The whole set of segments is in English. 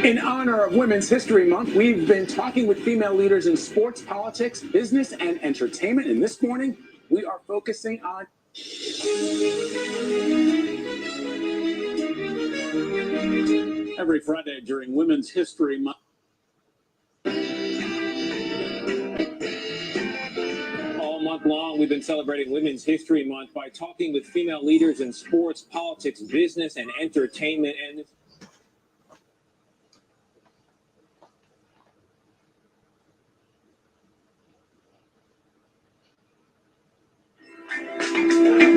In honor of Women's History Month, we've been talking with female leaders in sports, politics, business, and entertainment. And this morning, we are focusing on every Friday during Women's History Month. All month long, we've been celebrating Women's History Month by talking with female leaders in sports, politics, business, and entertainment. And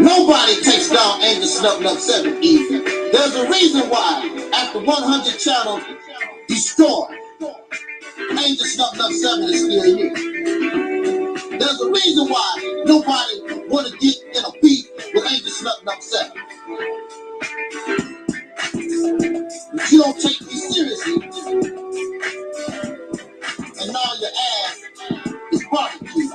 nobody takes down Angel Snub 7 easy. There's a reason why, after 100 channels destroyed, Angel Snub 7 is still here. There's a reason why nobody want to get in a beat with Angel Snub 7. If you don't take me seriously, and now your ass is barbecue.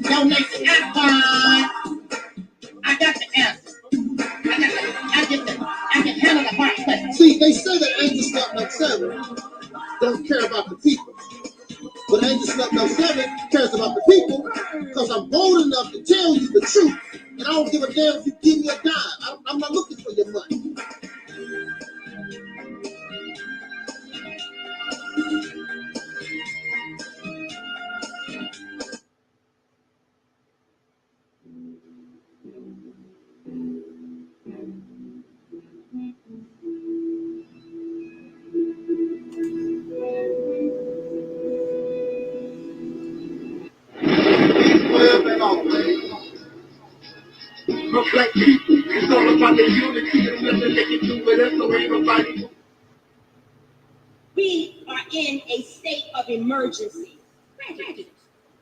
Don't make the answer. I got the answer. I can handle the hard question. See, they say that Angel Snub 7 don't care about the people. But Angel Snub 7 cares about the people because I'm bold enough to tell you the truth. And I don't give a damn if you give me a dime. I'm not looking for your money. black people. It's all about the unity and nothing they can do with us, so ain't nobody. We are in a state of emergency. Tragedy.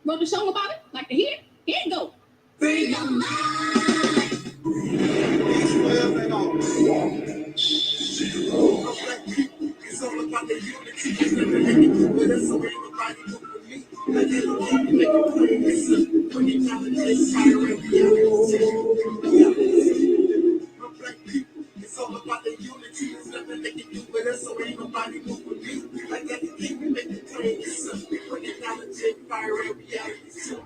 Wrote a song about it? Like to hear? Here it go. Free your mind. It's all about the unity and nothing they can do with us, so ain't nobody moving with me. Like they don't keep making plans. When you got to take fire and black people, it's all about the unity. There's nothing they can do with us, so ain't nobody move with me. Like that, they keep making plans. When you gotta take fire and reality.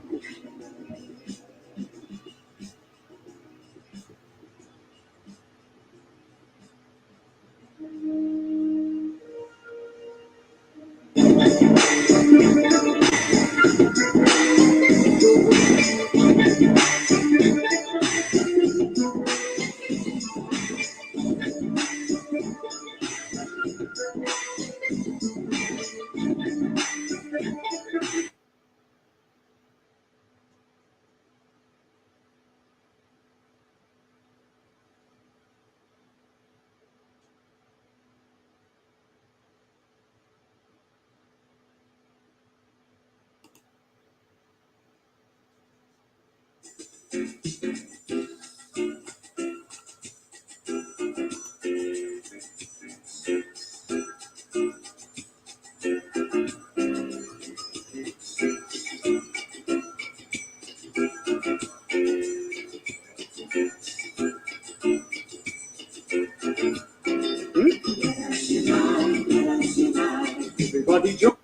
Everybody jump.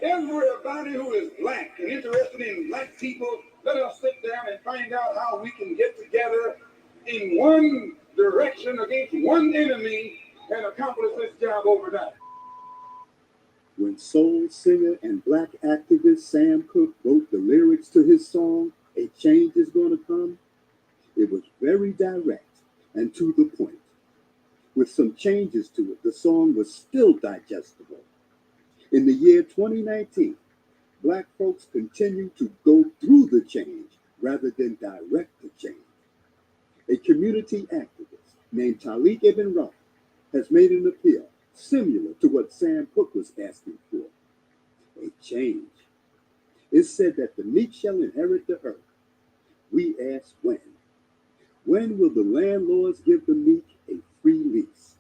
Everybody who is black and interested in black people, let us sit down and find out how we can get together in one direction against one enemy and accomplish this job overnight. When soul singer and black activist Sam Cooke wrote the lyrics to his song, "A Change Is Gonna Come," it was very direct and to the point. With some changes to it, the song was still digestible. In the year 2019, black folks continue to go through the change rather than direct the change. A community activist named Taalik Ibn'rad has made an appeal similar to what Sam Cooke was asking for. A change. It's said that the meek shall inherit the earth. We ask when. When will the landlords give the meek a free lease?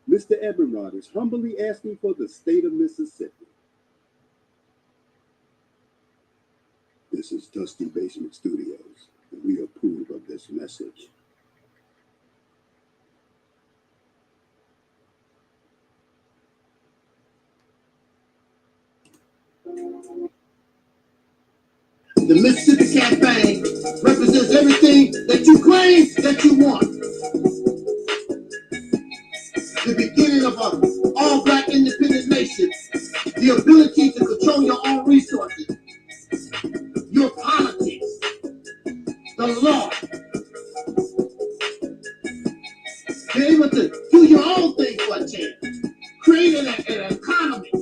Mr. Ibn'rad is humbly asking for the state of Mississippi. This is Dusty Basement Studios, and we approve of this message. The Mississippi Campaign represents everything that you claim that you want. The beginning of an all-black independent nation, the ability to control your own resources, your politics, the law, be able to do your own thing for a change, create an economy,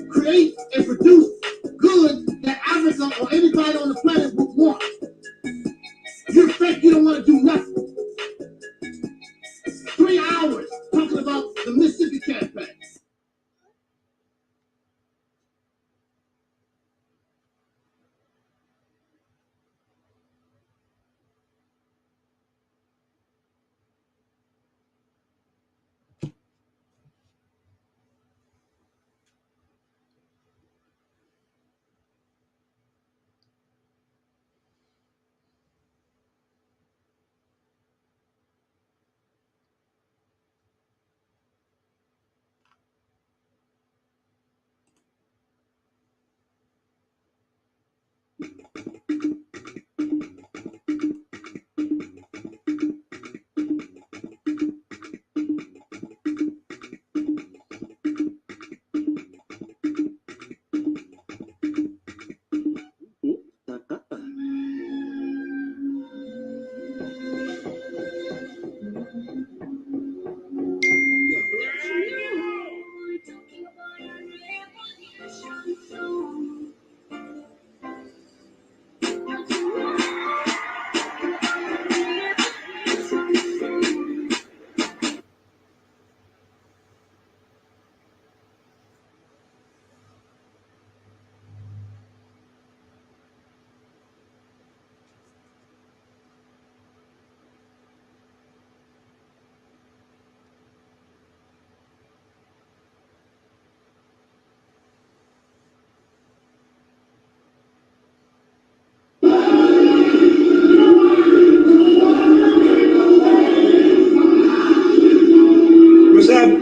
create and produce goods that Africa or anybody on the planet would want. You think you don't want to do nothing. 3 hours talking about the Mississippi Campaign.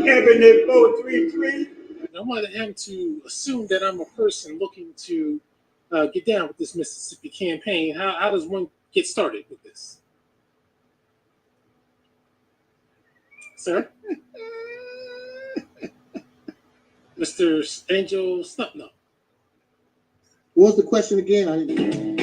Cabinet 433. I wanted him to assume that I'm a person looking to get down with this Mississippi campaign. How does one get started with this? Sir? Mr. Angel Snupnup. What was the question again? I didn't.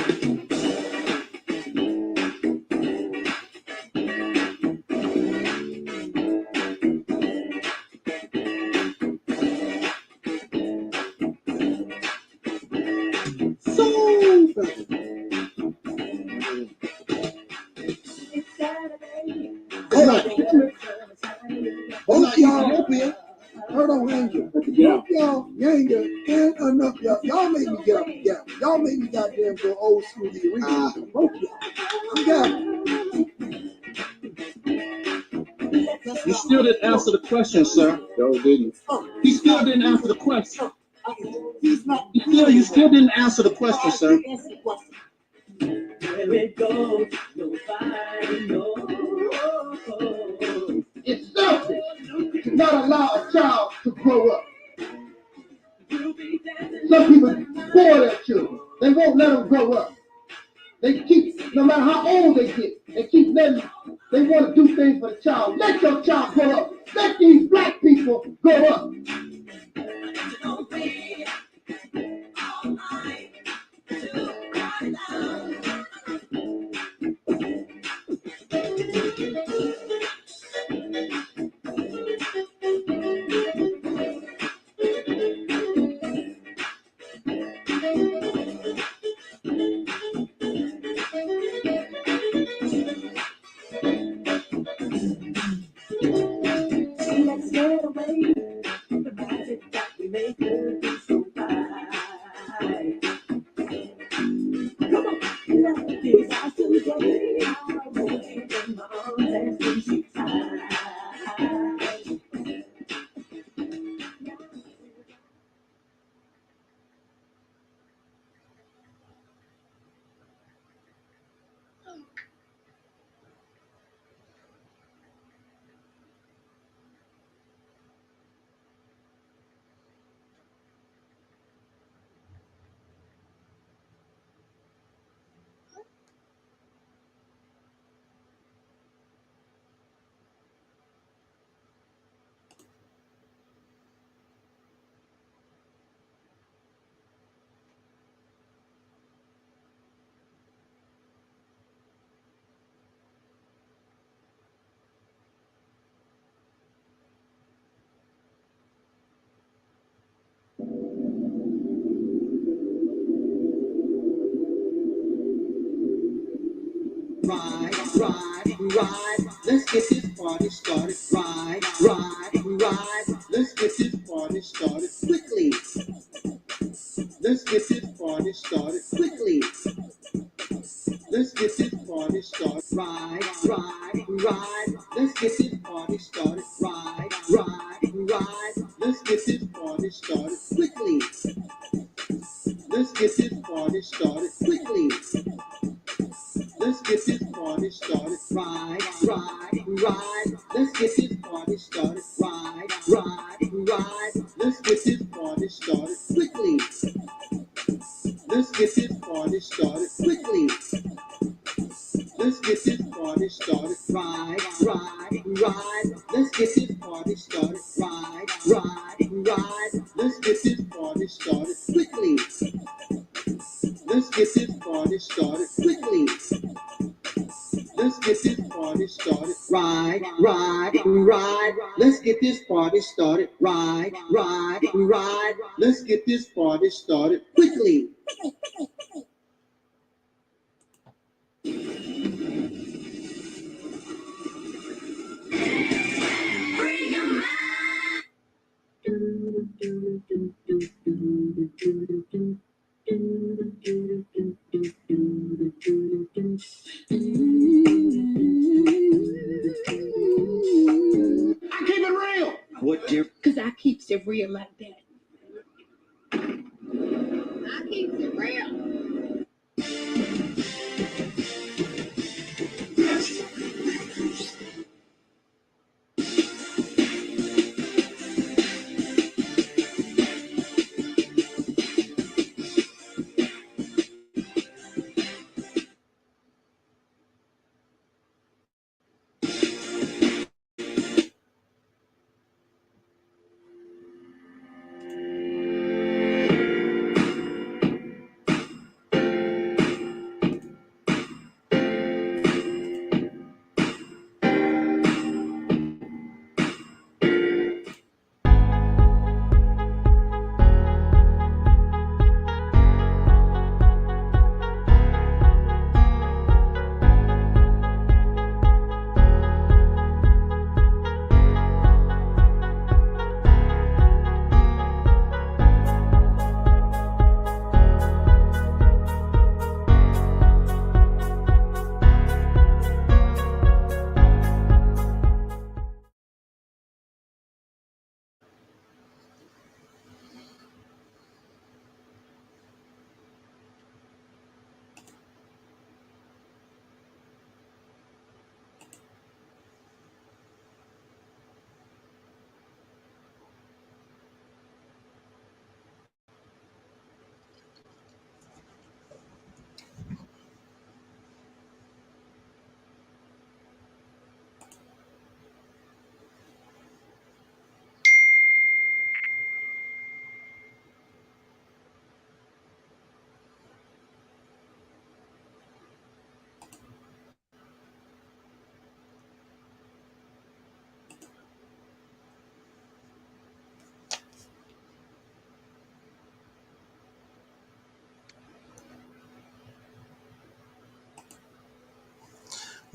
Hold on, Angel. Y'all made me get up. Yeah, y'all made me goddamn go old school to the arena. I'm Gavin. You still didn't answer the question, sir. No, didn't. He still didn't answer the question. You still didn't answer the question, sir. Where it goes, nobody knows. It's selfish to not allow a child to grow up. Some people spoil their children. They won't let them grow up. They keep, no matter how old they get, they keep letting, they want to do things for the child. Let your child grow up. Let these black people grow up. Let's get away from the magic that we make it be so fine. Come on, let these eyes to go. I'm rolling in my arms and see time. Ride, ride, ride. Let's get this party started. Ride, ride, ride. Let's get this party started quickly. Let's get this party started quickly. Let's get this party started. Ride, ride, ride. Let's get this party started. Ride, ride, ride. Let's get this party started quickly. Let's get this party started quickly. Let's get this party started. Ride, ride, ride. Let's get this party started. Ride, ride, ride. Let's get this party started quickly. Let's get this party started quickly. Let's get this party started. Ride, ride, ride. Let's get this party started. Ride, ride, ride. Let's get this party started quickly. Let's get this party started quickly. Let's get this party started. Ride, ride, ride. Let's get this party started. Ride, ride, ride. Let's get this party started quickly. I keep it real. What dear? Because I keeps it real like that. I keeps it real.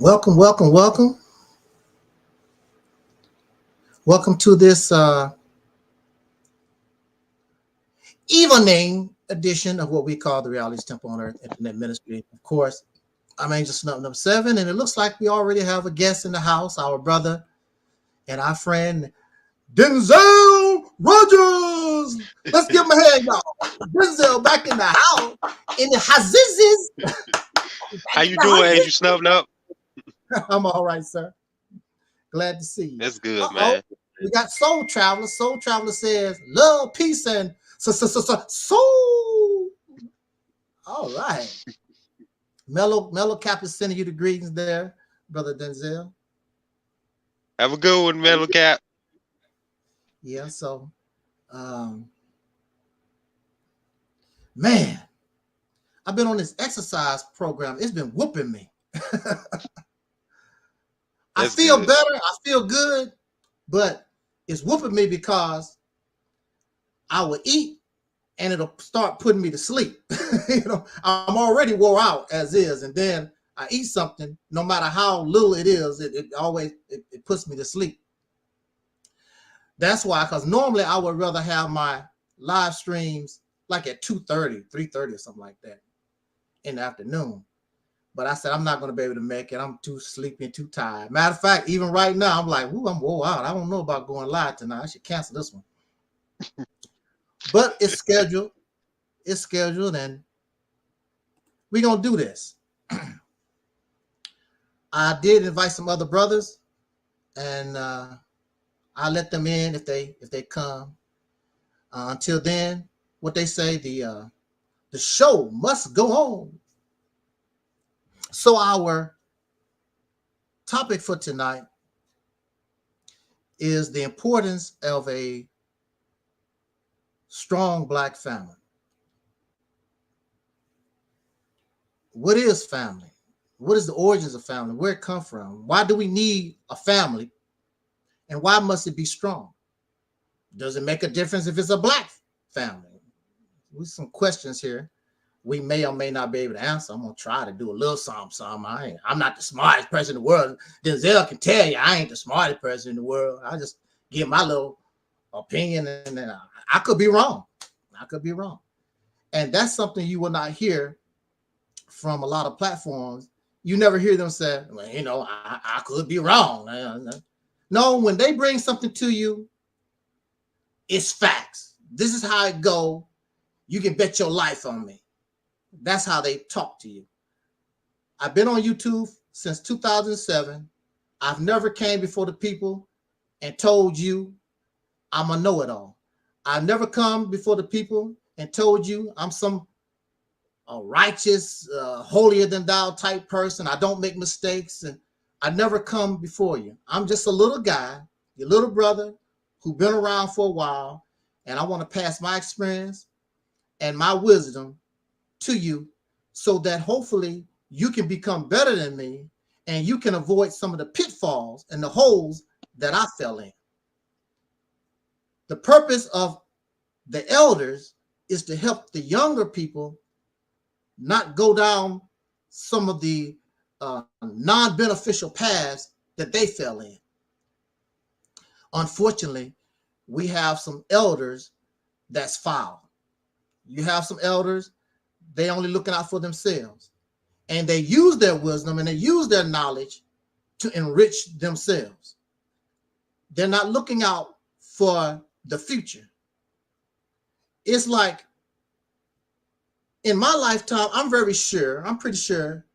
Welcome, welcome, welcome. Welcome to this evening edition of what we call the Reality Temple on Earth Internet Ministry. Of course, I'm Angel Snuff number 7, and it looks like we already have a guest in the house, our brother and our friend, Denzel Rogers. Let's give him a hand, y'all. Denzel back in the house, in the hazizes. How you doing, Angel Snuff? I'm all right, sir. Glad to see you. That's good, man. We got Soul Traveler. Soul Traveler says, love, peace, and soul. All right. Mellow Cap is sending you the greetings there, Brother Denzel. Have a good one, Mellow Cap. Yeah, so, man, I've been on this exercise program. It's been whooping me. I feel better. I feel good, but it's whooping me because I will eat and it'll start putting me to sleep. I'm already wore out as is, and then I eat something, no matter how little it is, it always it puts me to sleep. That's why, because normally I would rather have my live streams like at 2:30, 3:30 or something like that in the afternoon. But I said, I'm not going to be able to make it. I'm too sleepy and too tired. Matter of fact, even right now, I'm like, ooh, I'm wore out. I don't know about going live tonight. I should cancel this one. But it's scheduled. It's scheduled, and we're going to do this. I did invite some other brothers, and I let them in if they come. Until then, what they say, the show must go on. So our topic for tonight is the importance of a strong Black family. What is family? What is the origins of family? Where it come from? Why do we need a family? And why must it be strong? Does it make a difference if it's a Black family? With some questions here we may or may not be able to answer. I'm gonna try to do a little something. I'm not the smartest person in the world. Denzel can tell you I ain't the smartest person in the world. I just give my little opinion, and then I could be wrong. I could be wrong. And that's something you will not hear from a lot of platforms. You never hear them say, well, you know, I could be wrong. No, when they bring something to you, it's facts. This is how it go. You can bet your life on me. That's how they talk to you. I've been on YouTube since 2007. I've never came before the people and told you I'm a know-it-all. I've never come before the people and told you I'm some righteous, holier than thou type person. I don't make mistakes, and I never come before you. I'm just a little guy, your little brother who's been around for a while, and I want to pass my experience and my wisdom to you so that hopefully you can become better than me and you can avoid some of the pitfalls and the holes that I fell in. The purpose of the elders is to help the younger people not go down some of the non-beneficial paths that they fell in. Unfortunately, we have some elders that's foul. You have some elders, they only looking out for themselves. And they use their wisdom and they use their knowledge to enrich themselves. They're not looking out for the future. It's like in my lifetime, I'm pretty sure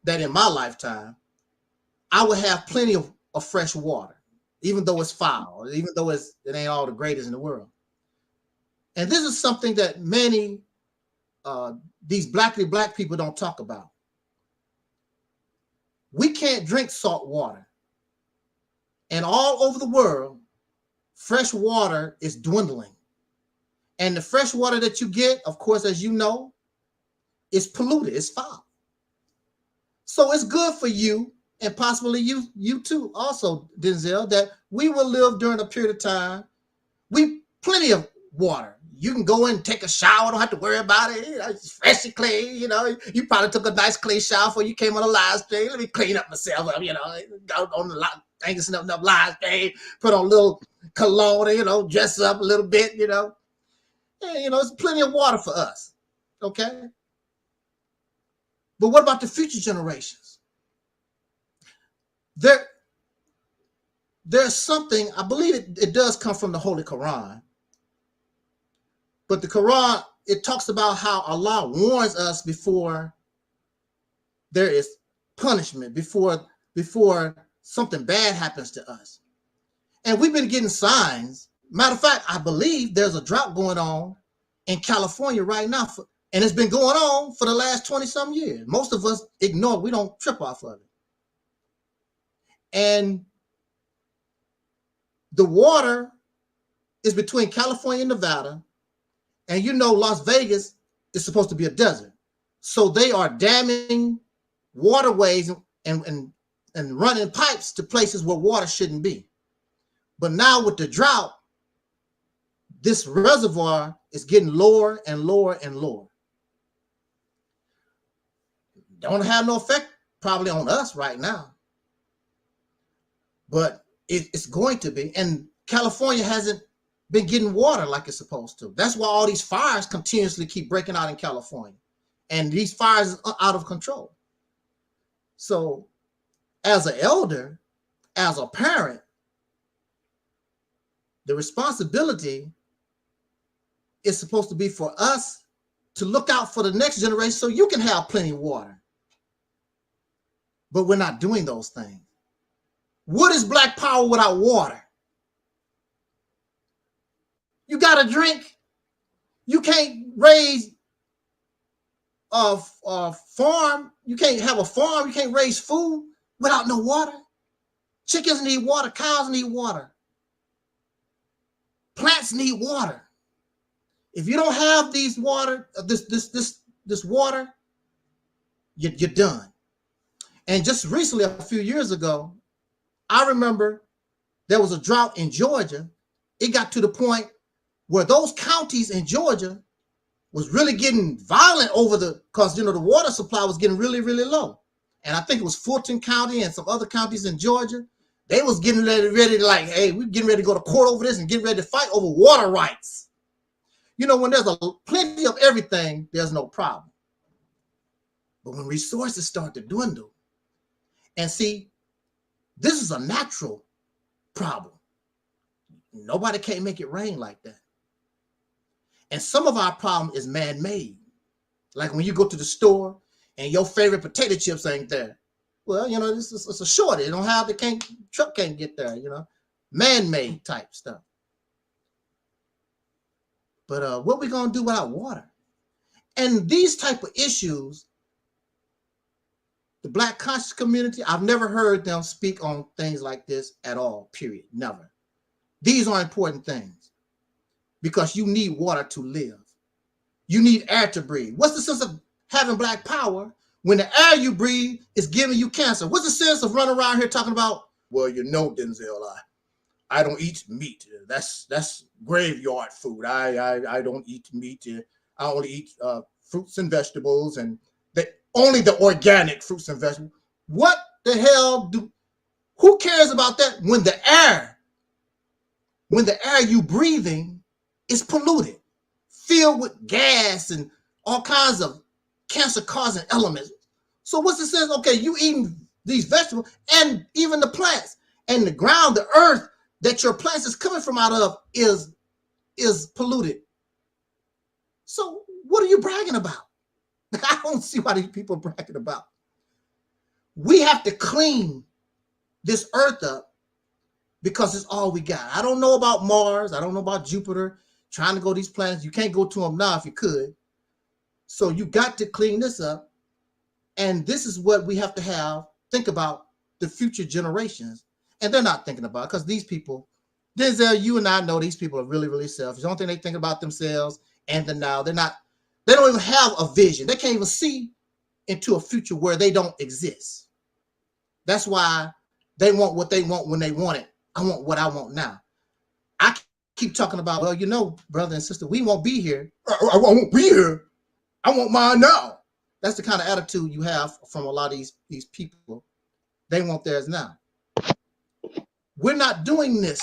that in my lifetime, I would have plenty of fresh water, even though it's foul, even though it ain't all the greatest in the world. And this is something that many these Black people don't talk about. We can't drink salt water. And all over the world, fresh water is dwindling. And the fresh water that you get, of course, as you know, is polluted, it's foul. So it's good for you, and possibly you too, also, Denzel, that we will live during a period of time. Plenty of water. You can go in and take a shower, don't have to worry about it. You know, it's fresh and clean. You know, you probably took a nice clean shower before you came on the live stream. Let me clean up myself up, you know, go on the live stream, put on a little cologne, you know, dress up a little bit, you know. And, you know, it's plenty of water for us, okay? But what about the future generations? There's something, I believe it does come from the Holy Quran. But the Quran, it talks about how Allah warns us before there is punishment, before something bad happens to us. And we've been getting signs. Matter of fact, I believe there's a drought going on in California right now, and it's been going on for the last 20-some years. Most of us ignore it. We don't trip off of it. And the water is between California and Nevada. And you know, Las Vegas is supposed to be a desert. So they are damming waterways and running pipes to places where water shouldn't be. But now with the drought, this reservoir is getting lower and lower and lower. Don't have no effect probably on us right now, but it's going to be. And California hasn't been getting water like it's supposed to. That's why all these fires continuously keep breaking out in California, and these fires are out of control. So as an elder, as a parent, the responsibility is supposed to be for us to look out for the next generation so you can have plenty of water. But we're not doing those things. What is Black power without water? You got to drink. You can't raise a farm. You can't have a farm. You can't raise food without no water. Chickens need water. Cows need water. Plants need water. If you don't have these water, this water, you're done. And just recently, a few years ago, I remember there was a drought in Georgia. It got to the point where those counties in Georgia was really getting violent over because the water supply was getting really, really low. And I think it was Fulton County and some other counties in Georgia. They was getting ready to like, hey, we're getting ready to go to court over this and getting ready to fight over water rights. When there's plenty of everything, there's no problem. But when resources start to dwindle, and see, this is a natural problem. Nobody can't make it rain like that. And some of our problem is man-made. Like when you go to the store and your favorite potato chips ain't there. Well, it's a shortage. They don't have, truck can't get there, man-made type stuff. But what we gonna do without water? And these type of issues, the Black conscious community, I've never heard them speak on things like this at all, period, never. These are important things because you need water to live. You need air to breathe. What's the sense of having Black power when the air you breathe is giving you cancer? What's the sense of running around here talking about, well, Denzel, I don't eat meat. That's graveyard food. I don't eat meat. I only eat fruits and vegetables, and only the organic fruits and vegetables. What the hell who cares about that when the air you breathing is polluted, filled with gas and all kinds of cancer-causing elements? So what's the sense? Okay, you eating these vegetables and even the plants and the ground, the earth that your plants is coming from out of is polluted. So what are you bragging about? I don't see why these people are bragging about. We have to clean this earth up because it's all we got. I don't know about Mars. I don't know about Jupiter. Trying to go to these planets. You can't go to them now if you could. So you got to clean this up. And this is what we have to think about the future generations. And they're not thinking about it because these people, Denzel, you and I know these people are really, really selfish. The only thing they think about themselves and the now. They don't even have a vision. They can't even see into a future where they don't exist. That's why they want what they want when they want it. I want what I want now. I keep talking about, well, brother and sister, we won't be here. I won't be here. I want mine now. That's the kind of attitude you have from a lot of these people. They want theirs now. We're not doing this.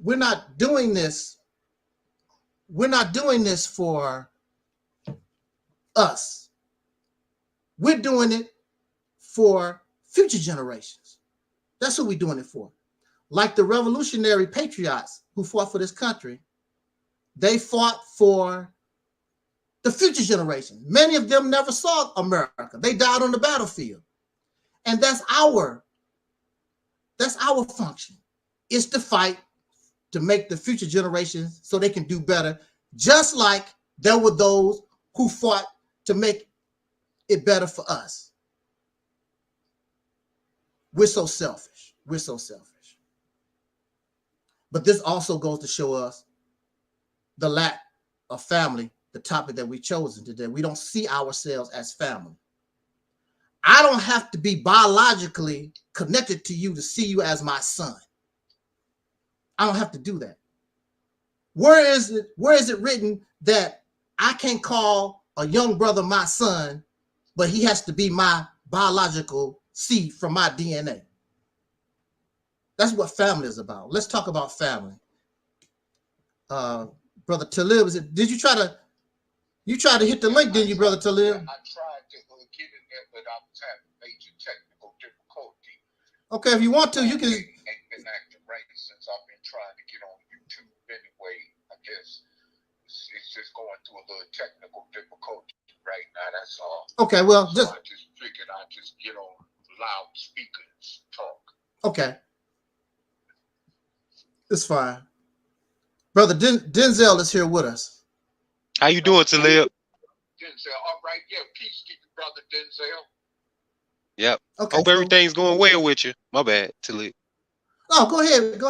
We're not doing this. We're not doing this for us. We're doing it for future generations. That's who we're doing it for. Like the revolutionary patriots who fought for this country, they fought for the future generation. Many of them never saw America. They died on the battlefield. And that's our function, is to fight to make the future generations so they can do better, just like there were those who fought to make it better for us. We're so selfish. We're so selfish. But this also goes to show us the lack of family, the topic that we've chosen today. We don't see ourselves as family. I don't have to be biologically connected to you to see you as my son. I don't have to do that. Where is it written that I can't call a young brother my son, but he has to be my biological seed from my DNA? That's what family is about. Let's talk about family. Brother Talib, did you try to hit the link, didn't you, Brother Talib? I tried to get in there, but I was having major technical difficulty. Okay, if you want to, you can. Ain't been acting right since I've been trying to get on YouTube anyway. I guess it's just going through a little technical difficulty right now. That's all. Okay, well, so I just figured I'd just get on loudspeaker and talk. Okay, it's fine. Brother Denzel is here with us. How you doing, Talib? Denzel, all right, yeah, peace to you, brother Denzel. Yep. Okay. Hope everything's going well with you. My bad, Talib. Oh, go ahead.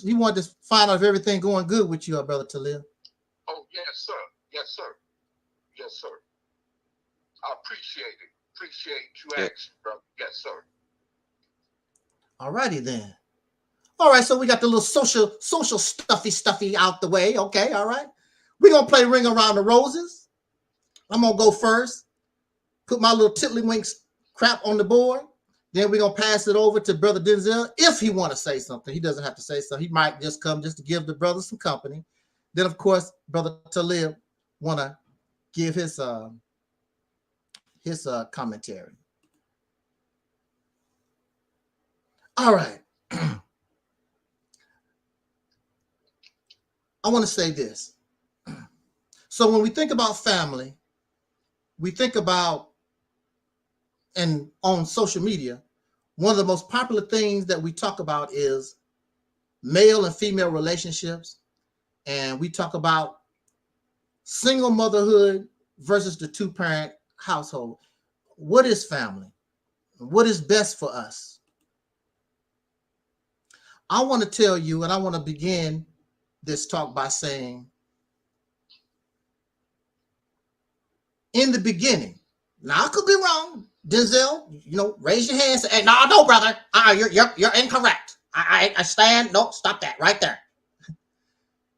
He wanted to find out if everything going good with you, brother Talib. Oh, yes, sir. Yes, sir. Yes, sir. I appreciate it. Appreciate you asking, brother. Yes, sir. All righty then. All right, so we got the little social stuffy out the way. Okay, all right. We're going to play Ring Around the Roses. I'm going to go first. Put my little tiddlywinks crap on the board. Then we're going to pass it over to Brother Denzel. If he want to say something, he doesn't have to say something. He might just come just to give the brother some company. Then, of course, Brother Talib want to give his commentary. All right. I want to say this. So when we think about family, we think about, and on social media, one of the most popular things that we talk about is male and female relationships. And we talk about single motherhood versus the two-parent household. What is family? What is best for us? I want to tell you, and I want to begin this talk by saying, in the beginning, now I could be wrong, Denzel, raise your hand. Say, hey, no, brother, you're incorrect. I stand. No, stop that right there.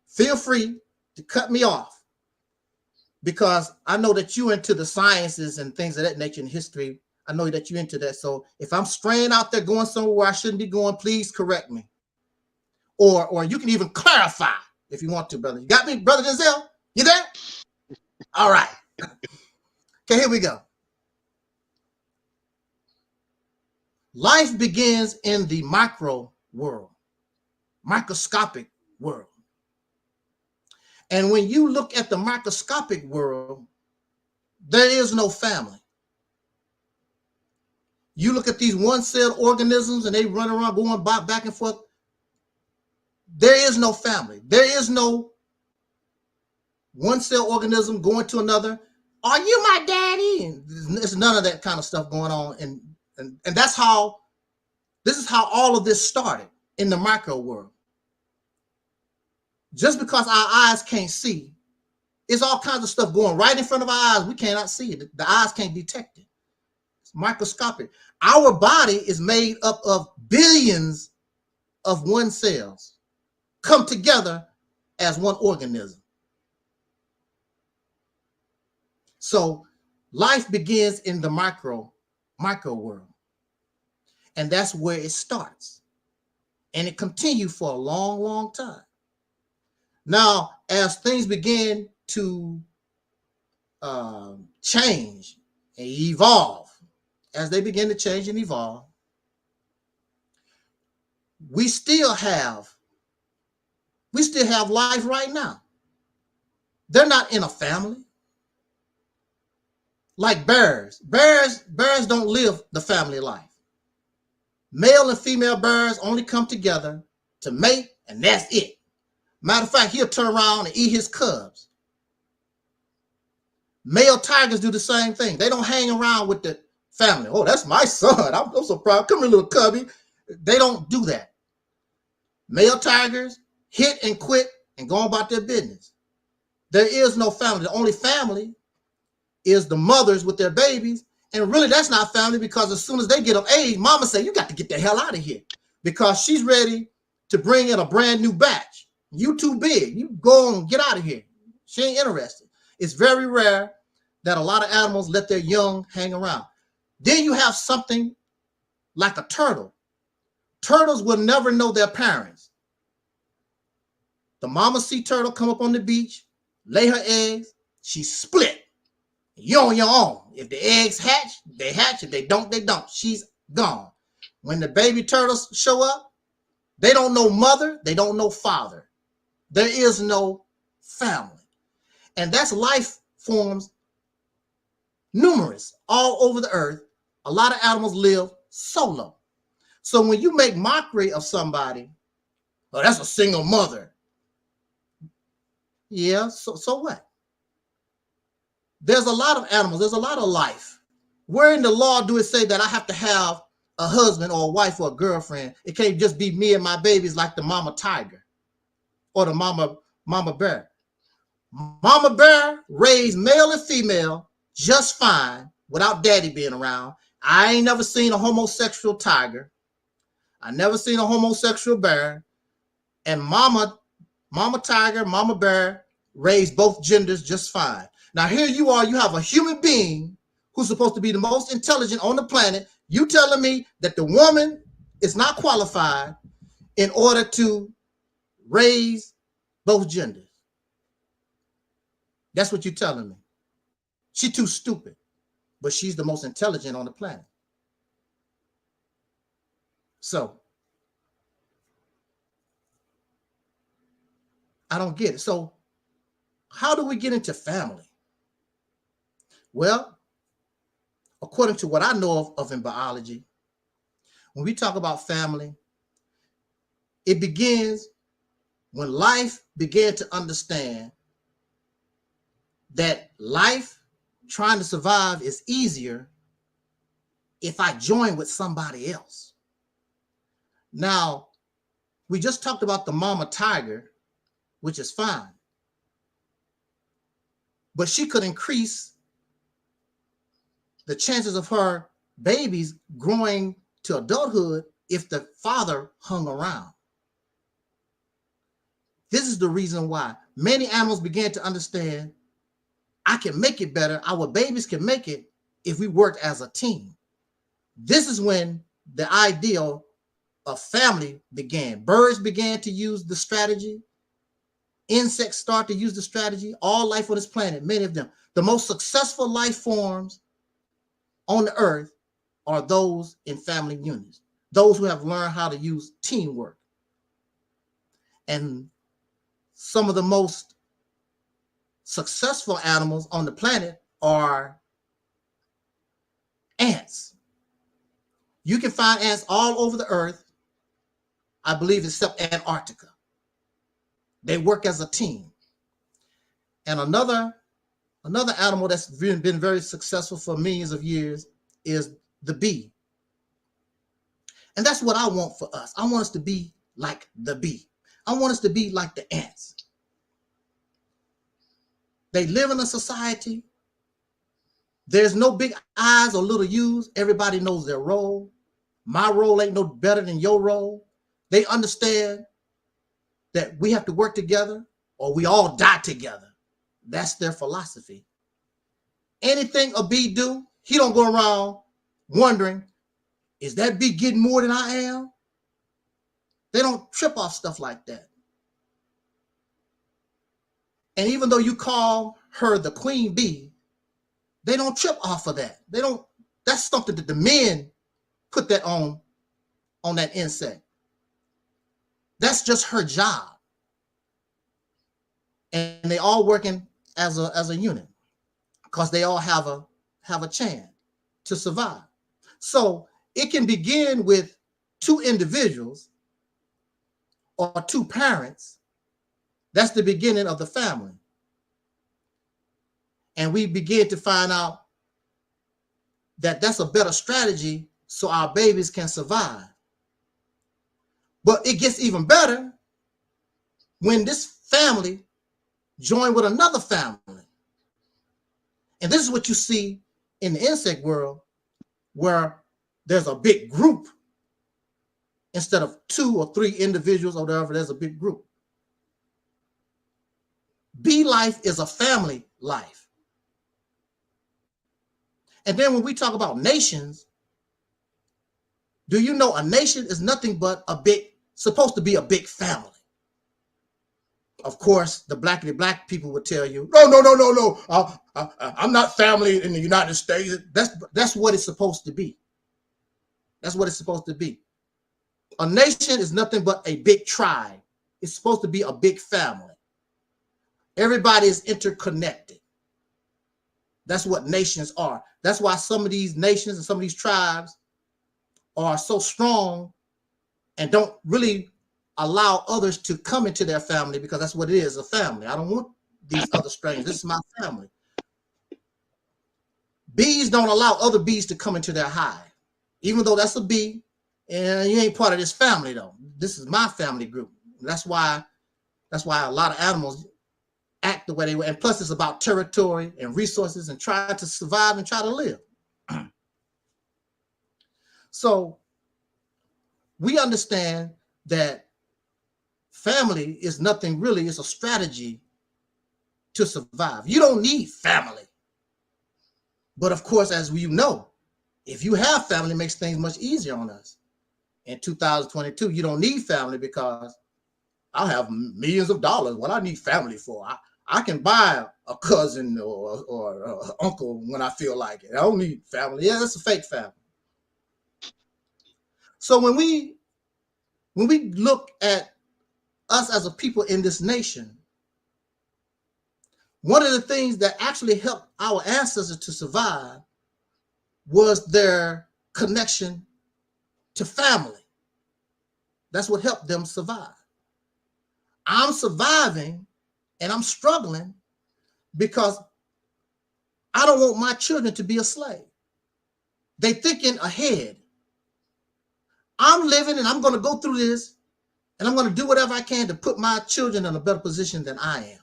Feel free to cut me off, because I know that you're into the sciences and things of that nature in history. I know that you're into that. So if I'm straying out there going somewhere where I shouldn't be going, please correct me. Or you can even clarify if you want to, brother. You got me, Brother Denzel? You there? All right. Okay, here we go. Life begins in the micro world, microscopic world. And when you look at the microscopic world, there is no family. You look at these one-celled organisms and they run around going back and forth. There is no family. There is no one-cell organism going to another. Are you my daddy? And there's none of that kind of stuff going on. And this is how all of this started in the micro world. Just because our eyes can't see, it's all kinds of stuff going right in front of our eyes. We cannot see it. The eyes can't detect it. It's microscopic. Our body is made up of billions of one cells come together as one organism. So life begins in the micro world. And that's where it starts. And it continues for a long, long time. Now, as things begin to change and evolve, as they begin to change and evolve, we still have life right now. They're not in a family. Like bears don't live the family life. Male and female bears only come together to mate, and that's it. Matter of fact, he'll turn around and eat his cubs. Male tigers do the same thing. They don't hang around with the family. Oh, that's my son. I'm so proud. Come here, little cubby. They don't do that. Male tigers hit and quit and go about their business. There is no family. The only family is the mothers with their babies. And really, that's not family, because as soon as they get of age, mama say, you got to get the hell out of here, because she's ready to bring in a brand new batch. You too big. You go on, get out of here. She ain't interested. It's very rare that a lot of animals let their young hang around. Then you have something like a turtle. Turtles will never know their parents. The mama sea turtle come up on the beach, lay her eggs, she split. You're on your own. If the eggs hatch, they hatch. If they don't, they don't. She's gone. When the baby turtles show up, they don't know mother, they don't know father. There is no family. And that's life forms, numerous, all over the earth. A lot of animals live solo. So when you make mockery of somebody, oh, that's a single mother. Yeah, so what? There's a lot of animals. There's a lot of life. Where in the law do it say that I have to have a husband or a wife or a girlfriend? It can't just be me and my babies like the mama tiger or the mama bear. Mama bear raised male and female just fine without daddy being around. I ain't never seen a homosexual tiger. I never seen a homosexual bear. And mama tiger, mama bear raised both genders just fine. Now here you are, you have a human being who's supposed to be the most intelligent on the planet. You telling me that the woman is not qualified in order to raise both genders. That's what you're telling me. She's too stupid, but she's the most intelligent on the planet. So I don't get it. So how do we get into family? Well, according to what I know of in biology, when we talk about family, it begins when life began to understand that life trying to survive is easier if I join with somebody else. Now, we just talked about the mama tiger, which is fine, but she could increase the chances of her babies growing to adulthood if the father hung around. This is the reason why many animals began to understand I can make it better. Our babies can make it if we work as a team. This is when the ideal of family began. Birds began to use the strategy. Insects start to use the strategy. All life on this planet, many of them. The most successful life forms on the earth are those in family units, those who have learned how to use teamwork. And some of the most successful animals on the planet are ants. You can find ants all over the earth, I believe, except Antarctica. They work as a team. And another animal that's been very successful for millions of years is the bee. And that's what I want for us. I want us to be like the bee. I want us to be like the ants. They live in a society. There's no big I's or little U's. Everybody knows their role. My role ain't no better than your role. They understand that we have to work together or we all die together. That's their philosophy. Anything a bee do, he don't go around wondering, is that bee getting more than I am? They don't trip off stuff like that. And even though you call her the queen bee, they don't trip off of that. They don't, that's something that the men put that on that insect. That's just her job. And they all working as a unit because they all have a chance to survive. So it can begin with two individuals or two parents. That's the beginning of the family. And we begin to find out that that's a better strategy so our babies can survive. But it gets even better when this family join with another family. And this is what you see in the insect world, where there's a big group instead of 2 or 3 individuals or whatever. There's a big group. Bee life is a family life. And then when we talk about nations, do you know a nation is nothing but supposed to be a big family? Of course, the black people would tell you, no. I'm not family in the United States. That's what it's supposed to be. That's what it's supposed to be. A nation is nothing but a big tribe. It's supposed to be a big family. Everybody is interconnected. That's what nations are. That's why some of these nations and some of these tribes are so strong and don't really allow others to come into their family, because that's what it is, a family. I don't want these other strangers. This is my family. Bees don't allow other bees to come into their hive, even though that's a bee, and you ain't part of this family though. This is my family group. That's why a lot of animals act the way they were. And plus it's about territory and resources and trying to survive and try to live. So we understand that family is nothing really, it's a strategy to survive. You don't need family. But of course, as you know, if you have family, it makes things much easier on us. In 2022, you don't need family because I'll have millions of dollars. What I need family for? I can buy a cousin or uncle when I feel like it. I don't need family. Yeah, that's a fake family. So when we look at us as a people in this nation, one of the things that actually helped our ancestors to survive was their connection to family. That's what helped them survive. I'm surviving and I'm struggling because I don't want my children to be a slave. They thinking ahead. I'm living and I'm going to go through this and I'm going to do whatever I can to put my children in a better position than I am.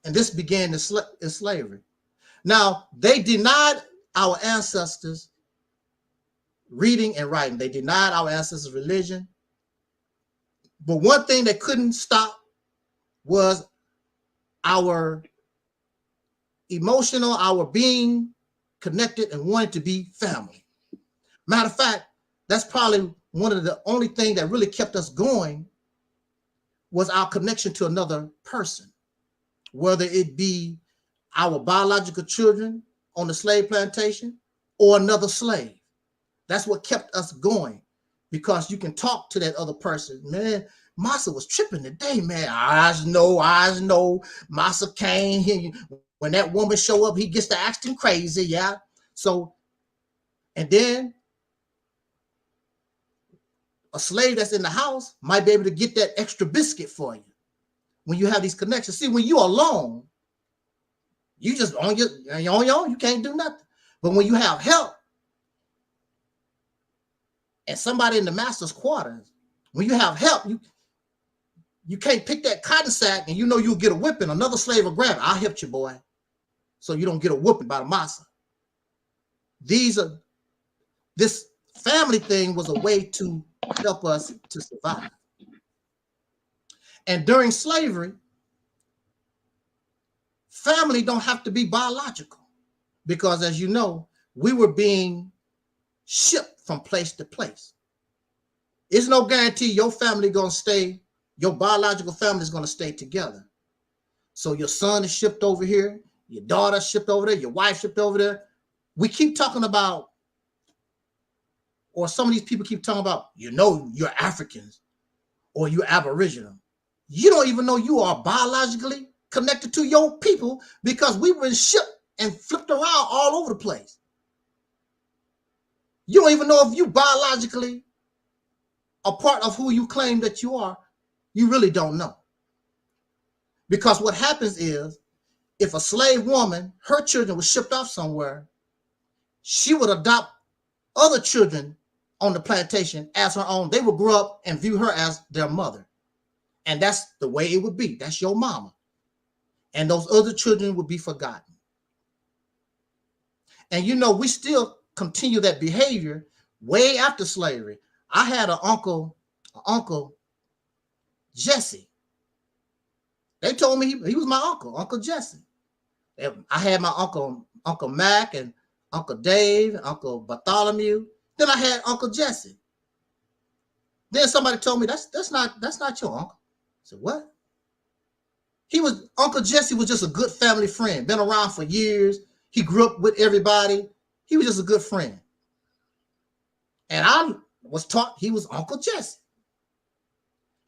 And this began in slavery. Now, they denied our ancestors reading and writing. They denied our ancestors religion. But one thing they couldn't stop was our emotional, our being connected and wanting to be family. Matter of fact, that's probably one of the only things that really kept us going was our connection to another person, whether it be our biological children on the slave plantation or another slave. That's what kept us going, because you can talk to that other person. Man, Massa was tripping today, man. Eyes know. Massa came. When that woman show up, he gets to acting crazy, yeah. So, and then a slave that's in the house might be able to get that extra biscuit for you when you have these connections. See, when you're alone, you just on your own, you can't do nothing. But when you have help and somebody in the master's quarters, when you have help, you can't pick that cotton sack and you know you'll get a whipping. Another slave will grab it. I'll help you, boy, so you don't get a whooping by the massa. This family thing was a way to help us to survive. And during slavery, family don't have to be biological, because as you know, we were being shipped from place to place. There's no guarantee your family gonna stay, your biological family is gonna stay together. So your son is shipped over here, your daughter shipped over there, your wife shipped over there. We keep talking about, or some of these people keep talking about, you know, you're Africans or you're Aboriginal. You don't even know you are biologically connected to your people, because we've been shipped and flipped around all over the place. You don't even know if you biologically a part of who you claim that you are. You really don't know. Because what happens is, if a slave woman, her children were shipped off somewhere, she would adopt other children on the plantation as her own. They would grow up and view her as their mother. And that's the way it would be. That's your mama. And those other children would be forgotten. And you know, we still continue that behavior way after slavery. I had an uncle Jesse. They told me he was my uncle, Uncle Jesse. I had my Uncle Mac and Uncle Dave, Uncle Bartholomew. Then I had Uncle Jesse. Then somebody told me that's not your uncle. I said, what? Uncle Jesse was just a good family friend, been around for years. He grew up with everybody. He was just a good friend. And I was taught he was Uncle Jesse.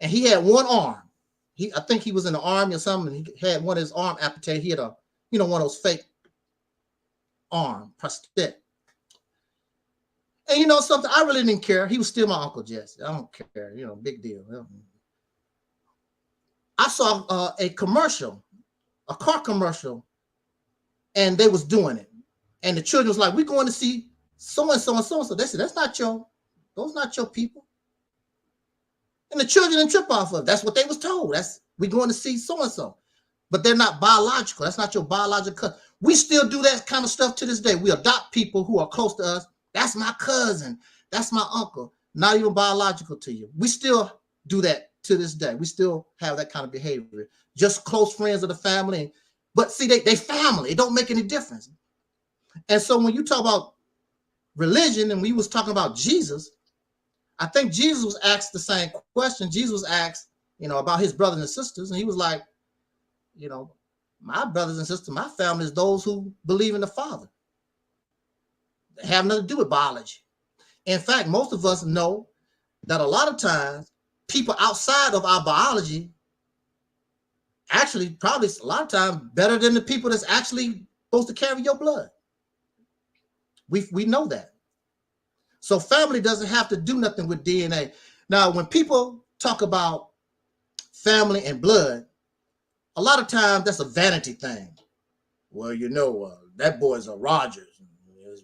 And he had one arm. I think he was in the army or something. And he had one of his arm amputated. He had one of those fake arm prosthetic. And you know something, I really didn't care. He was still my Uncle Jesse. I don't care, big deal. I saw a commercial, a car commercial, and they was doing it. And the children was like, we're going to see so-and-so and so-and-so. They said, those not your people. And the children didn't trip off of it. That's what they was told. We're going to see so-and-so. But they're not biological. That's not your biological cousin. We still do that kind of stuff to this day. We adopt people who are close to us. That's my cousin. That's my uncle. Not even biological to you. We still do that to this day. We still have that kind of behavior. Just close friends of the family. But see, they family. It don't make any difference. And so when you talk about religion and we was talking about Jesus, I think Jesus was asked the same question. Jesus was asked, about his brothers and sisters. And he was like, my brothers and sisters, my family is those who believe in the Father. They have nothing to do with biology. In fact, most of us know that a lot of times people outside of our biology actually probably a lot of times better than the people that's actually supposed to carry your blood. We know that. So family doesn't have to do nothing with DNA. Now, when people talk about family and blood, a lot of times that's a vanity thing. Well, that boy's a Rogers.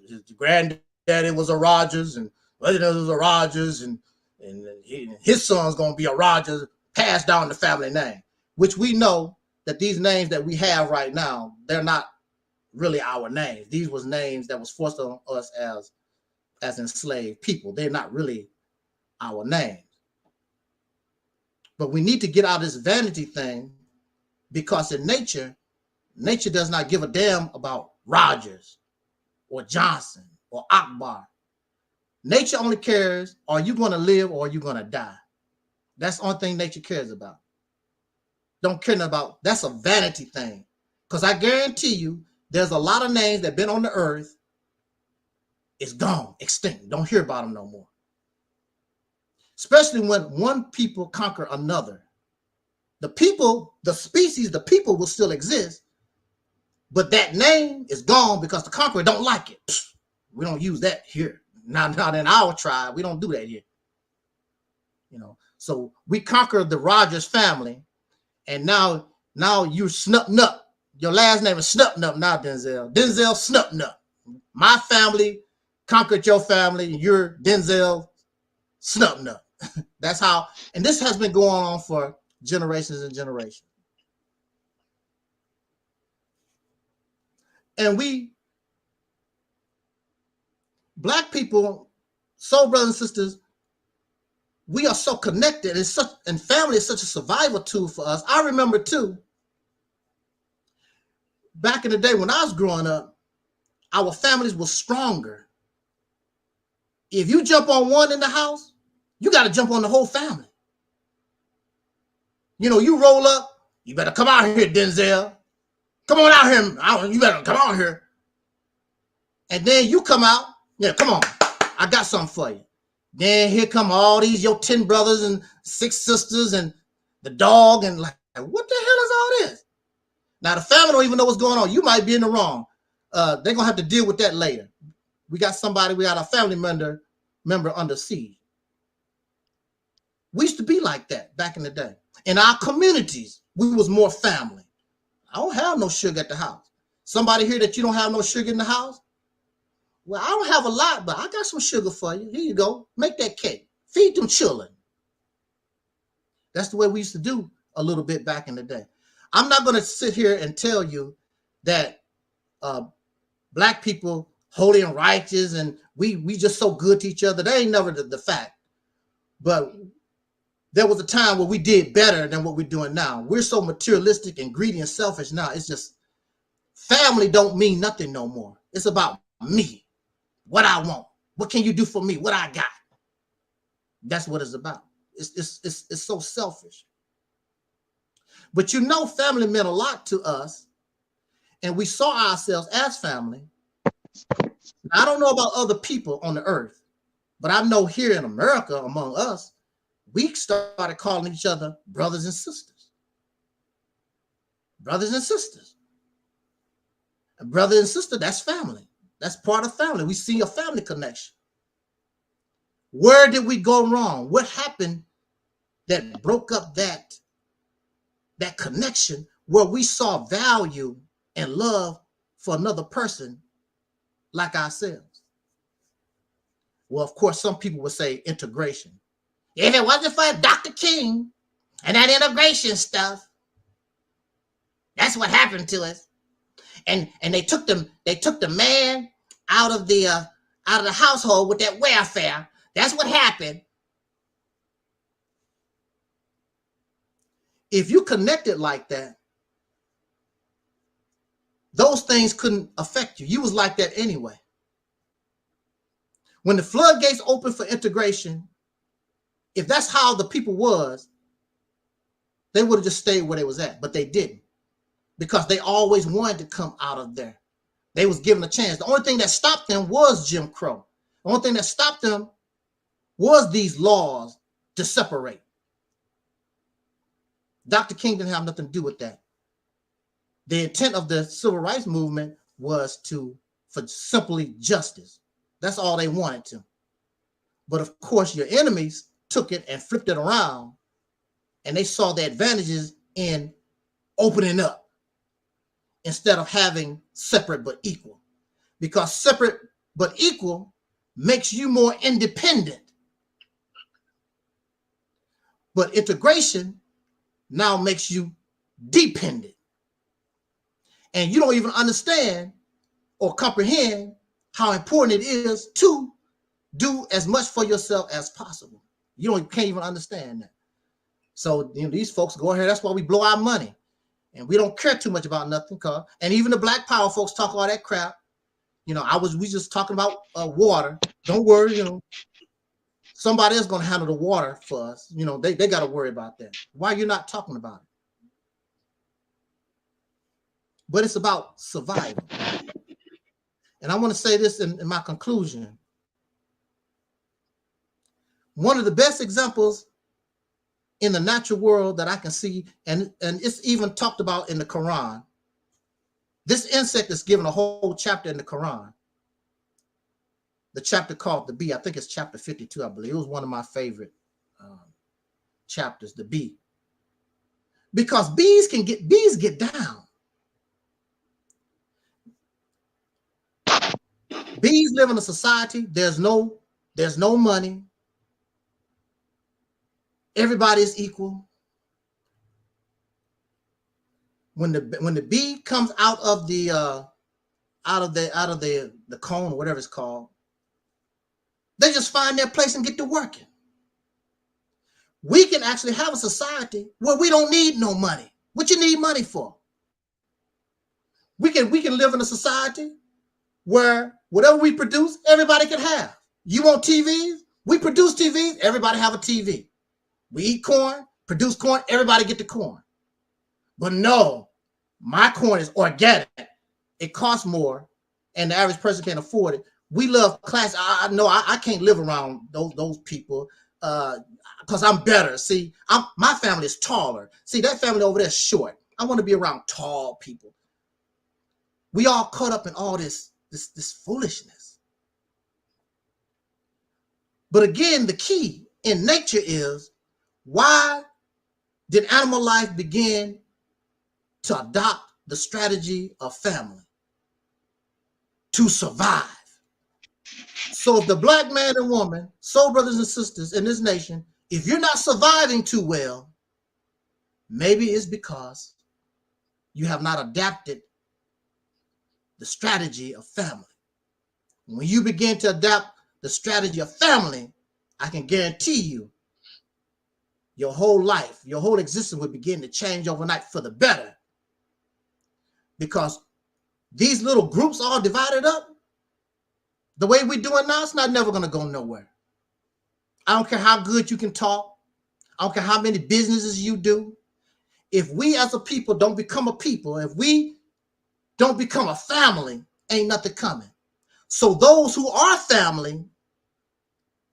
His granddaddy was a Rogers, and was a Rogers, and his son's gonna be a Rogers, passed down the family name. Which we know that these names that we have right now, they're not really our names. These was names that was forced on us as enslaved people. They're not really our names. But we need to get out of this vanity thing, because in nature does not give a damn about Rogers or Johnson or Akbar. Nature only cares, are you going to live or are you going to die? That's the only thing nature cares about. Don't care about, that's a vanity thing. Because I guarantee you, there's a lot of names that been on the earth, it's gone, extinct. Don't hear about them no more. Especially when one people conquer another. The people, the species, the people will still exist, but that name is gone because the conqueror don't like it. Pfft, we don't use that here. Not in our tribe. We don't do that here. So we conquered the Rogers family, and now you're Snupnup. Your last name is Snupnup now, Denzel. Denzel Snupnup. My family conquered your family, and you're Denzel Snupnup. That's how, and this has been going on for generations and generations. And Black people, soul brothers and sisters, we are so connected, and family is such a survival tool for us. I remember too, back in the day when I was growing up, our families were stronger. If you jump on one in the house, you got to jump on the whole family. You roll up, you better come out here, Denzel. Come on out here. You better come out here. And then you come out. Yeah, come on. I got something for you. Then here come all your 10 brothers and 6 sisters and the dog, and like, what the hell is all this? Now the family don't even know what's going on. You might be in the wrong. They're going to have to deal with that later. We got a family member under siege. We used to be like that back in the day. In our communities, we was more family. I don't have no sugar at the house. Somebody here that you don't have no sugar in the house? Well, I don't have a lot, but I got some sugar for you. Here you go. Make that cake. Feed them children. That's the way we used to do a little bit back in the day. I'm not going to sit here and tell you that Black people holy and righteous and we just so good to each other. That ain't never the fact. But there was a time where we did better than what we're doing now. We're so materialistic and greedy and selfish now. It's just family don't mean nothing no more. It's about me, what I want. What can you do for me? What I got. That's what it's about. It's so selfish. But you know, family meant a lot to us, and we saw ourselves as family. I don't know about other people on the earth, but I know here in America, among us, we started calling each other brothers and sisters. Brothers and sisters. A brother and sister, that's family. That's part of family. We see a family connection. Where did we go wrong? What happened that broke up that connection where we saw value and love for another person like ourselves? Well, of course, some people would say integration. If it wasn't for Dr. King and that integration stuff, that's what happened to us. And they took the man out of the household with that welfare. That's what happened. If you connected like that, those things couldn't affect you. You was like that anyway. When the floodgates opened for integration, if that's how the people was, they would have just stayed where they was at, but they didn't, because they always wanted to come out of there. They was given a chance. The only thing that stopped them was Jim Crow. The only thing that stopped them was these laws to separate. Dr. King didn't have nothing to do with that. The intent of the civil rights movement was for simply justice. That's all they wanted to. But of course, your enemies took it and flipped it around, and they saw the advantages in opening up instead of having separate but equal, because separate but equal makes you more independent. But integration now makes you dependent. And you don't even understand or comprehend how important it is to do as much for yourself as possible. You can't even understand that. So these folks go ahead. That's why we blow our money. And we don't care too much about nothing. And even the Black Power folks talk all that crap. We just talking about water. Don't worry, somebody else gonna handle the water for us. They got to worry about that. Why are you not talking about it? But it's about survival. And I want to say this in my conclusion. One of the best examples in the natural world that I can see, and it's even talked about in the Quran. This insect is given a whole chapter in the Quran. The chapter called the bee. I think it's chapter 52, I believe. It was one of my favorite chapters, the bee. Because bees get down. Bees live in a society. There's no money. Everybody is equal. When the bee comes out of the cone or whatever it's called, they just find their place and get to working. We can actually have a society where we don't need no money. What you need money for? We can live in a society where whatever we produce, everybody can have. You want TVs? We produce TVs, everybody have a TV. We eat corn, produce corn, everybody get the corn. But no, my corn is organic. It costs more, and the average person can't afford it. We love class. I know I can't live around those people because I'm better. See, my family is taller. See, that family over there is short. I want to be around tall people. We all caught up in all this foolishness. But again, the key in nature is, why did animal life begin to adopt the strategy of family? To survive. So if the black man and woman, soul brothers and sisters in this nation, if you're not surviving too well, maybe it's because you have not adapted the strategy of family. When you begin to adapt the strategy of family, I can guarantee you your whole life, your whole existence would begin to change overnight for the better. Because these little groups all divided up, the way we're doing now, it's not never going to go nowhere. I don't care how good you can talk. I don't care how many businesses you do. If we as a people don't become a people, if we don't become a family, ain't nothing coming. So those who are family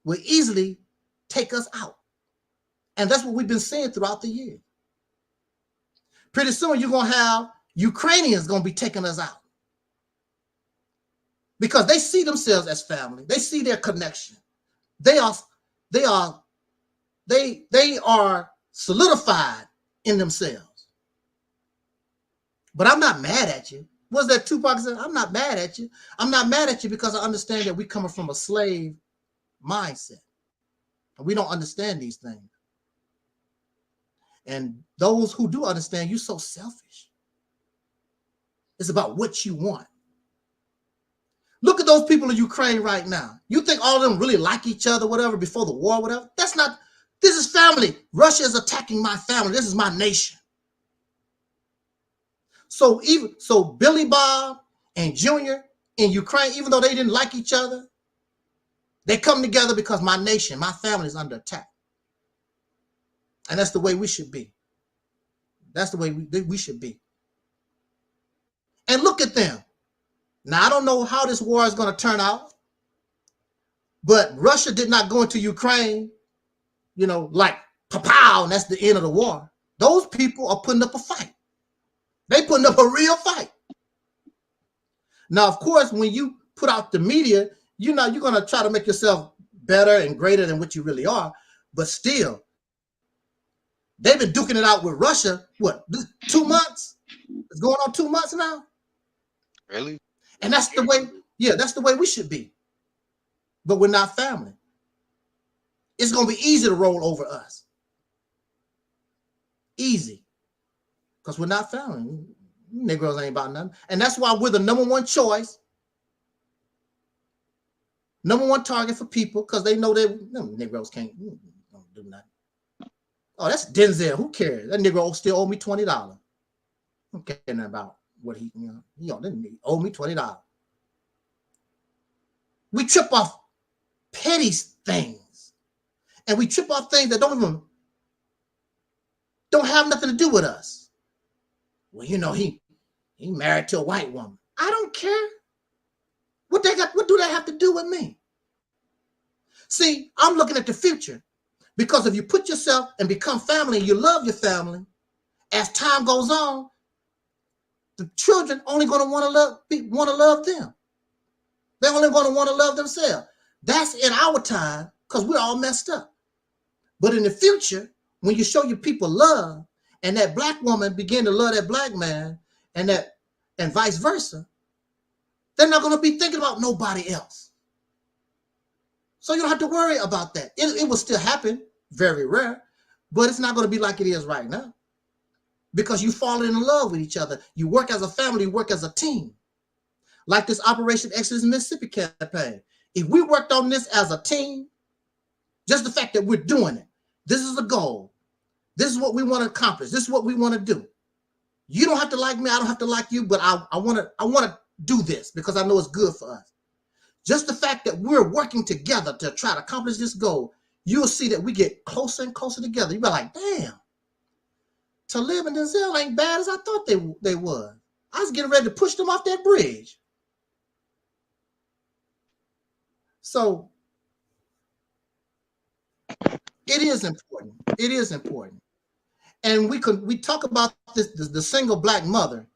will easily take us out. And that's what we've been seeing throughout the year. Pretty soon you're going to have Ukrainians going to be taking us out. Because they see themselves as family. They see their connection. They are solidified in themselves. But I'm not mad at you. What's that Tupac said? I'm not mad at you. I'm not mad at you because I understand that we're coming from a slave mindset. And we don't understand these things. And those who do understand, you're so selfish. It's about what you want. Look at those people in Ukraine right now. You think all of them really like each other, whatever, before the war, whatever? That's not, this is family. Russia is attacking my family. This is my nation. So Billy Bob and Junior in Ukraine, even though they didn't like each other, they come together because my nation, my family is under attack. And that's the way we should be. That's the way we should be. And look at them. Now, I don't know how this war is going to turn out, but Russia did not go into Ukraine, like pow, and that's the end of the war. Those people are putting up a fight. They putting up a real fight. Now, of course, when you put out the media, you're going to try to make yourself better and greater than what you really are, but still, they've been duking it out with Russia, what, 2 months? It's going on 2 months now? Really? And that's the way, that's the way we should be. But we're not family. It's going to be easy to roll over us. Easy. Because we're not family. Negroes ain't about nothing. And that's why we're the #1 choice. #1 target for people, because they know Negroes don't do nothing. Oh, that's Denzel. Who cares? That Negro still owe me $20. I don't care nothing about what he didn't owe me $20. We trip off petty things, and we trip off things that don't have nothing to do with us. Well, he married to a white woman. I don't care. What do they have to do with me? See, I'm looking at the future, because if you put yourself and become family, and you love your family, as time goes on, the children only going to want to love them. They're only going to want to love themselves. That's in our time, because we're all messed up. But in the future, when you show your people love, and that black woman begin to love that black man, and vice versa, they're not going to be thinking about nobody else. So you don't have to worry about that. It will still happen, very rare, but it's not going to be like it is right now. Because you fall in love with each other. You work as a family, you work as a team. Like this Operation Exodus Mississippi campaign. If we worked on this as a team, just the fact that we're doing it, this is the goal. This is what we want to accomplish. This is what we want to do. You don't have to like me. I don't have to like you, but I want to do this because I know it's good for us. Just the fact that we're working together to try to accomplish this goal, you'll see that we get closer and closer together. You'll be like, damn, Talib and Denzel ain't bad as I thought they were. I was getting ready to push them off that bridge. So it is important. It is important. And we talk about the single black mother.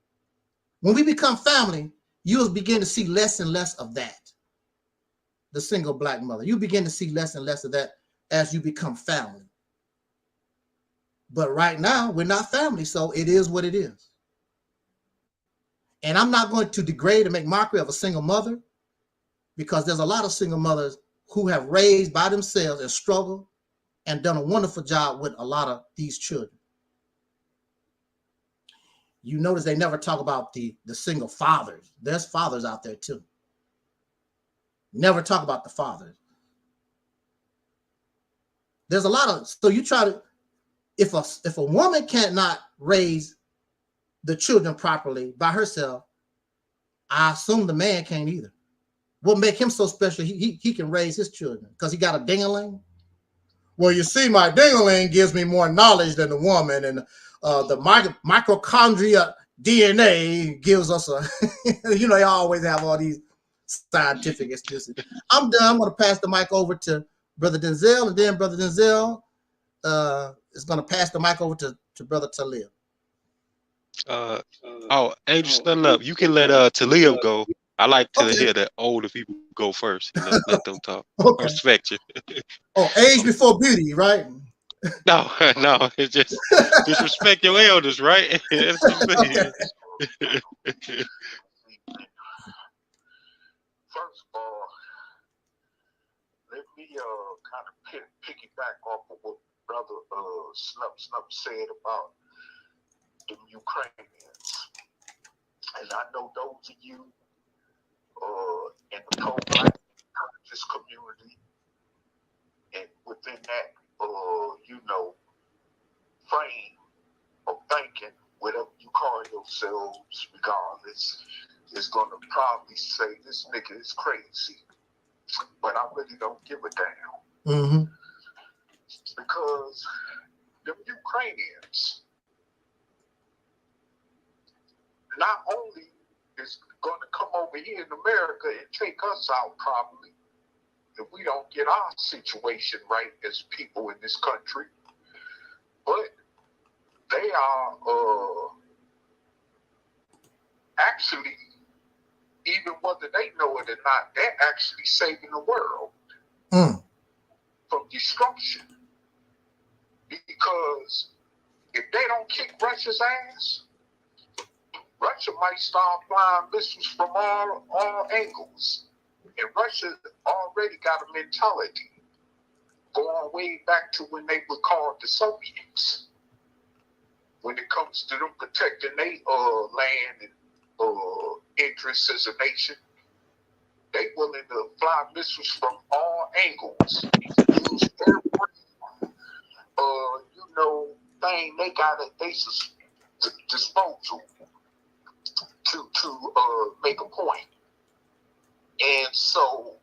When we become family, you'll begin to see less and less of that. The single black mother. You begin to see less and less of that as you become family. But right now, we're not family, so it is what it is. And I'm not going to degrade and make mockery of a single mother, because there's a lot of single mothers who have raised by themselves and struggled and done a wonderful job with a lot of these children. You notice they never talk about the single fathers. There's fathers out there too. Never talk about the fathers. There's a lot of, so you try to, if a woman cannot raise the children properly by herself, I assume the man can't either. What make him so special? He can raise his children because he got a ding-a-ling. Well, you see, my ding-a-ling gives me more knowledge than the woman, and the mitochondria DNA gives us a, you know, you always have all these scientific excuses. I'm done. I'm going to pass the mic over to Brother Denzel, and then Brother Denzel is going to pass the mic over to Brother Taalik. Angel, stand up. You can let Taalik go. I like to hear the older people go first. You know, let them talk. Okay. I respect you. Oh, age before beauty, right? No, it's just respect your elders, right? That's what I'm saying. First of all, let me kind of piggyback off of what Brother Snup said about the Ukrainians. And I know those of you in the pro-black conscious community, and within that, you know, frame of thinking, whatever you call yourselves, regardless, is going to probably say this nigga is crazy. But I really don't give a damn. Mm-hmm. Because the Ukrainians not only is going to come over here in America and take us out probably if we don't get our situation right as people in this country, but they are actually, even whether they know it or not, they're actually saving the world from destruction. Because if they don't kick Russia's ass, Russia might start flying missiles from all angles. And Russia already got a mentality going way back to when they were called the Soviets. When it comes to them protecting their land and interests as a nation, they willing to fly missiles from all angles. Use every you know, thing they got at their disposal to make a point. And so,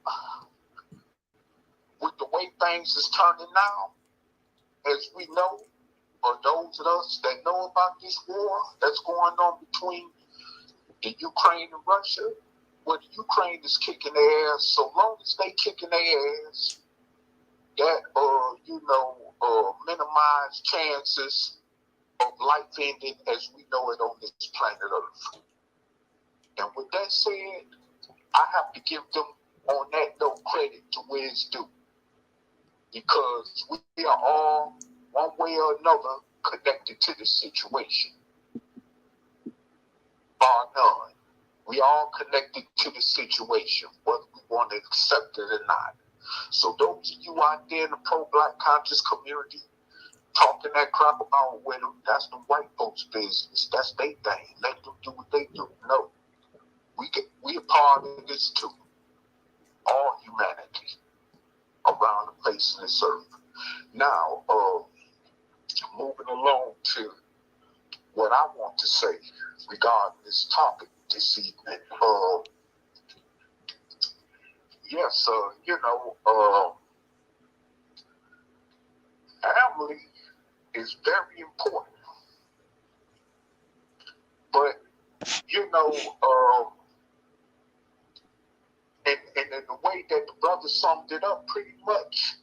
with the way things is turning now, as we know, or those of us that know about this war that's going on between the Ukraine and Russia, where the Ukraine is kicking their ass, so long as they kicking their ass, that, you know, minimize chances of life ending as we know it on this planet Earth. And with that said, I have to give them on that note credit to where it's due. Because we are all, one way or another, connected to this situation. Bar none. We all connected to the situation, whether we want to accept it or not. So those of you out there in the pro-black conscious community talking that crap about with them, that's the white folks' business. That's their thing. Let them do what they do. No. We a part of this too. All humanity around the face of this earth. Now, moving along to what I want to say regarding this topic this evening. Yes, you know, family is very important. But, you know, and in the way that the brother summed it up pretty much,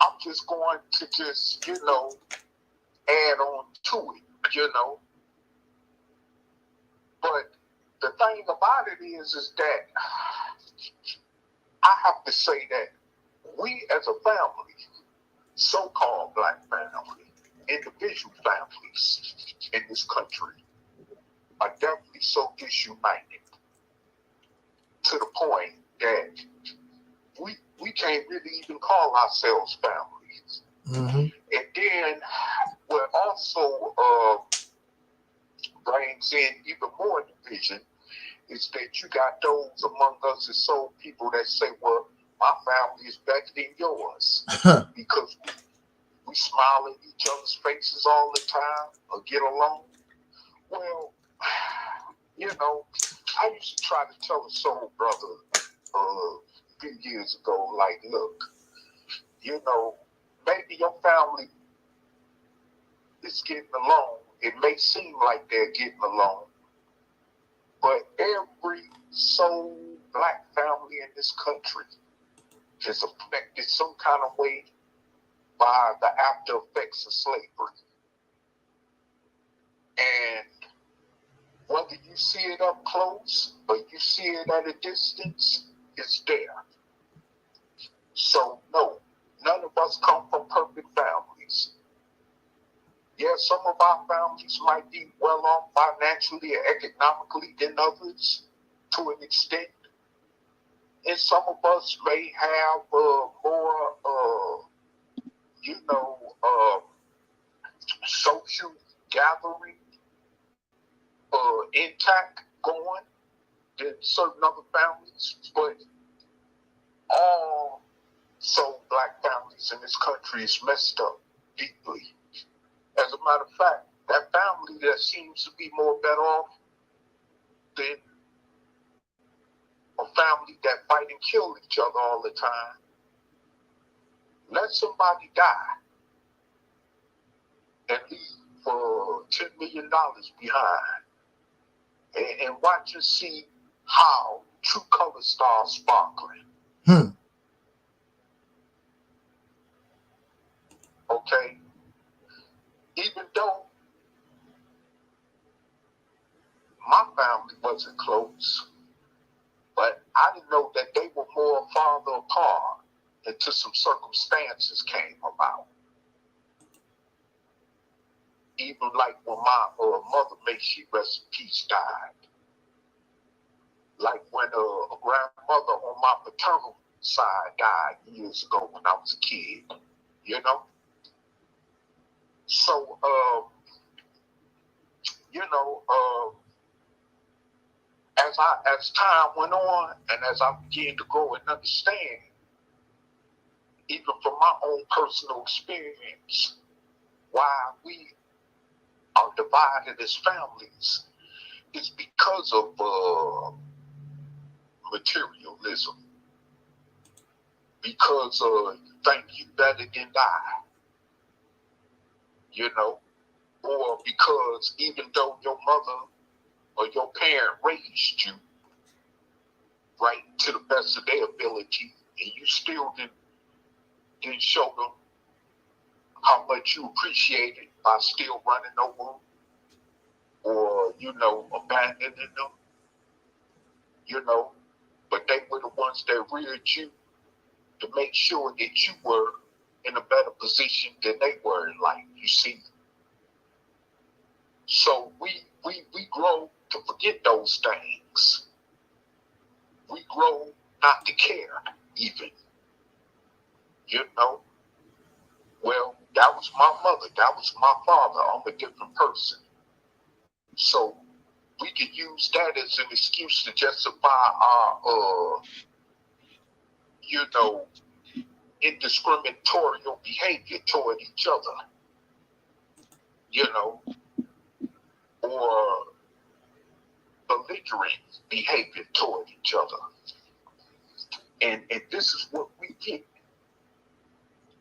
I'm just going to just, you know, add on to it, you know. But the thing about it is that I have to say that we as a family, so-called black family, individual families in this country are definitely so disunited to the point that we can't really even call ourselves families. Mm-hmm. And then what also brings in even more division is that you got those among us as soul people that say, well, my family is better than yours because we smile at each other's faces all the time or get along? Well, you know, I used to try to tell a soul brother a few years ago, like, look, you know, maybe your family is getting along. It may seem like they're getting along, but every soul black family in this country is affected some kind of way by the after effects of slavery. And whether you see it up close or you see it at a distance, it's there. So no, none of us come from perfect families. Yeah, some of our families might be well off financially or economically than others to an extent. And some of us may have more, social gathering intact going than certain other families. But all soul black families in this country is messed up deeply. As a matter of fact, that family that seems to be more better off than a family that fight and kill each other all the time. Let somebody die and leave for $10 million behind, and watch and see how true colors start sparkling. Okay? Even though my family wasn't close, but I didn't know that they were more farther apart until some circumstances came about. Even like when my mother, may she rest in peace, died. Like when a grandmother on my paternal side died years ago when I was a kid, you know? So, as time went on and as I began to grow and understand, even from my own personal experience, why we are divided as families is because of materialism. Because you think you better than I, you know, or because even though your mother or your parent raised you right to the best of their ability, and you still didn't show them how much you appreciate it by still running over them or, abandoning them, but they were the ones that reared you to make sure that you were in a better position than they were in life, you see. So we grow to forget those things. We grow not to care, even. Well, that was my mother, that was my father. I'm a different person. So we could use that as an excuse to justify our, indiscriminatorial behavior toward each other, or belligerent behavior toward each other. And this is what we get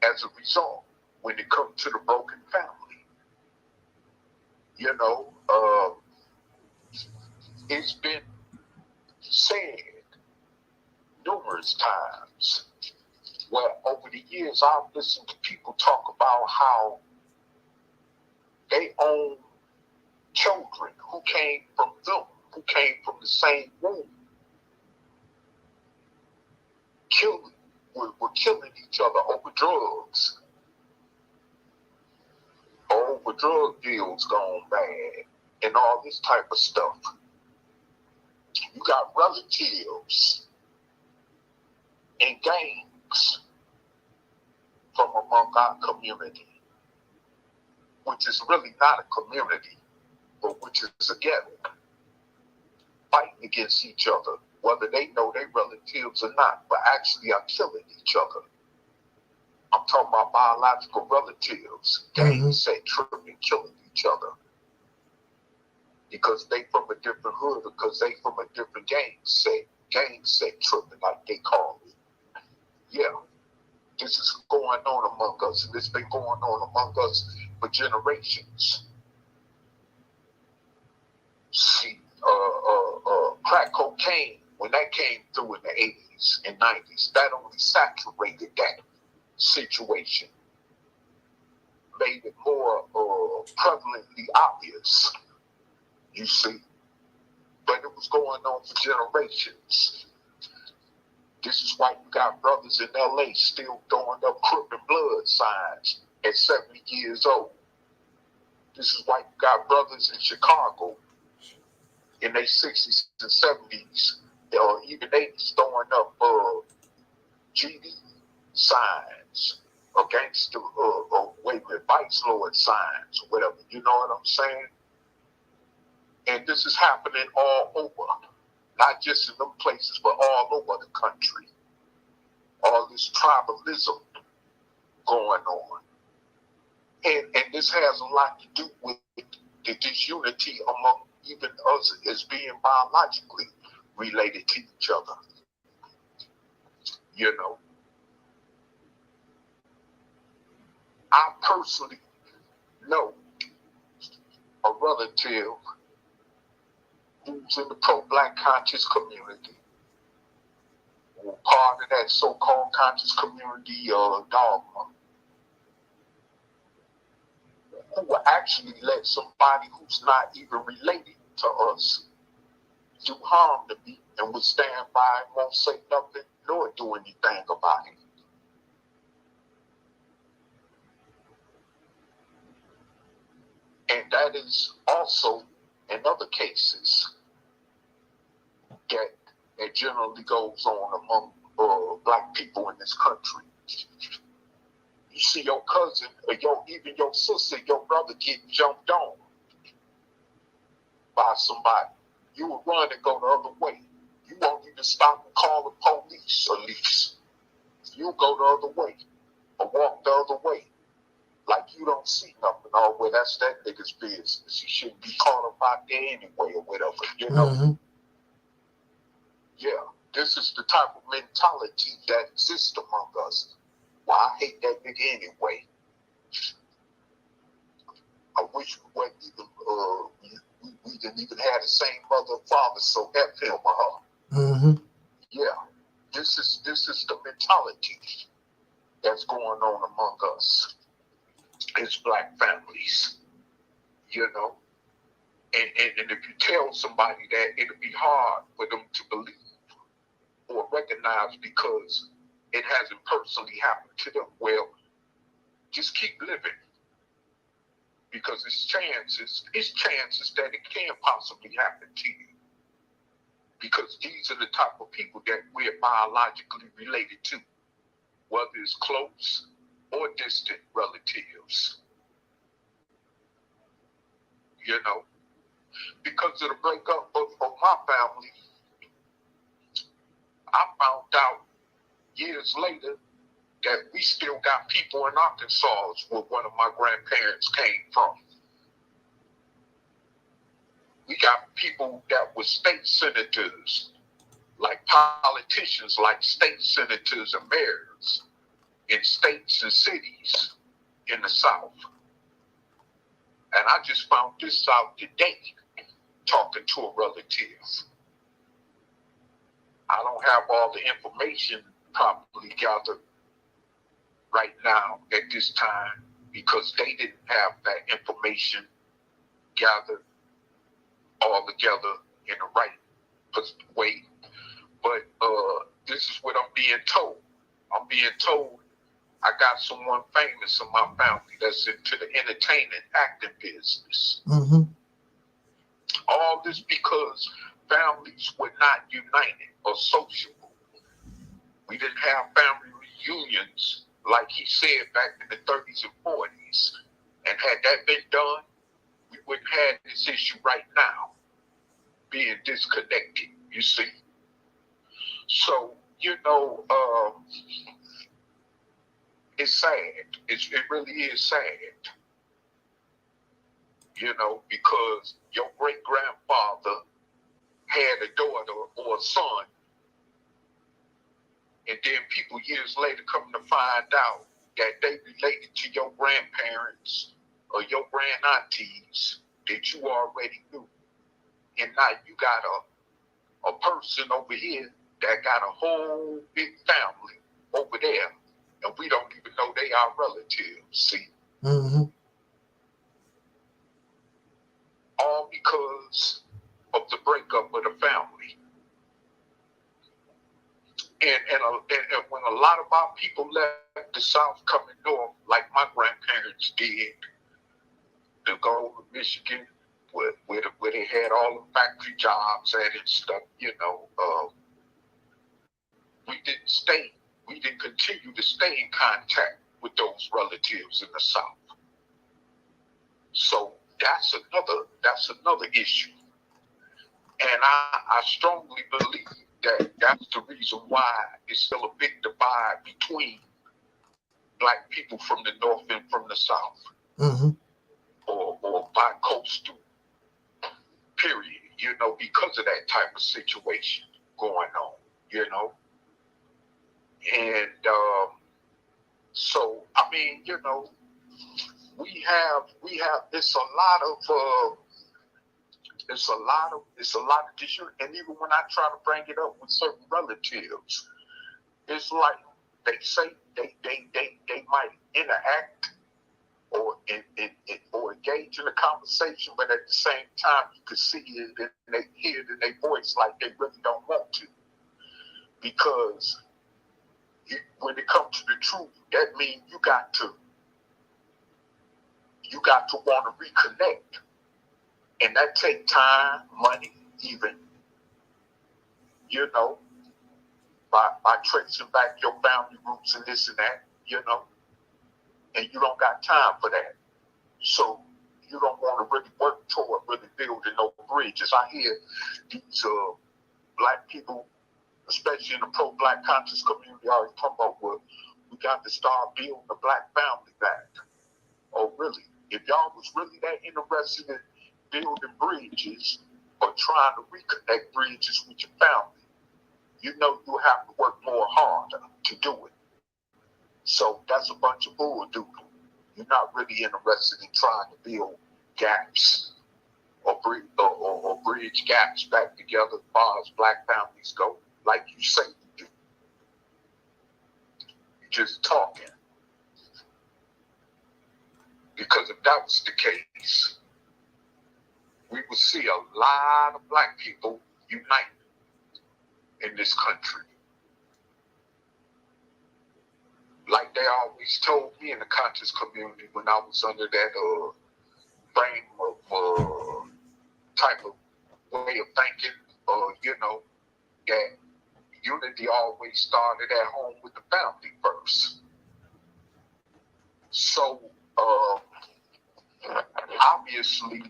as a result when it comes to the broken family. It's been said numerous times where over the years I've listened to people talk about how they own children who came from them, who came from the same womb, were killing each other over drugs, or over drug deals gone bad, and all this type of stuff. You got relatives and gangs from among our community, which is really not a community, but which is a ghetto, fighting against each other, whether they know their relatives or not, but actually are killing each other. I'm talking about biological relatives, gang set tripping, killing each other. Because they from a different hood, because they from a different gang set tripping, like they call it. Yeah, this is going on among us, and it's been going on among us for generations. See, crack cocaine, when that came through in the 80s and 90s, that only saturated that situation, made it more prevalently obvious, you see. But it was going on for generations. This is why you got brothers in LA still throwing up Crip and Blood signs at 70 years old. This is why you got brothers in Chicago in their 60s and 70s, or even 80s, throwing up GD signs, or gangster, or Vice Lord signs, or whatever. You know what I'm saying? And this is happening all over, not just in them places, but all over the country. All this tribalism going on. And this has a lot to do with the disunity among even us as being biologically related to each other. You know, I personally know a relative who's in the pro-black conscious community, part of that so-called conscious community dogma, who will actually let somebody who's not even related to us do harm to me and would stand by and won't say nothing nor do anything about it. And that is also in other cases that generally goes on among black people in this country. You see your cousin, or even your sister, your brother get jumped on by somebody. You will run and go the other way. You won't even stop and call the police, at least. You'll go the other way, or walk the other way, like you don't see nothing. Oh, well, that's that nigga's business. He shouldn't be caught up out there anyway, or whatever, you know? Yeah, this is the type of mentality that exists among us. Well, I hate that nigga anyway. I wish we wasn't even, we didn't even have the same mother and father, so F him or her. Yeah, this is the mentality that's going on among us as black families, you know. And if you tell somebody that, it'll be hard for them to believe or recognize because it hasn't personally happened to them. Well, just keep living, because it's chances that it can possibly happen to you, because these are the type of people that we're biologically related to, whether it's close or distant relatives. You know, because of the breakup of my family, I found out years later that we still got people in Arkansas where one of my grandparents came from. We got people that were state senators, like politicians, like state senators and mayors in states and cities in the South. And I just found this out today, talking to a relative. I don't have all the information properly gathered right now at this time, because they didn't have that information gathered all together in the right way. But this is what I'm being told. I'm being told I got someone famous in my family that's into the entertainment acting business. All this because families were not united or sociable. We didn't have family reunions like he said back in the 30s and 40s. And had that been done, we wouldn't have this issue right now, being disconnected, you see. So, you know, it's sad. It really is sad. You know, because your great-grandfather had a daughter or a son, and then people years later come to find out that they related to your grandparents or your grand-aunties that you already knew. And now you got a person over here that got a whole big family over there, and we don't even know they are relatives, see? Mm-hmm. All because of the breakup of the family. And when a lot of our people left the South coming north, like my grandparents did, to go to Michigan, where they had all the factory jobs at and stuff, you know, we didn't continue to stay in contact with those relatives in the South. So that's another issue. And I strongly believe that that's the reason why it's still a big divide between black people from the North and from the South. Mm-hmm. Or bi-coastal, period, you know, because of that type of situation going on, you know. And so, I mean, you know, we have it's a lot of issue. And even when I try to bring it up with certain relatives, it's like they say they might interact or engage in a conversation, but at the same time you can see it and they hear it in their voice like they really don't want to. Because when it comes to the truth, that means you got to want to reconnect. And that takes time, money, even, you know, by tracing back your family roots and this and that, you know. And you don't got time for that. So you don't want to really work toward really building no bridges. I hear these black people, especially in the pro-black conscious community, always talk about, well, we got to start building the black family back. Oh, really? If y'all was really that interested in building bridges or trying to reconnect bridges with your family, you know you have to work more harder to do it. So that's a bunch of bull-doodle. You're not really interested in trying to build gaps or bridge gaps back together as far as black families go, like you say you do. You're just talking. Because if that was the case, we would see a lot of black people unite in this country. Like they always told me in the conscious community when I was under that frame of type of way of thinking, you know, that unity always started at home with the family first. So, obviously,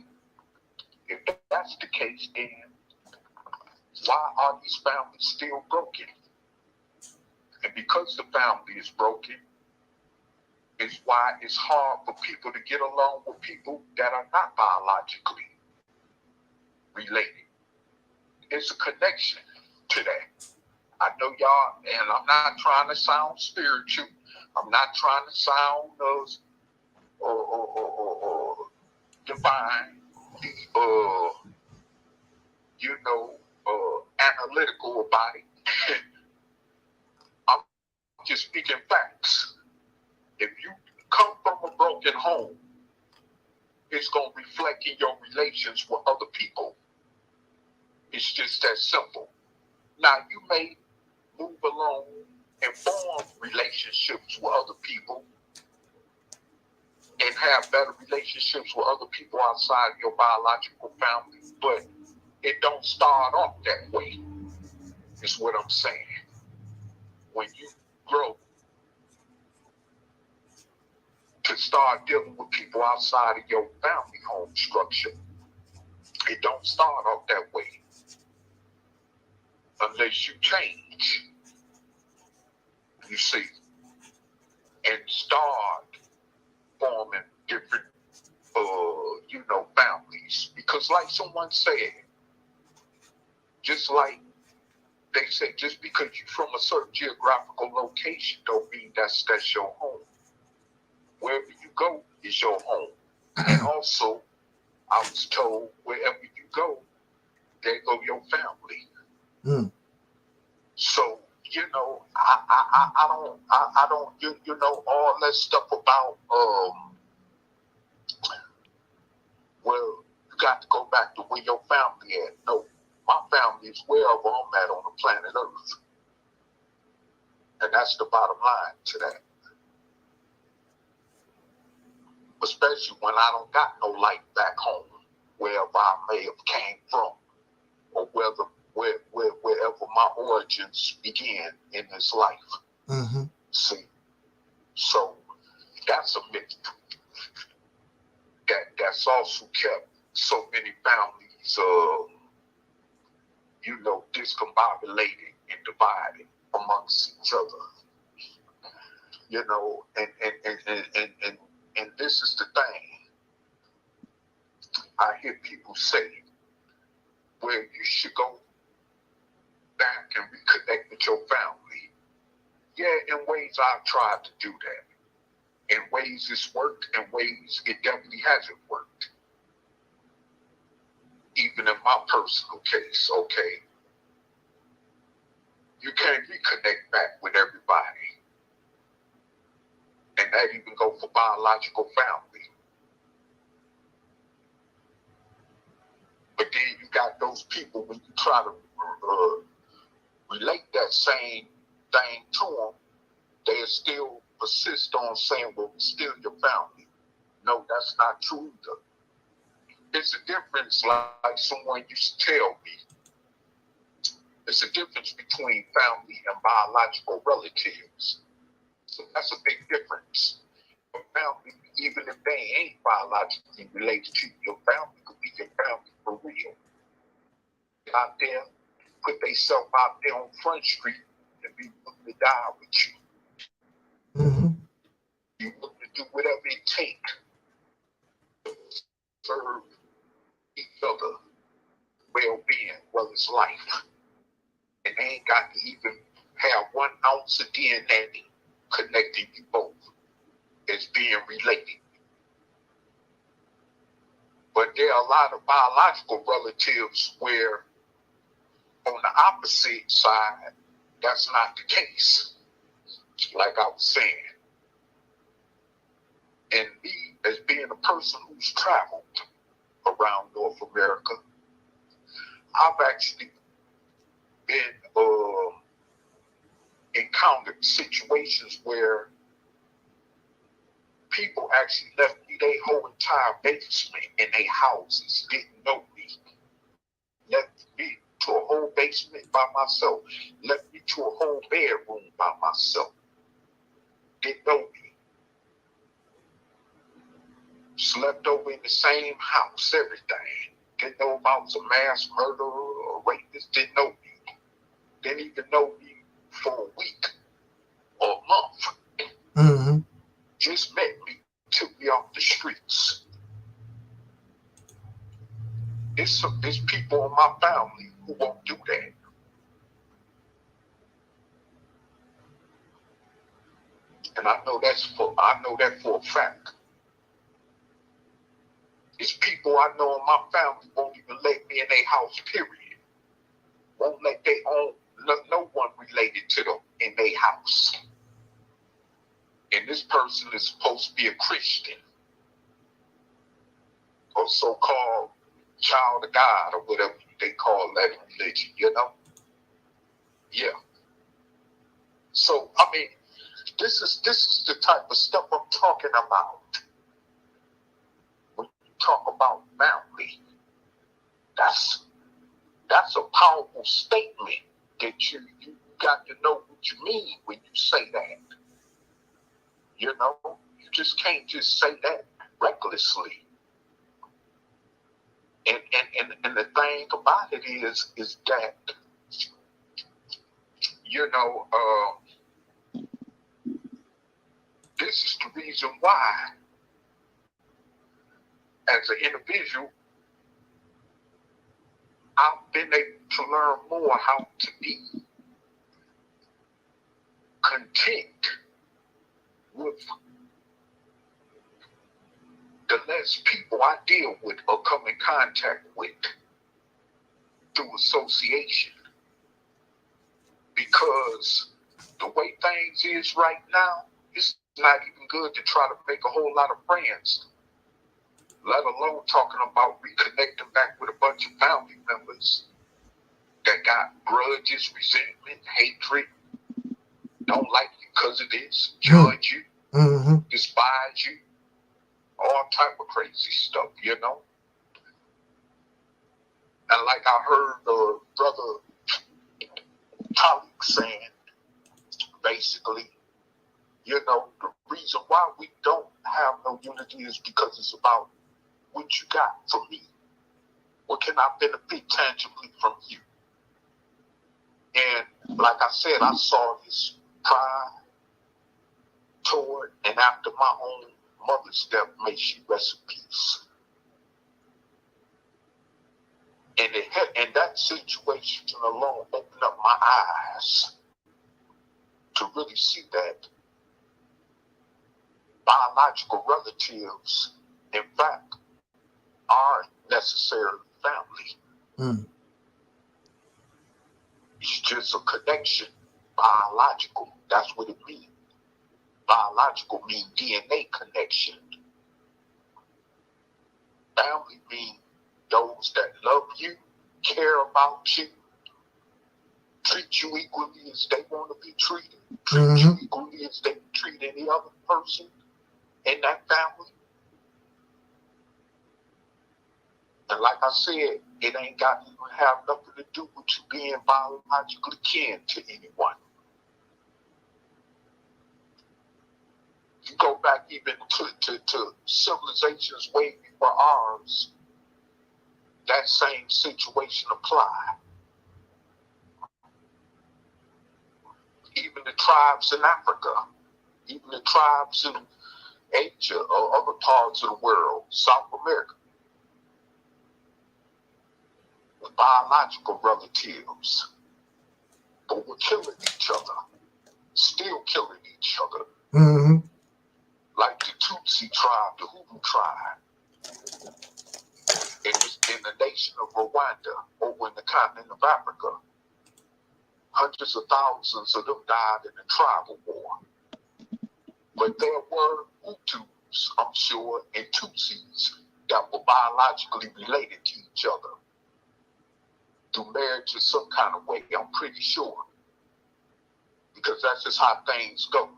if that's the case, then why are these families still broken? And because the family is broken, is why it's hard for people to get along with people that are not biologically related. It's a connection to that. I know y'all, and I'm not trying to sound spiritual. I'm not trying to sound divine, analytical about it. I'm just speaking facts. If you come from a broken home, it's going to reflect in your relations with other people. It's just that simple. Now, you may move along and form relationships with other people and have better relationships with other people outside your biological family, but it don't start off that way, is what I'm saying. When you grow to start dealing with people outside of your family home structure, it don't start off that way unless you change, you see. and start forming different, families. Because like someone said, just like they say, just because you're from a certain geographical location don't mean that's your home. Wherever you go is your home. And also, I was told wherever you go, there go your family. Mm. So, I don't, all that stuff about, well, you got to go back to where your family at. No, my family is wherever I'm at on the planet Earth. And that's the bottom line to that. Especially when I don't got no life back home, wherever I may have came from, or wherever my origins began in this life. Mm-hmm. See, so that's a myth that's also kept so many families, discombobulated and divided amongst each other. And this is the thing I hear people say, where you should go back and reconnect with your family. Yeah, in ways I've tried to do that. In ways it's worked, in ways it definitely hasn't worked. Even in my personal case, okay, you can't reconnect back with everybody. And that even go for biological family. But then you got those people, when you try to relate that same thing to them, they still persist on saying, well, we're still your family. No, that's not true either. It's a difference, like someone used to tell me. It's a difference between family and biological relatives. So that's a big difference. Your family, even if they ain't biologically related to you, your family could be your family for real. Out there, put themselves out there on Front Street and be willing to die with you. Mm-hmm. You willing to do whatever it takes to serve each other well-being, well as life. And they ain't got to even have 1 ounce of DNA connecting you both as being related. But there are a lot of biological relatives where on the opposite side, that's not the case. Like I was saying. And me, as being a person who's traveled around North America, I've actually been encountered situations where people actually left me their whole entire basement in their houses, didn't know me. Left me to a whole basement by myself, left me to a whole bedroom by myself, didn't know me. Slept over in the same house, everything. Didn't know about some mass murderer or rapist, didn't know me. Didn't even know me for a week or a month. Mm-hmm. Just met me, took me off the streets. There's people in my family who won't do that. And I know that for a fact. It's people I know in my family won't even let me in their house, period. Won't let no one related to them in their house. And this person is supposed to be a Christian or so-called child of God or whatever they call that religion, Yeah. So, I mean, this is the type of stuff I'm talking about. When you talk about family, that's a powerful statement that you got to know what you mean when you say that. You just can't just say that recklessly. And the thing about it is that, this is the reason why, as an individual, I've been able to learn more how to be content with the less people I deal with or come in contact with through association. Because the way things is right now, it's not even good to try to make a whole lot of friends, let alone talking about reconnecting back with a bunch of family members that got grudges, resentment, hatred, don't like you because of this, judge you, despise you, all type of crazy stuff, you know? And like I heard Brother Taalik saying, basically, you know, the reason why we don't have no unity is because it's about what you got from me. What can I benefit tangibly from you? And like I said, I saw his pride toward and after my own mother's death, may she rest in peace. And that situation alone opened up my eyes to really see that biological relatives, in fact, aren't necessarily family. It's just a connection, biological. That's what it means. Biological means DNA connection. Family means those that love you, care about you, treat you equally as they want to be treated, treat you equally as they treat any other person in that family. And like I said, it ain't got to have nothing to do with you being biologically kin to anyone. You go back even to civilizations way before ours, that same situation applied. Even the tribes in Africa, even the tribes in Asia or other parts of the world, South America, with biological relatives, but were killing each other, still killing each other. Like the Tutsi tribe, the Hutu tribe, in the nation of Rwanda, over in the continent of Africa. Hundreds of thousands of them died in the tribal war. But there were Hutus, I'm sure, and Tutsis that were biologically related to each other through marriage in some kind of way, I'm pretty sure. Because that's just how things go.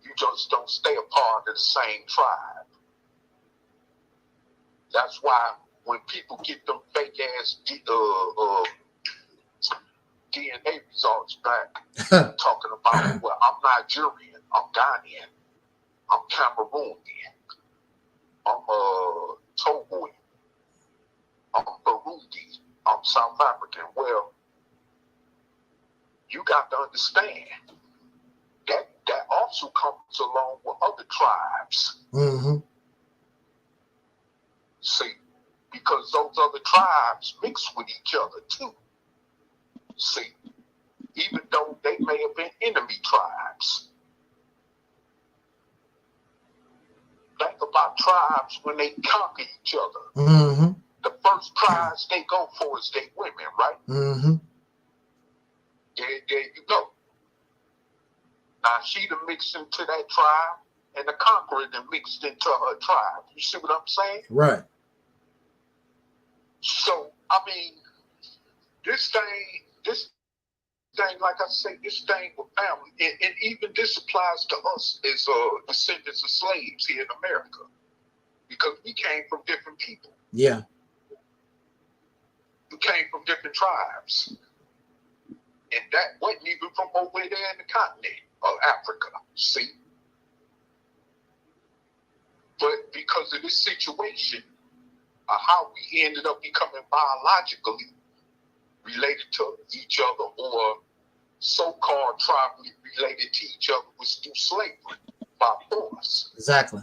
You just don't stay a part of the same tribe. That's why when people get them fake ass DNA results back, talking about, well, I'm Nigerian, I'm Ghanaian, I'm Cameroonian, I'm Togoan, I'm Burundi, I'm South African. Well, you got to understand that also comes along with other tribes. See, because those other tribes mix with each other too. See, even though they may have been enemy tribes. Think about tribes when they conquer each other. The first prize they go for is their women, right? There you go. Now she done mixed into that tribe, and the conqueror done mixed into her tribe. You see what I'm saying? Right. So, I mean, this thing, like I say, this thing with family, and even this applies to us as descendants of slaves here in America, because we came from different people. Yeah. We came from different tribes. And that wasn't even from over there in the continent of Africa, see? But because of this situation, how we ended up becoming biologically related to each other, or so-called tribally related to each other, was through slavery. by force. Exactly.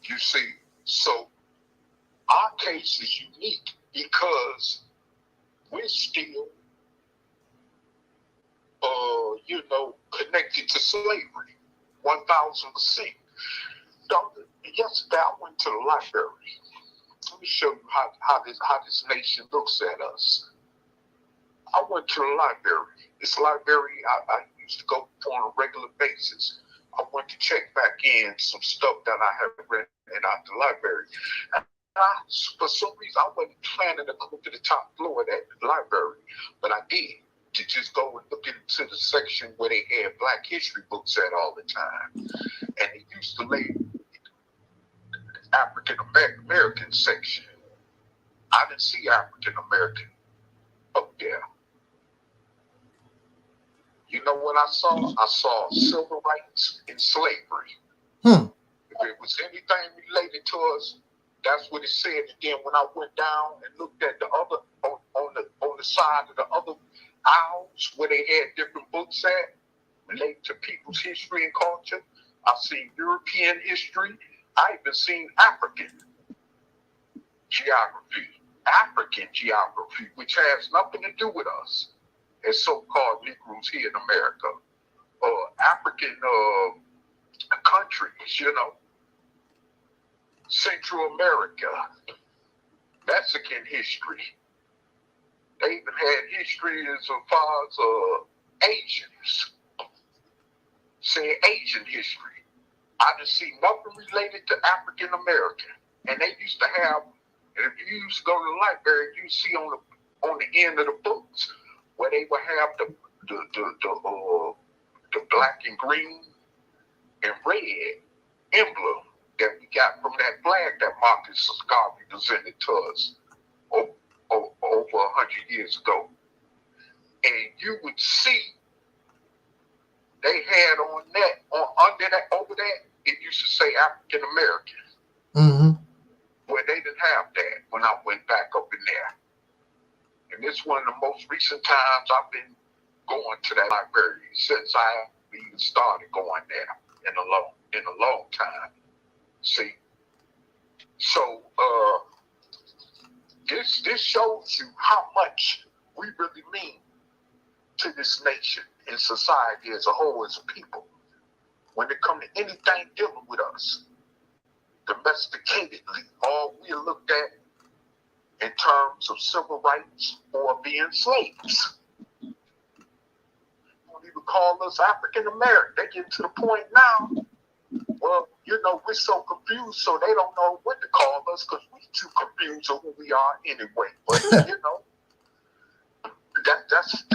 You see, so our case is unique because we're still, connected to slavery, 1,000%. Yesterday I went to the library. Let me show you how this nation looks at us. I went to the library. This library I used to go to on a regular basis. I went to check back in some stuff that I had read at the library. And for some reason, I wasn't planning to go to the top floor of that library, but I did, to just go and look into the section where they had Black history books at all the time. And they used to lay African American section. I didn't see African American up there. You know what I saw? I saw civil rights and slavery. If it was anything related to us, that's what it said. And then when I went down and looked at the other on the side of the other aisles where they had different books at related to people's history and culture, I seen European history. I even seen African geography, which has nothing to do with us as so-called Negroes here in America, African countries, Central America, Mexican history. They even had history as far as Asians, saying Asian history. I didn't see nothing related to African American. And they used to have, and if you used to go to the library, you see on the end of the books where they would have the black and green and red emblem that we got from that flag that Marcus Garvey presented to us over 100 years ago. And you would see they had on that, over that, it used to say African American. Where they didn't have that when I went back up in there. And this is one of the most recent times I've been going to that library since I even started going there in a long time. See? So this shows you how much we really mean to this nation and society as a whole, as a people, when it comes to anything dealing with us. Domesticatedly, all we are looked at in terms of civil rights or being slaves. They don't even call us African American. They get to the point now, well, we're so confused, so they don't know what to call us because we're too confused of who we are anyway. But,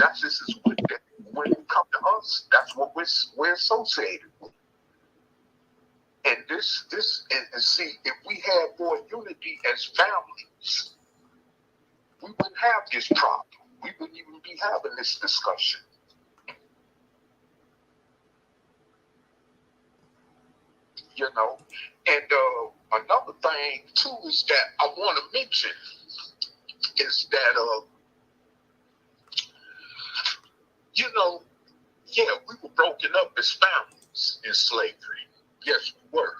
that's just when it comes to us, that's what we're associated with. And and see, if we had more unity as families, we wouldn't have this problem. We wouldn't even be having this discussion. And another thing too is that I want to mention is that we were broken up as families in slavery. Yes, we were.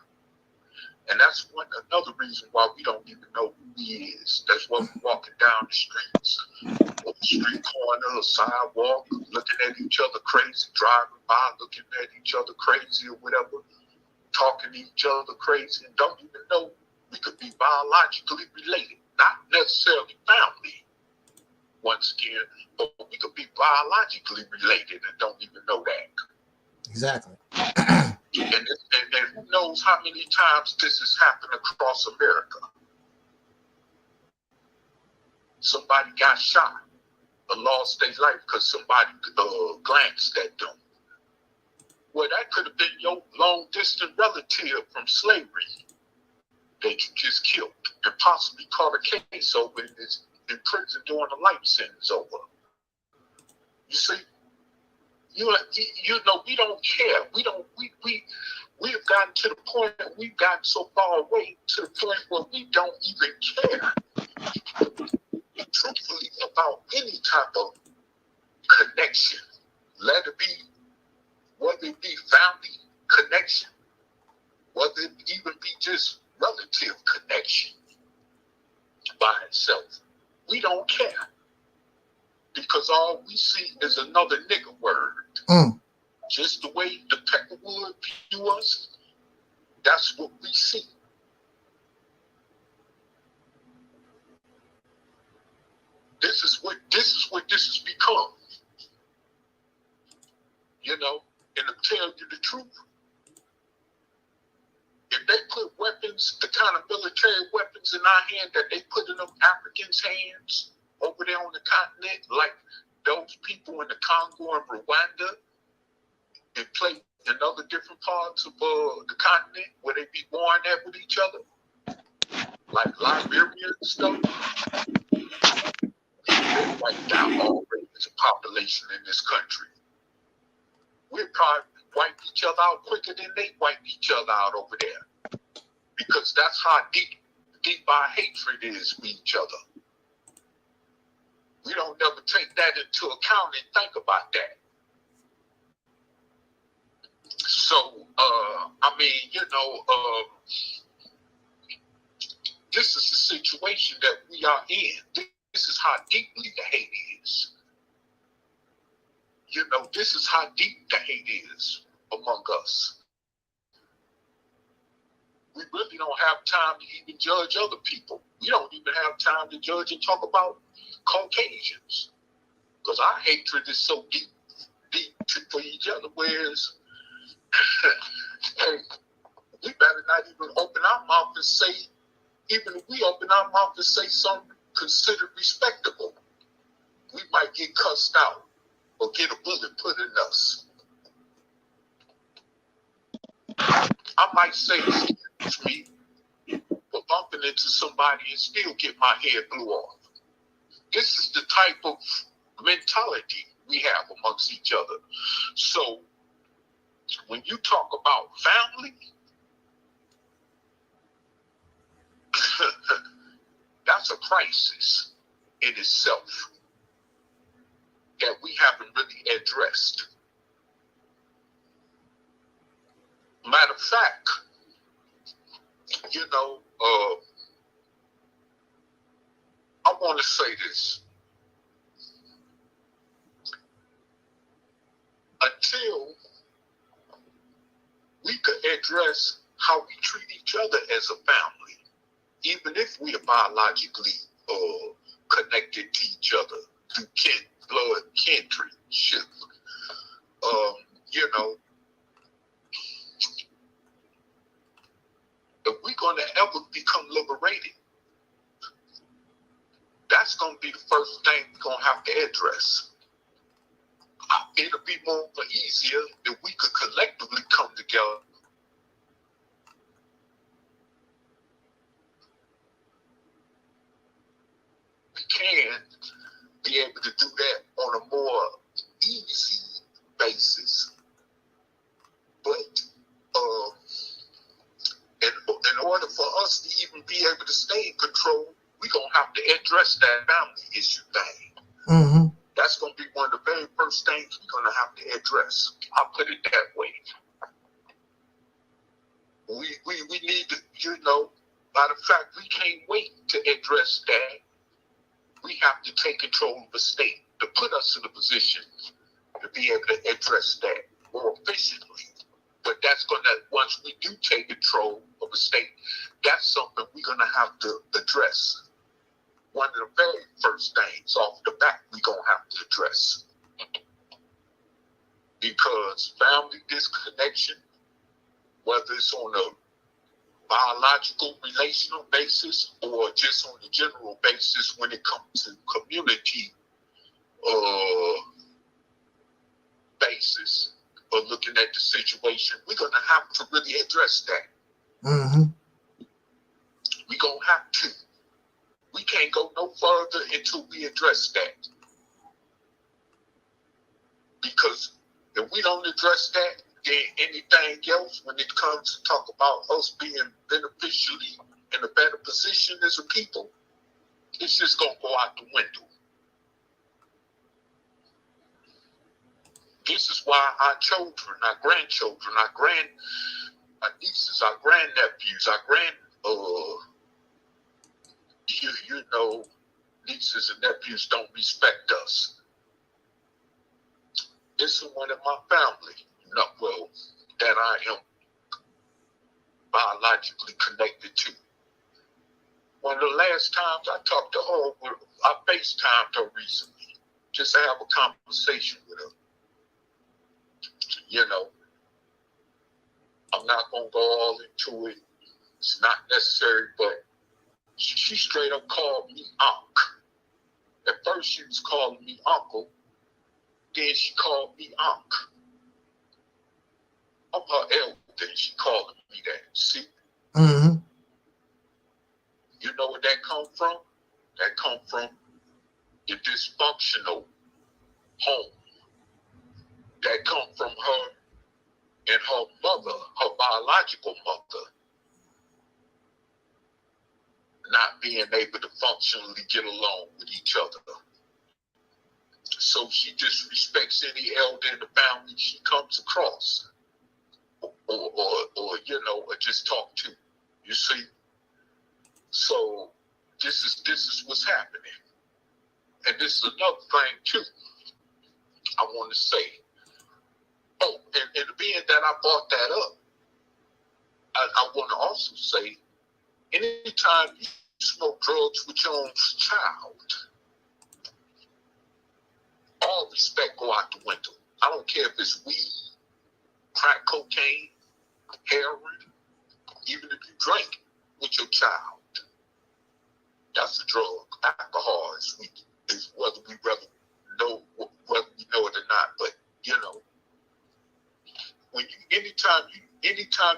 And that's another reason why we don't even know who he is. That's why we're walking down the streets, or the street corner, or sidewalk, looking at each other crazy, driving by, looking at each other crazy or whatever, talking to each other crazy, and don't even know we could be biologically related. Not necessarily family, once again, but we could be biologically related and don't even know that. Exactly. And who knows how many times this has happened across America. Somebody got shot or lost their life because somebody glanced at them. Well, that could have been your long-distance relative from slavery that you just killed and possibly caught a case over in prison doing a life sentence over. You see? We don't care. We have gotten to the point that we've gotten so far away to the point where we don't even care truthfully about any type of connection. Let it be whether it be family connection, whether it even be just relative connection by itself. We don't care. Because all we see is another nigger word. Just the way the Peckerwood view us, that's what we see. This is what this has become. You know, and to tell you the truth, if they put weapons, the kind of military weapons in our hand that they put in them Africans' hands over there on the continent, like those people in the Congo and Rwanda, and play in other different parts of the continent where they be warring at with each other, like Liberia and stuff. They wiped out already as a population in this country. We'd probably wipe each other out quicker than they wipe each other out over there. Because that's how deep our hatred is with each other. We don't never take that into account and think about that. So, I mean, you know, this is the situation that we are in. This is how deeply the hate is. You know, this is how deep the hate is among us. We really don't have time to even judge other people. We don't even have time to judge and talk about Caucasians. Because our hatred is so deep for each other, whereas hey, we better not even open our mouth and say, even if we open our mouth and say something considered respectable, we might get cussed out or get a bullet put in us. I might say, excuse me, for bumping into somebody and still get my head blew off. This is the type of mentality we have amongst each other. So when you talk about family, that's a crisis in itself that we haven't really addressed. Matter of fact, you know, I want to say this. Until we could address how we treat each other as a family, even if we are biologically connected to each other through blood kinship, you know, if we're going to ever become liberated, that's going to be the first thing we're going to have to address. It'll be more easier if we could collectively come together. We can be able to do that on a more easy basis. But in order for us to even be able to stay in control, we're going to have to address that family issue thing. Mm-hmm. That's going to be one of the very first things we're going to have to address. I'll put it that way. We need to, you know, matter of fact, we can't wait to address that. We have to take control of the state to put us in a position to be able to address that more efficiently. But that's going to, once we do take control of the state, that's something we're going to have to address. One of the very first things off the bat we're going to have to address. Because family disconnection, whether it's on a biological, relational basis, or just on the general basis when it comes to community basis, or looking at the situation, we're going to have to really address that. Mm-hmm. We're going to have to. We can't go no further until we address that. Because if we don't address that, then anything else, when it comes to talk about us being beneficially in a better position as a people, it's just going to go out the window. This is why our children, our grandchildren, our nieces, our grandnephews, you know, nieces and nephews don't respect us. This is one of my family, well, that I am biologically connected to. One of the last times I talked to her, I FaceTimed her recently, just to have a conversation with her. You know, I'm not going to go all into it. It's not necessary, but she straight up called me Unc. At first she was calling me Uncle, then she called me Unc. I'm her elder, she calling me that. See? Mm-hmm. You know where that come from? That come from the dysfunctional home. That come from her and her mother, her biological mother, not being able to functionally get along with each other. So she disrespects any elder in the family she comes across, or you know, or just talk to. You see? So this is what's happening. And this is another thing too I want to say. Oh, and being that I brought that up, I want to also say, anytime you smoke drugs with your own child, all respect go out the window. I don't care if it's weed, crack cocaine, heroin, even if you drink with your child. That's a drug. Alcohol is weed. Is whether we know it or not, but you know, when anytime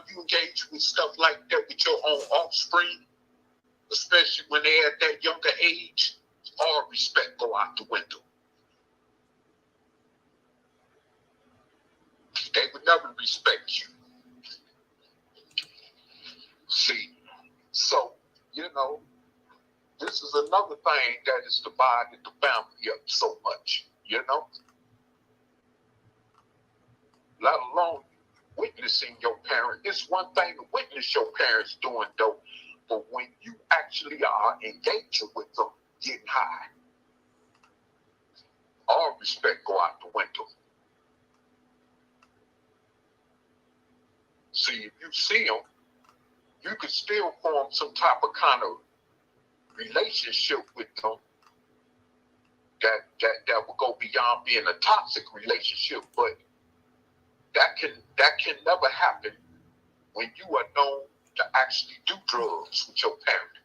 you engage with stuff like that with your own offspring, especially when they're at that younger age, all respect go out the window. They would never respect you. See, so you know, this is another thing that has divided the family up so much, you know? Let alone witnessing your parents. It's one thing to witness your parents doing dope, but when you actually are engaging with them, getting high, all respect go out the window. See, if you see them, you can still form some type of kind of relationship with them that will go beyond being a toxic relationship, but that can never happen when you are known to actually do drugs with your parent,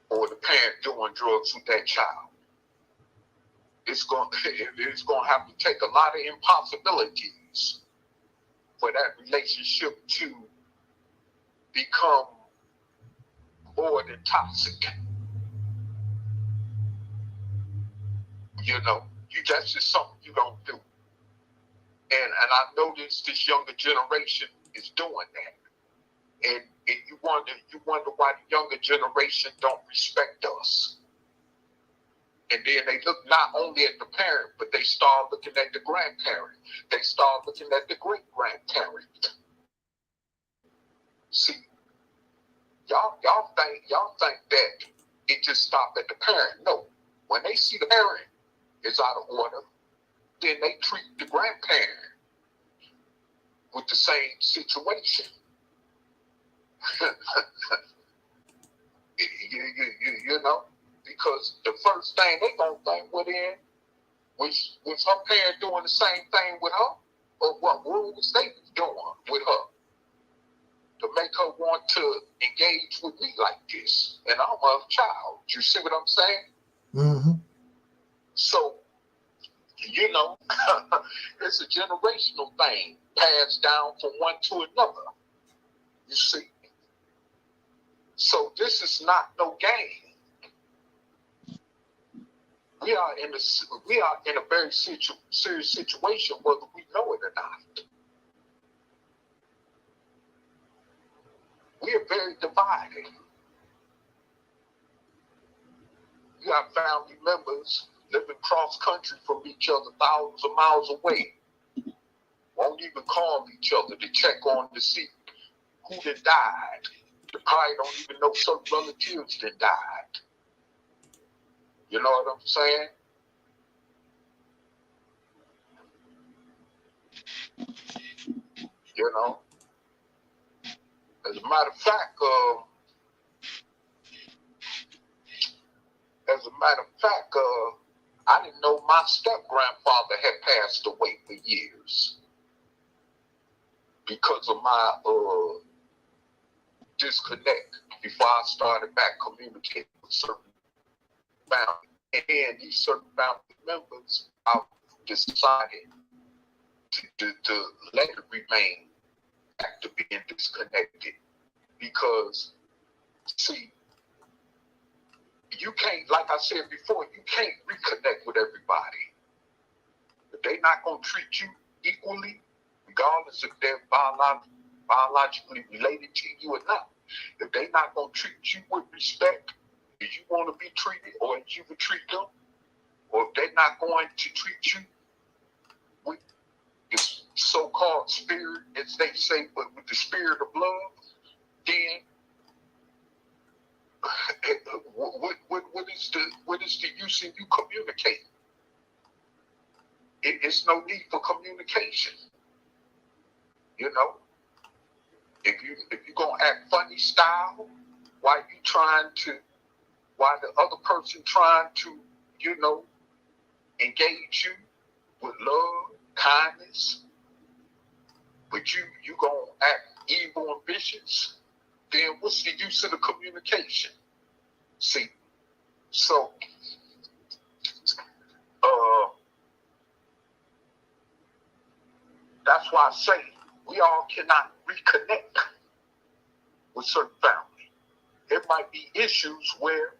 or the parent doing drugs with that child. It's going to have to take a lot of impossibilities for that relationship to become more than toxic. You know, that's just something you don't do. And I noticed this younger generation is doing that. And you wonder why the younger generation don't respect us. And then they look not only at the parent, but they start looking at the grandparent. They start looking at the great-grandparent. See, y'all think that it just stopped at the parent. No. When they see the parent is out of order, then they treat the grandparent with the same situation. you know, because the first thing they gonna think was her parent doing the same thing with her, or what was they doing with her to make her want to engage with me like this? And I'm a child. You see what I'm saying? Mm-hmm. So, you know, it's a generational thing passed down from one to another. You see? So this is not no game. We are in a very serious situation, whether we know it or not. We are very divided. You have family members living cross country from each other, thousands of miles away, won't even call each other to check on to see who done died. They probably don't even know some relatives that died. You know what I'm saying? You know? As a matter of fact, I didn't know my step-grandfather had passed away for years because of my disconnect before I started back communicating with certain family. And these certain family members, I decided to let it remain back to being disconnected because, see, you can't, like I said before, you can't reconnect with everybody. If they're not going to treat you equally, regardless if they're biologically related to you or not, if they're not going to treat you with respect, as you want to be treated or as you would treat them, or if they're not going to treat you with this so-called spirit, as they say, but with the spirit of love, then what is the use in you communicating? It's no need for communication. You know, if you're gonna act funny style, while the other person trying to, you know, engage you with love, kindness, but you gonna act evil and vicious, then what's the use of the communication? See, so that's why I say we all cannot reconnect with certain family. There might be issues where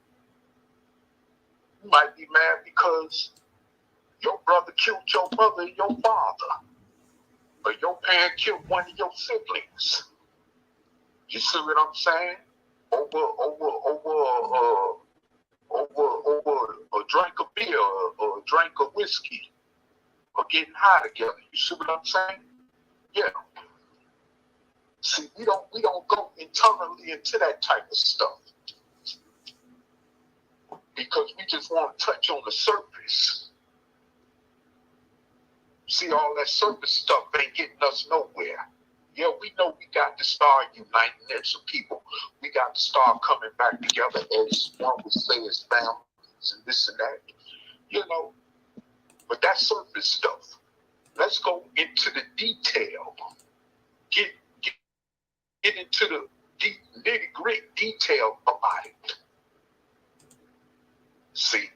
you might be mad because your brother killed your mother and your father, or your parent killed one of your siblings. You see what I'm saying? Over a drink of beer or a drink of whiskey or getting high together. You see what I'm saying? Yeah. See, we don't go internally into that type of stuff because we just want to touch on the surface. See, all that surface stuff ain't getting us nowhere. Yeah, we know we got to start uniting as a people. We got to start coming back together as one would say as families and this and that. You know, but that surface stuff. Let's go into the detail. Get into the nitty-gritty detail about it. See,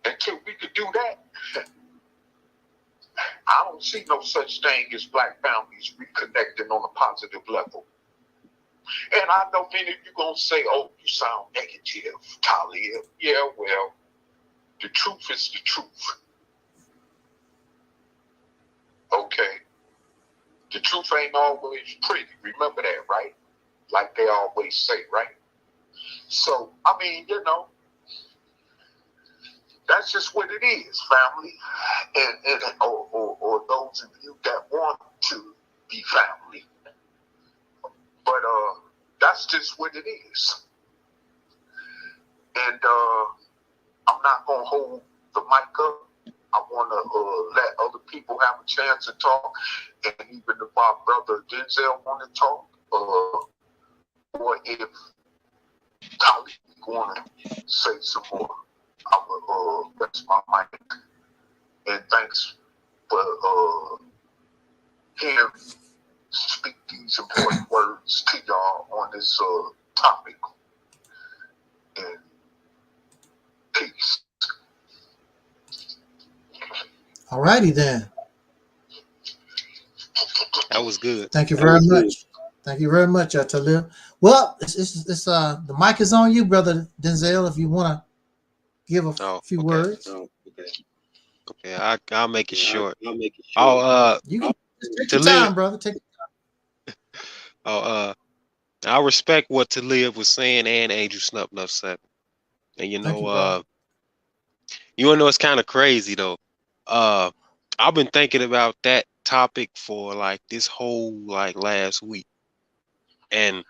until we could do that, I don't see no such thing as black families reconnecting on a positive level. And I know many of you going to say, oh, you sound negative, Aleeyah. Yeah, well, the truth is the truth. Okay? The truth ain't always pretty. Remember that, right? Like they always say, right? So, I mean, you know, that's just what it is, family, or those of you that want to be family. But that's just what it is. And I'm not gonna hold the mic up. I want to let other people have a chance to talk, and even if our brother Denzel want to talk, or if Taalik want to say some more. I will rest my mic. And thanks for hearing me speak these important words to y'all on this topic. And peace. All righty then. That was good. Thank you very much. Thank you very much, Taalik. Well, it's the mic is on you, brother Denzel, if you want to give a few words. Okay, I'll make it short. You can take your time, brother. Take your time. I respect what Taalik was saying and Angel Snuff 7. And you know, You wanna know it's kind of crazy though. I've been thinking about that topic for like this whole like last week, and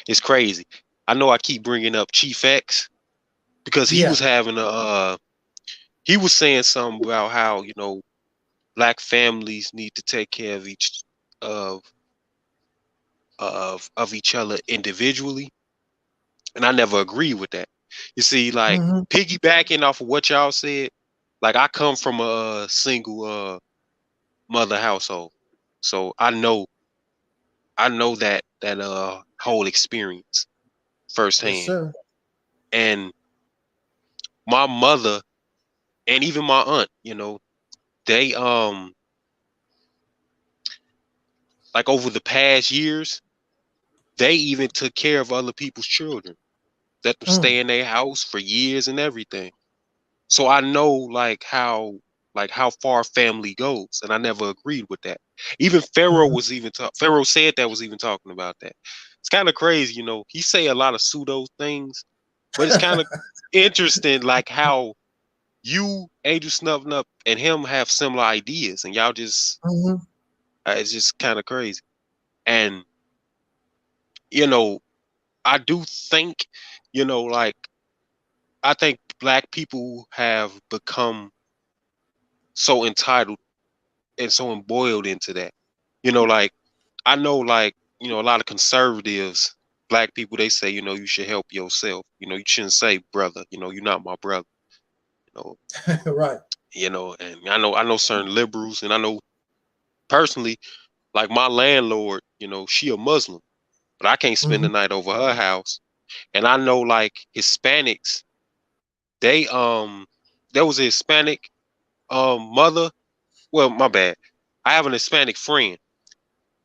it's crazy. I know I keep bringing up Chief X because he Yeah. was having he was saying something about how black families need to take care of of each other individually, and I never agreed with that. You see, like Mm-hmm. piggybacking off of what y'all said, like I come from a single mother household, so I know that whole experience Yes, firsthand. sir. And my mother and even my aunt, they like over the past years, they even took care of other people's children, let them Mm. stay in their house for years and everything. So I know like how far family goes, and I never agreed with that. Even Pharaoh Mm-hmm. was even Pharaoh said that was even talking about that. It's kind of crazy, he say a lot of pseudo things, but it's kind of interesting like how you, Angel Snuffing Up, and him have similar ideas, and y'all just Mm-hmm. it's just kind of crazy. And you know, I do think, like I think black people have become so entitled and so embroiled into that. Like I know, like a lot of conservatives, black people, they say, you should help yourself. You shouldn't say brother. You're not my brother. You know, Right. and I know certain liberals, and I know personally, like my landlord, she a Muslim, but I can't spend Mm-hmm. the night over her house. And I know like Hispanics, they there was a Hispanic mother. Well, my bad. I have an Hispanic friend,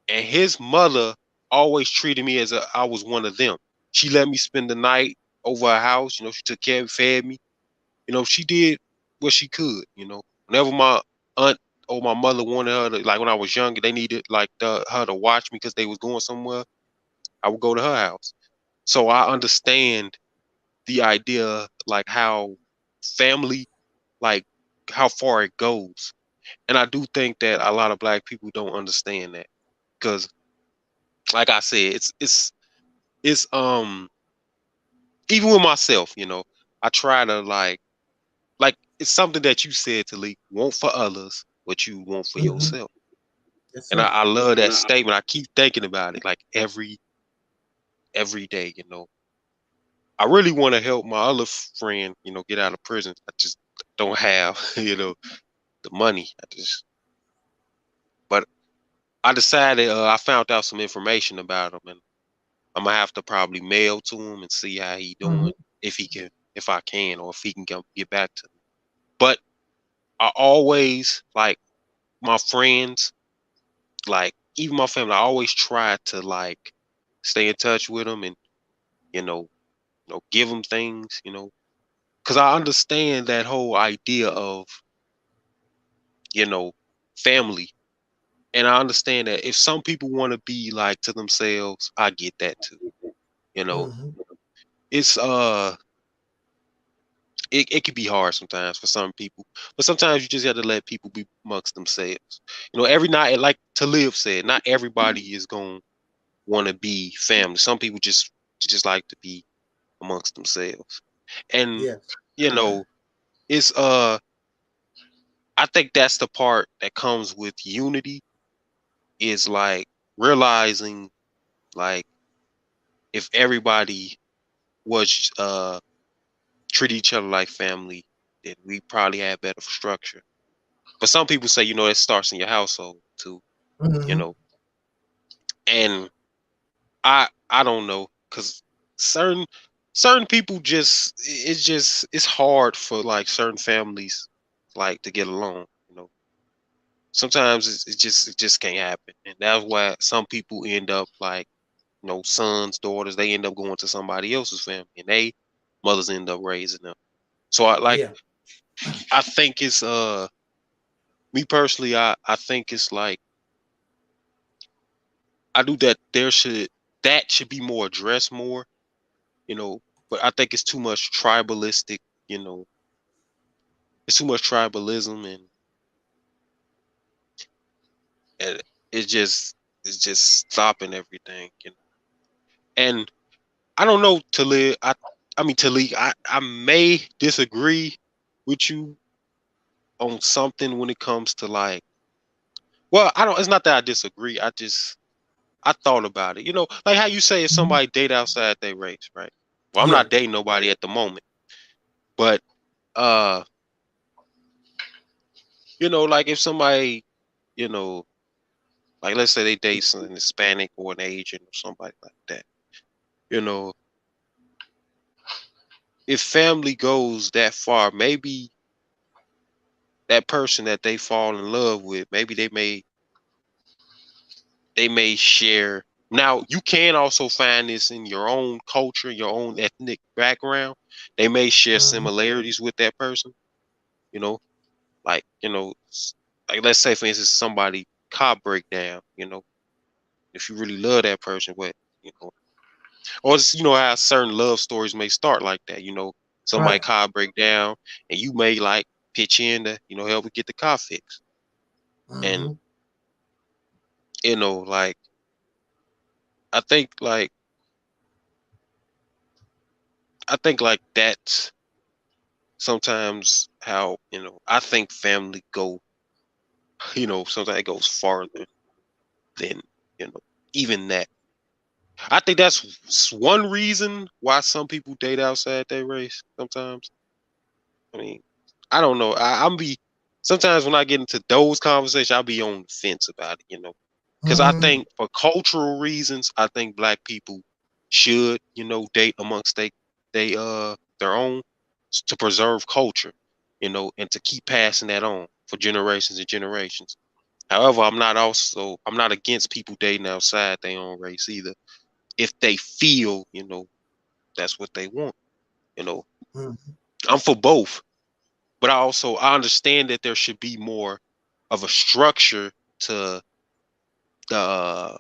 and his mother always treated me as I was one of them. She let me spend the night over her house. She took care of me, fed me. She did what she could. Whenever my aunt or my mother wanted her to, like when I was younger, they needed like her to watch me because they was going somewhere, I would go to her house. So I understand the idea, like how family, like how far it goes. And I do think that a lot of black people don't understand that because, like I said, it's even with myself, I try to like it's something that you said, Taalik, want for others what you want for Mm-hmm. yourself. Yes, And sir. I love that statement. I keep thinking about it like every day. I really want to help my other friend, get out of prison. I just don't have, the money. But I decided I found out some information about him, and I'm gonna have to probably mail to him and see how he Mm-hmm. doing, if I can, or if he can get back to me. But I always like my friends, like even my family. I always try to like stay in touch with them and you know, give them things, because I understand that whole idea of you know family, and I understand that if some people want to be like to themselves, I get that too. You know, Mm-hmm. it's it can be hard sometimes for some people, but sometimes you just have to let people be amongst themselves. Every night, like Talib said, not everybody is gonna want to be family. Some people just like to be amongst themselves, and Yes. you know, it's I think that's the part that comes with unity is like realizing like if everybody was treat each other like family, then we probably have better structure. But some people say, it starts in your household too, you Mm-hmm. know. And I don't know, because certain certain people it's hard for like certain families like to get along. Sometimes it just can't happen. And that's why some people end up like, sons, daughters, they end up going to somebody else's family and they mothers end up raising them. So Yeah. I think it's me personally, I think it's like I do that should be more addressed more, you know, but I think it's too much tribalistic, you know, it's too much tribalism, and it's just stopping everything, you know. And I don't know, Taalik. Taalik, I may disagree with you on something when it comes to like, well, it's not that I disagree. I thought about it. You know, like how you say if somebody date outside their race, right? Well, I'm not dating nobody at the moment. But you know, like if somebody, you know, like let's say they date an Hispanic or an Asian or somebody like that, you know, if family goes that far, maybe that person that they fall in love with, maybe they may share. Now, you can also find this in your own culture, your own ethnic background. They may share similarities with that person, you know, like, you know, like let's say, for instance, somebody car breakdown, you know, if you really love that person, what, you know, or just, you know, how certain love stories may start like that, you know, somebody car break down and you may like pitch in to, you know, help get the car fixed. And, you know, like, I think like that's sometimes how, you know, I think family go, you know, sometimes it goes farther than, you know, even that. I think that's one reason why some people date outside their race sometimes. I mean, I don't know. Sometimes when I get into those conversations, I'll be on the fence about it, you know, because I think for cultural reasons, I think Black people should, you know, date amongst their own to preserve culture, you know, and to keep passing that on for generations and generations. However, I'm not against people dating outside their own race either, if they feel, you know, that's what they want, you know. I'm for both, but I understand that there should be more of a structure to the,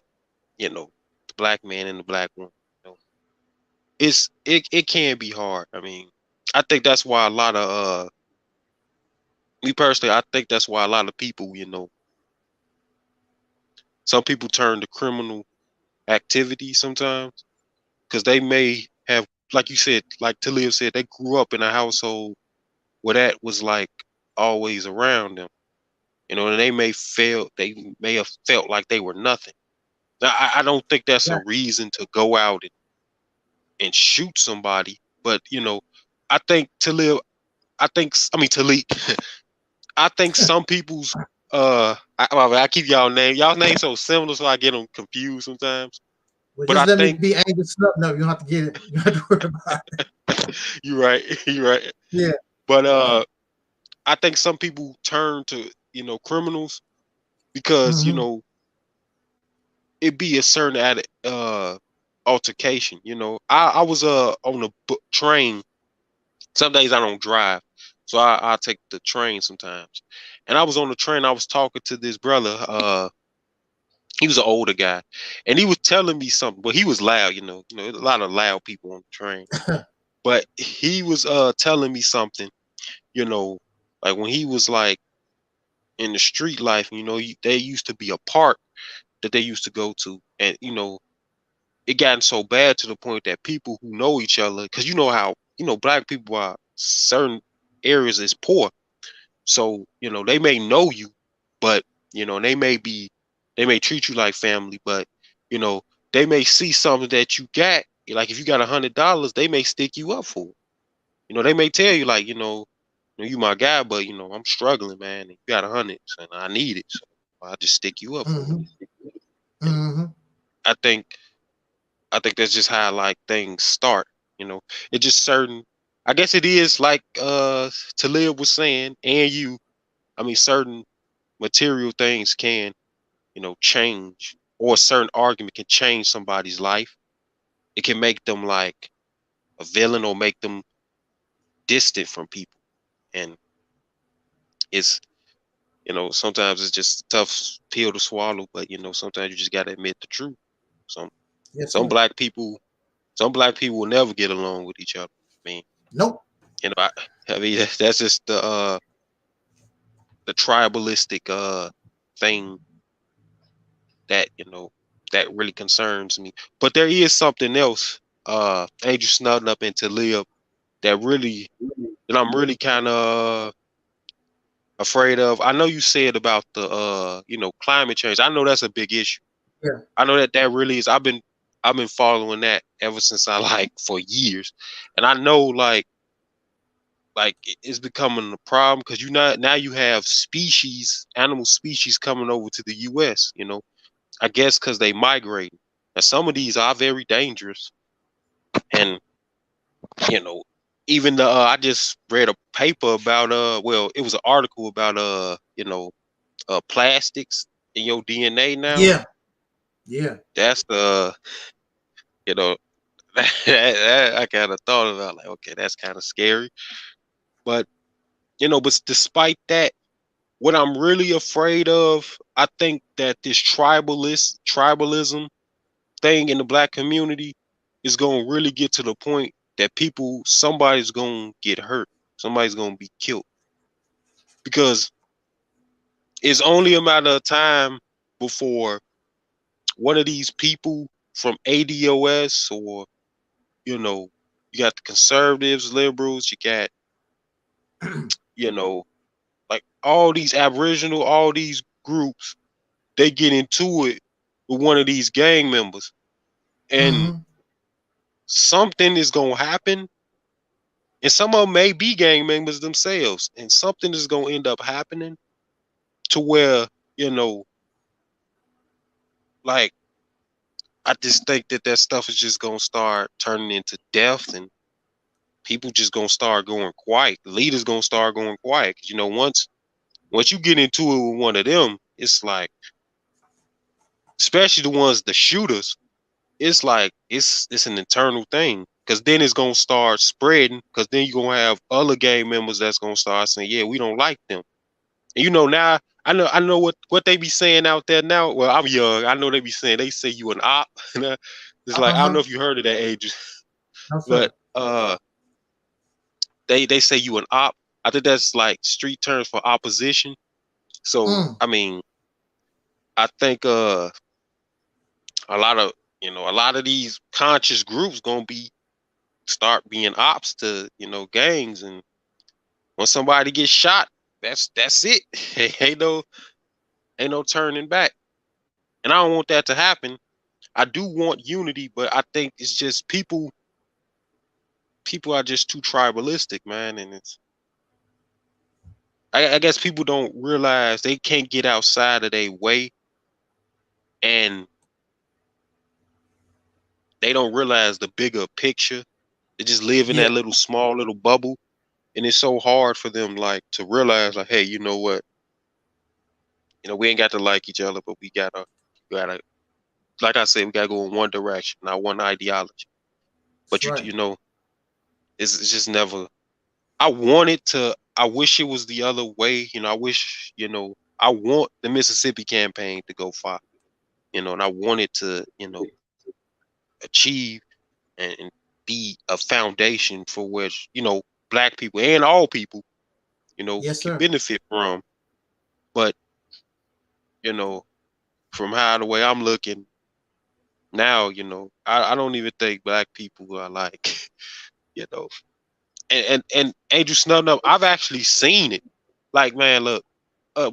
you know, the Black man and the Black woman. You know, it can be hard. I mean, I think that's why a lot of me personally, I think that's why a lot of people, you know, some people turn to criminal activity sometimes because they may have, like you said, like Talia said, they grew up in a household where that was like always around them, you know, and they may have felt like they were nothing. I don't think that's a reason to go out and shoot somebody, but you know, I think Taalik, I think some people's I keep y'all names so similar, so I get them confused sometimes. Well, but just I let think me be Angel Snub. No, you don't have to get it. You don't have to worry about it. you're right. You're right. Yeah. But I think some people turn to, you know, criminals because, you know, it be a certain altercation. You know, I was on the train. Some days I don't drive, so I take the train sometimes. And I was on the train. I was talking to this brother. He was an older guy, and he was telling me something. But he was loud. You know, a lot of loud people on the train. But he was telling me something. You know, like when he was like in the street life. You know, they used to be a park that they used to go to, and you know, it gotten so bad to the point that people who know each other, because you know how, you know, Black people are certain areas is poor, so you know they may know you, but you know they may treat you like family, but you know they may see something that you got, like if you got $100, they may stick you up for it. You know, they may tell you like, you know, you my guy, but you know I'm struggling, man. And you got 100, and I need it, so I just stick you up for it. I think that's just how like things start, you know. It just certain, I guess it is like Talia was saying, and certain material things can, you know, change, or a certain argument can change somebody's life. It can make them like a villain or make them distant from people. And it's, you know, sometimes it's just a tough pill to swallow, but you know, sometimes you just gotta admit the truth. Some black people will never get along with each other. I mean, nope. You know, I mean that's just the tribalistic thing that that really concerns me. But there is something else, Angel Snug up into Live, that I'm really kind of afraid of. I know you said about the climate change. I know that's a big issue. Yeah. I know that really is. I've been following that ever since for years, and I know like it's becoming a problem because now you have animal species coming over to the U.S. I guess because they migrate. And some of these are very dangerous, and even I just read a paper about it was an article about plastics in your DNA now. Yeah. That's that I kind of thought about, like, okay, that's kind of scary. But but despite that, what I'm really afraid of, I think that this tribalism thing in the Black community is going to really get to the point that somebody's going to get hurt, somebody's going to be killed, because it's only a matter of time before one of these people from ADOS, or you got the conservatives, liberals, you got like all these Aboriginal, all these groups, they get into it with one of these gang members, and something is going to happen, and some of them may be gang members themselves, and something is going to end up happening to where like I just think that stuff is just going to start turning into death, and people just going to start going quiet. Leaders going to start going quiet, because once you get into it with one of them, it's like, especially the shooters, it's like it's an internal thing, because then it's gonna start spreading, because then you're gonna have other gang members that's gonna start saying, yeah, we don't like them. And now I know what they be saying out there now. Well, I'm young. I know they say you an op. It's like, I don't know if you heard of that, age, but they say you an op. I think that's like street terms for opposition. So I mean, I think a lot of these conscious groups gonna start being ops to gangs, and when somebody gets shot, that's it. ain't no turning back. And I don't want that to happen. I do want unity, but I think it's just people are just too tribalistic, man. And I guess people don't realize they can't get outside of their way, and they don't realize the bigger picture. They just live in that little small little bubble, and it's so hard for them to realize, like, hey, you know what? We ain't got to like each other, but we gotta, like I said, we gotta go in one direction, not one ideology. But it's just never. I wish it was the other way. I wish, I want the Mississippi campaign to go far, and I want it to, achieve and be a foundation for which, Black people and all people, can benefit from. But, from the way I'm looking now, I don't even think Black people are like, and Angel Snub, I've actually seen it. Like, man, look,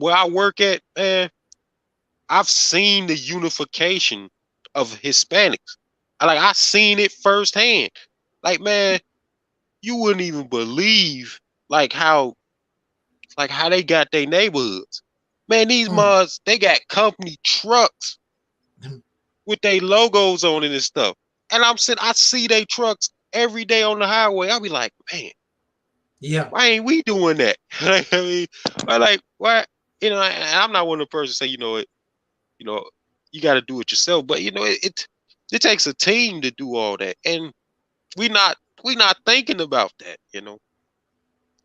where I work at, man, I've seen the unification of Hispanics. I seen it firsthand. Like, man, you wouldn't even believe how they got their neighborhoods. Man, these mods, they got company trucks with their logos on it and stuff. And I see their trucks every day on the highway. I'll be like, man, why ain't we doing that? I mean, why? And I'm not one of the persons say, you got to do it yourself. But it takes a team to do all that, and we not thinking about that, And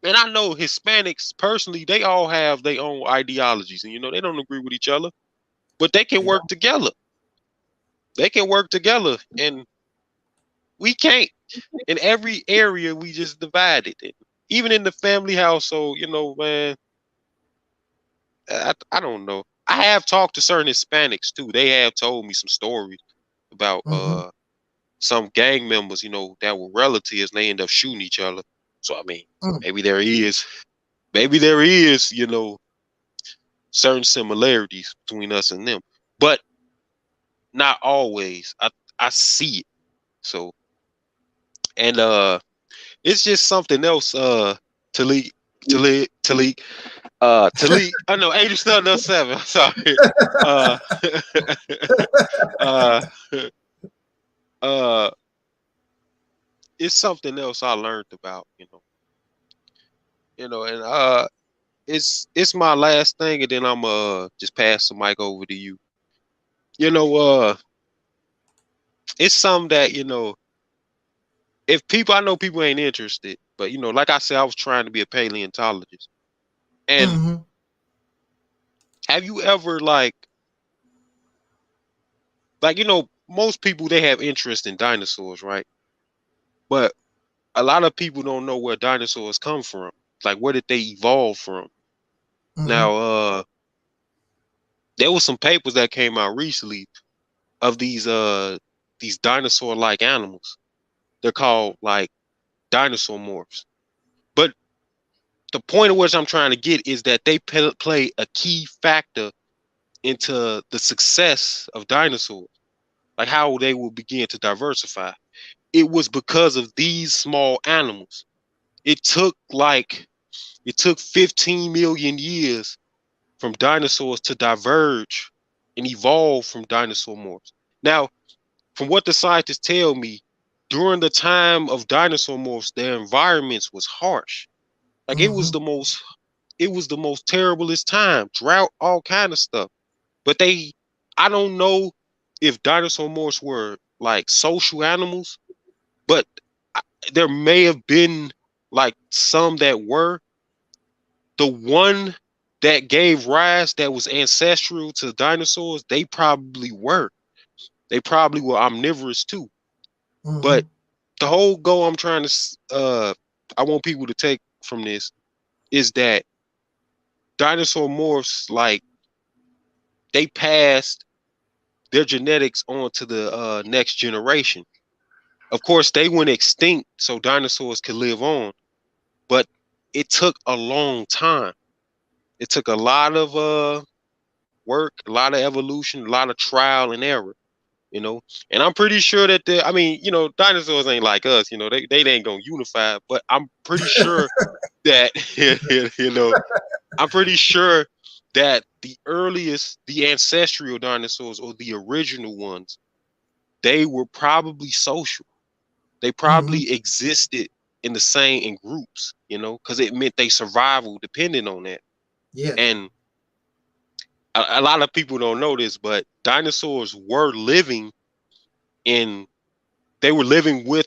I know Hispanics personally, they all have their own ideologies, and they don't agree with each other, but they can work together. They can work together, and we can't. In every area, we just divided it. Even in the family household, man, I don't know. I have talked to certain Hispanics too. They have told me some stories about some gang members, you know, that were relatives and they end up shooting each other. So I mean, maybe there is, you know, certain similarities between us and them, but not always. I see it. So, and it's just something else. Taalik. I know Angel Star No 7. I'm sorry. Uh, uh, it's something else I learned about, and it's my last thing, and then I'm just pass the mic over to you. It's something that if people, I know people ain't interested, but like I said, I was trying to be a paleontologist, and have you ever like most people, they have interest in dinosaurs, right? But a lot of people don't know where dinosaurs come from. Like, where did they evolve from? Now, there was some papers that came out recently of these dinosaur-like animals. They're called like dinosaur morphs. But the point of which I'm trying to get is that they play a key factor into the success of dinosaurs, like how they will begin to diversify. It was because of these small animals. It took 15 million years from dinosaurs to diverge and evolve from dinosaur morphs. Now, from what the scientists tell me, during the time of dinosaur morphs, their environments was harsh. Like it was the most terriblest time, drought, all kind of stuff. But I don't know if dinosaur morphs were like social animals, but there may have been like some that were. The one that gave rise, that was ancestral to dinosaurs, they probably were. They probably were omnivorous too. But the whole goal I'm trying to, I want people to take from this is that dinosaur morphs, like, they passed their genetics on to the next generation. Of course, they went extinct so dinosaurs could live on, but it took a long time. It took a lot of work, a lot of evolution, a lot of trial and error, and I'm pretty sure that dinosaurs ain't like us, they ain't gonna unify, but I'm pretty sure that I'm pretty sure that the ancestral dinosaurs, or the original ones, they were probably social. They probably existed in groups, because it meant their survival depended on that. Yeah. And a lot of people don't know this, but dinosaurs were living with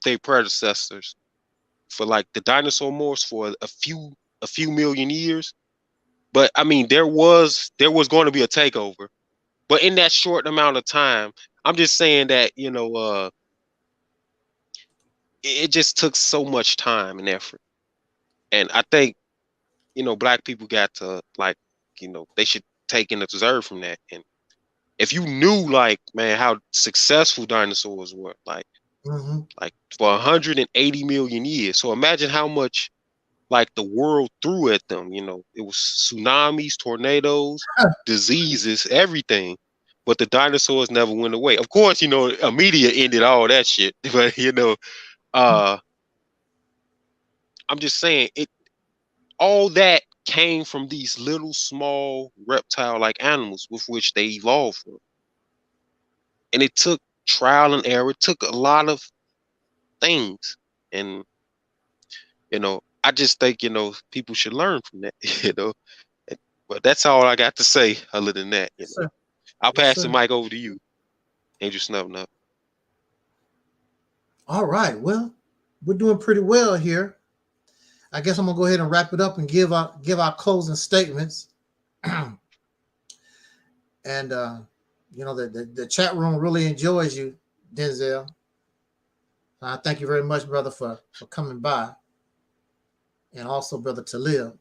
their predecessors for like the dinosaur morphs for a few million years. But I mean, there was going to be a takeover. But in that short amount of time, I'm just saying that, it just took so much time and effort. And I think, Black people got to, like, they should take and observe from that. And if you knew, like, man, how successful dinosaurs were, like for 180 million years. So imagine how much, like, the world threw at them. It was tsunamis, tornadoes, diseases, everything. But the dinosaurs never went away. Of course, a media ended all that shit. But I'm just saying, all that came from these little small reptile-like animals with which they evolved from. And it took trial and error. It took a lot of things. And, I just think, people should learn from that, But that's all I got to say other than that. I'll pass the mic over to you, Angel Snubnut. All right. Well, we're doing pretty well here. I guess I'm gonna go ahead and wrap it up and give our closing statements. And the chat room really enjoys you, Denzel. Thank you very much, brother, for coming by, and also brother Taalik.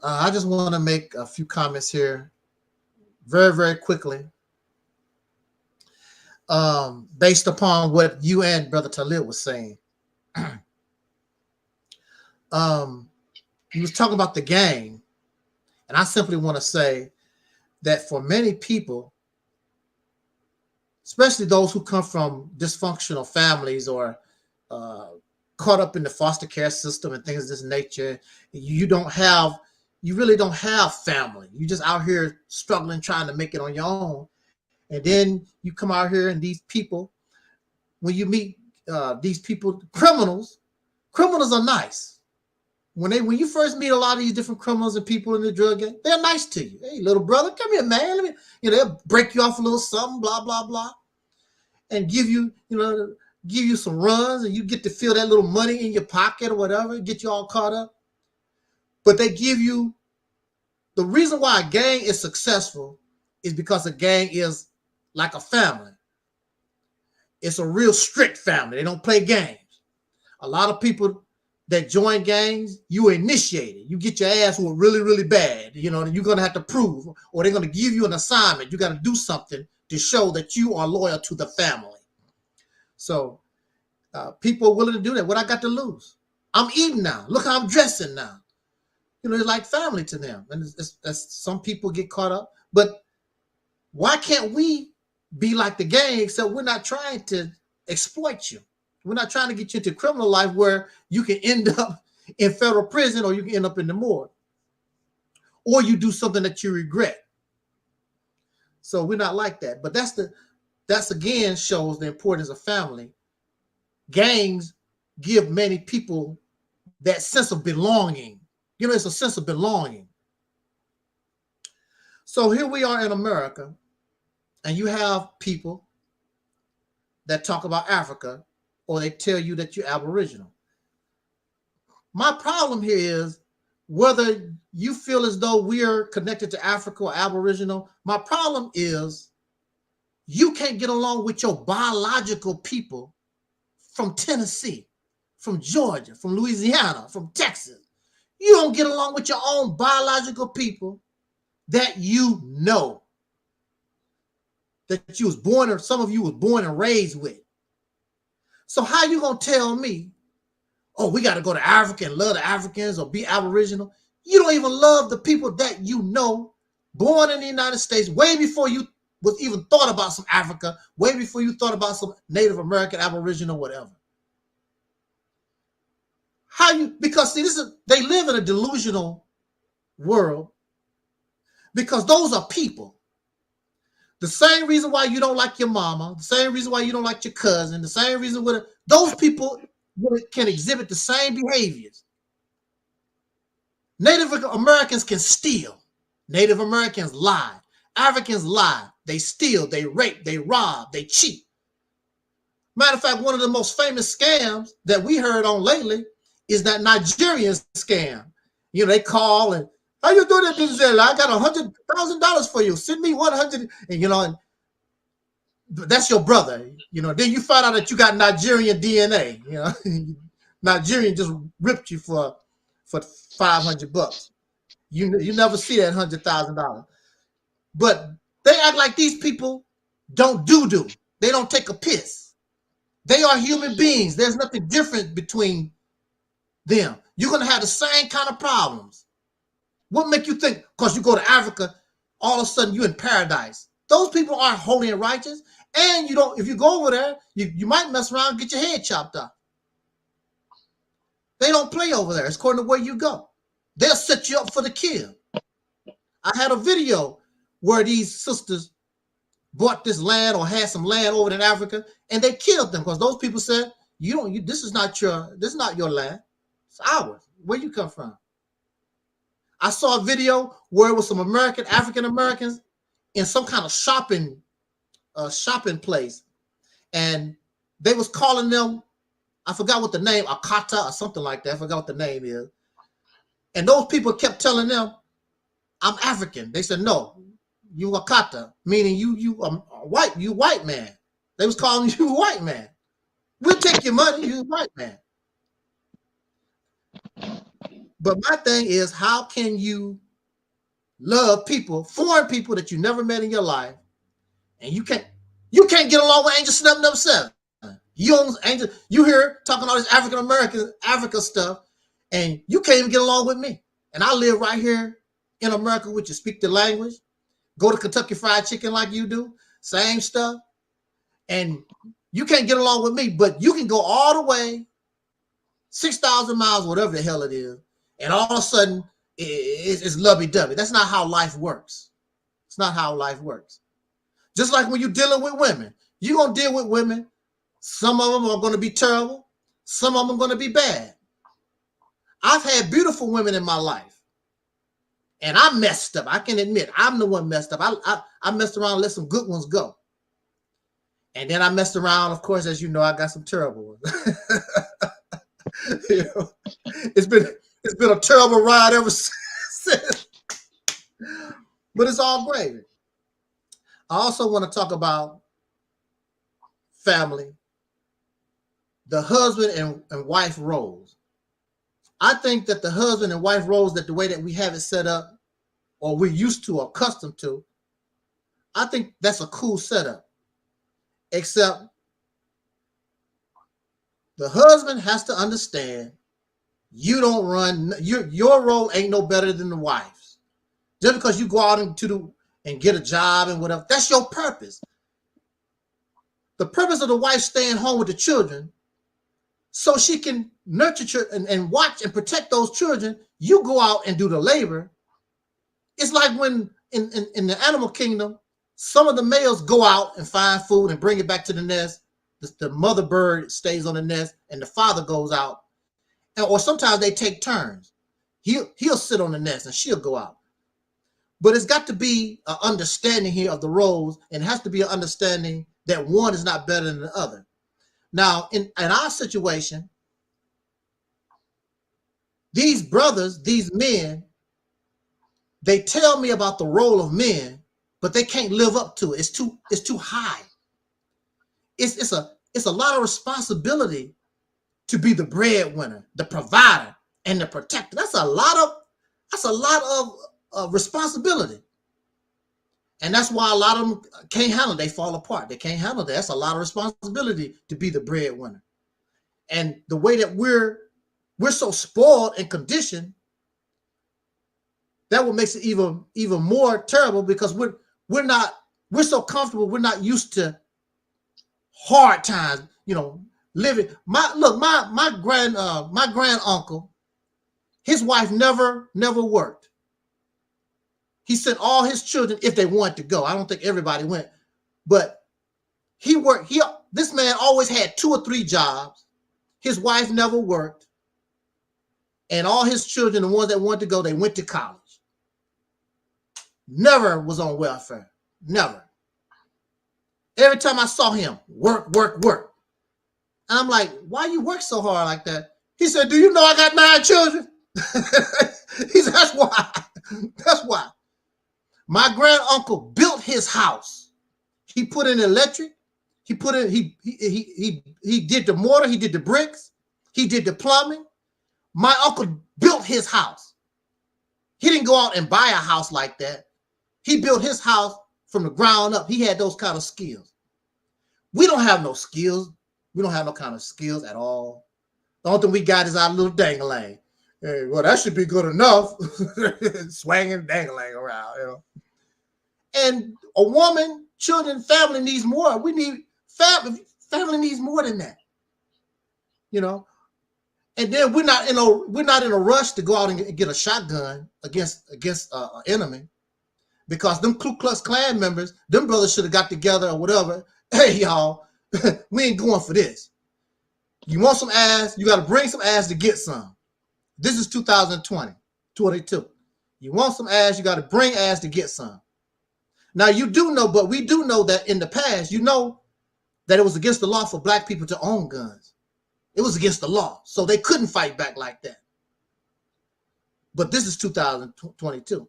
I just want to make a few comments here very, very quickly. Based upon what you and Brother Taalik was saying. He was talking about the gang. And I simply want to say that for many people, especially those who come from dysfunctional families or caught up in the foster care system and things of this nature, you really don't have family. You're just out here struggling, trying to make it on your own. And then you come out here and these people, when you meet these people, criminals are nice. When you first meet a lot of these different criminals and people in the drug game, they're nice to you. Hey, little brother, come here, man. They'll break you off a little something, blah, blah, blah, and give you some runs, and you get to feel that little money in your pocket or whatever, get you all caught up. But they give you, the reason why a gang is successful is because a gang is like a family. It's a real strict family. They don't play games. A lot of people that join gangs, you initiate it. You get your ass whooped really, really bad. You're going to have to prove, or they're going to give you an assignment. You got to do something to show that you are loyal to the family. So people are willing to do that. What I got to lose? I'm eating now. Look how I'm dressing now. It's like family to them. And some people get caught up. But why can't we be like the gang, except we're not trying to exploit you? We're not trying to get you into criminal life where you can end up in federal prison or you can end up in the morgue. Or you do something that you regret. So we're not like that. But that's again shows the importance of family. Gangs give many people that sense of belonging. It's a sense of belonging. So here we are in America, and you have people that talk about Africa, or they tell you that you're Aboriginal. My problem here is whether you feel as though we are connected to Africa or Aboriginal. My problem is you can't get along with your biological people from Tennessee, from Georgia, from Louisiana, from Texas. You don't get along with your own biological people that you know, that you was born, or some of you was born and raised with. So how you gonna tell me, oh, we got to go to Africa and love the Africans or be Aboriginal? You don't even love the people that you know, born in the United States, way before you was even thought about some Africa, way before you thought about some Native American, Aboriginal, whatever. Because see, they live in a delusional world, because those are people. The same reason why you don't like your mama, the same reason why you don't like your cousin, the same reason why those people can exhibit the same behaviors. Native Americans can steal. Native Americans lie. Africans lie. They steal, they rape, they rob, they cheat. Matter of fact, one of the most famous scams that we heard on lately is that Nigerian scam. They call and, how you doing that, Denzel? I got $100,000 for you. Send me 100, and that's your brother. Then you find out that you got Nigerian DNA. Nigerian just ripped you for $500. You never see that $100,000. But they act like these people don't do. They don't take a piss. They are human beings. There's nothing different between them. You're gonna have the same kind of problems. What make you think because you go to Africa, all of a sudden you're in paradise? Those people aren't holy and righteous. And if you go over there, you might mess around and get your head chopped off. They don't play over there. It's according to where you go. They'll set you up for the kill. I had a video where these sisters bought this land or had some land over in Africa, and they killed them because those people said, this is not your land. It's ours. Where you come from? I saw a video where it was some African Americans in some kind of shopping place, and they was calling them, I forgot what the name, Akata or something like that. I forgot what the name is. And those people kept telling them, I'm African. They said, no, you Akata, meaning you white man. They was calling you a white man. We'll take your money, you white man. But my thing is, how can you love people, foreign people that you never met in your life, and you can't get along with Angel Snub Number 7? You hear talking all this African American Africa stuff, and you can't even get along with me. And I live right here in America with you, speak the language, go to Kentucky Fried Chicken like you do, same stuff. And you can't get along with me, but you can go all the way 6,000 miles, whatever the hell it is, and all of a sudden it's lovey-dovey. That's not how life works. It's not how life works. Just like when you're dealing with women, you're going to deal with women. Some of them are going to be terrible. Some of them are going to be bad. I've had beautiful women in my life, and I messed up. I can admit I'm the one messed up. I messed around and let some good ones go. And then I messed around, of course, as you know, I got some terrible ones. You know, it's been a terrible ride ever since. But it's all gravy. I also want to talk about family, the husband and wife roles. I think that the husband and wife roles, that the way that we have it set up, or we're used to or accustomed to, I think that's a cool setup. Except the husband has to understand you don't run, your role ain't no better than the wife's. Just because you go out and get a job and whatever, that's your purpose. The purpose of the wife staying home with the children so she can nurture and watch and protect those children. You go out and do the labor. It's like when in the animal kingdom, some of the males go out and find food and bring it back to the nest. The mother bird stays on the nest and the father goes out. Or sometimes they take turns. He'll sit on the nest and she'll go out. But it's got to be an understanding here of the roles, and it has to be an understanding that one is not better than the other. Now, in our situation, these brothers, these men, they tell me about the role of men, but they can't live up to it. It's too high. It's a lot of responsibility to be the breadwinner, the provider, and the protector. That's a lot of responsibility. And that's why a lot of them can't handle it. They fall apart. They can't handle that. That's a lot of responsibility to be the breadwinner. And the way that we're so spoiled and conditioned, that what makes it even more terrible, because we're so comfortable. We're not used to hard times, living. My grand uncle, his wife never worked. He sent all his children if they wanted to go. I don't think everybody went, but he worked. This man always had 2 or 3 jobs. His wife never worked, and all his children, the ones that wanted to go, they went to college. Never was on welfare. Never. Every time I saw him, work. And I'm like, why you work so hard like that? He said, do you know I got 9 children? He said, that's why. That's why. My grand uncle built his house. He put in electric. He did the mortar. He did the bricks. He did the plumbing. My uncle built his house. He didn't go out and buy a house like that. He built his house from the ground up. He had those kind of skills. We don't have no skills. We don't have no kind of skills at all. The only thing we got is our little dangling. Hey, well, that should be good enough. Swanging, dangling around, And a woman, children, family needs more. We need family. Family needs more than that, And then we're not in a rush to go out and get a shotgun against an enemy, because them Ku Klux Klan members, them brothers should have got together or whatever. Hey, y'all, we ain't going for this. You want some ass? You got to bring some ass to get some. This is 2022. You want some ass? You got to bring ass to get some. Now you do know, but we do know that in the past, that it was against the law for black people to own guns. It was against the law, so they couldn't fight back like that. But this is 2022.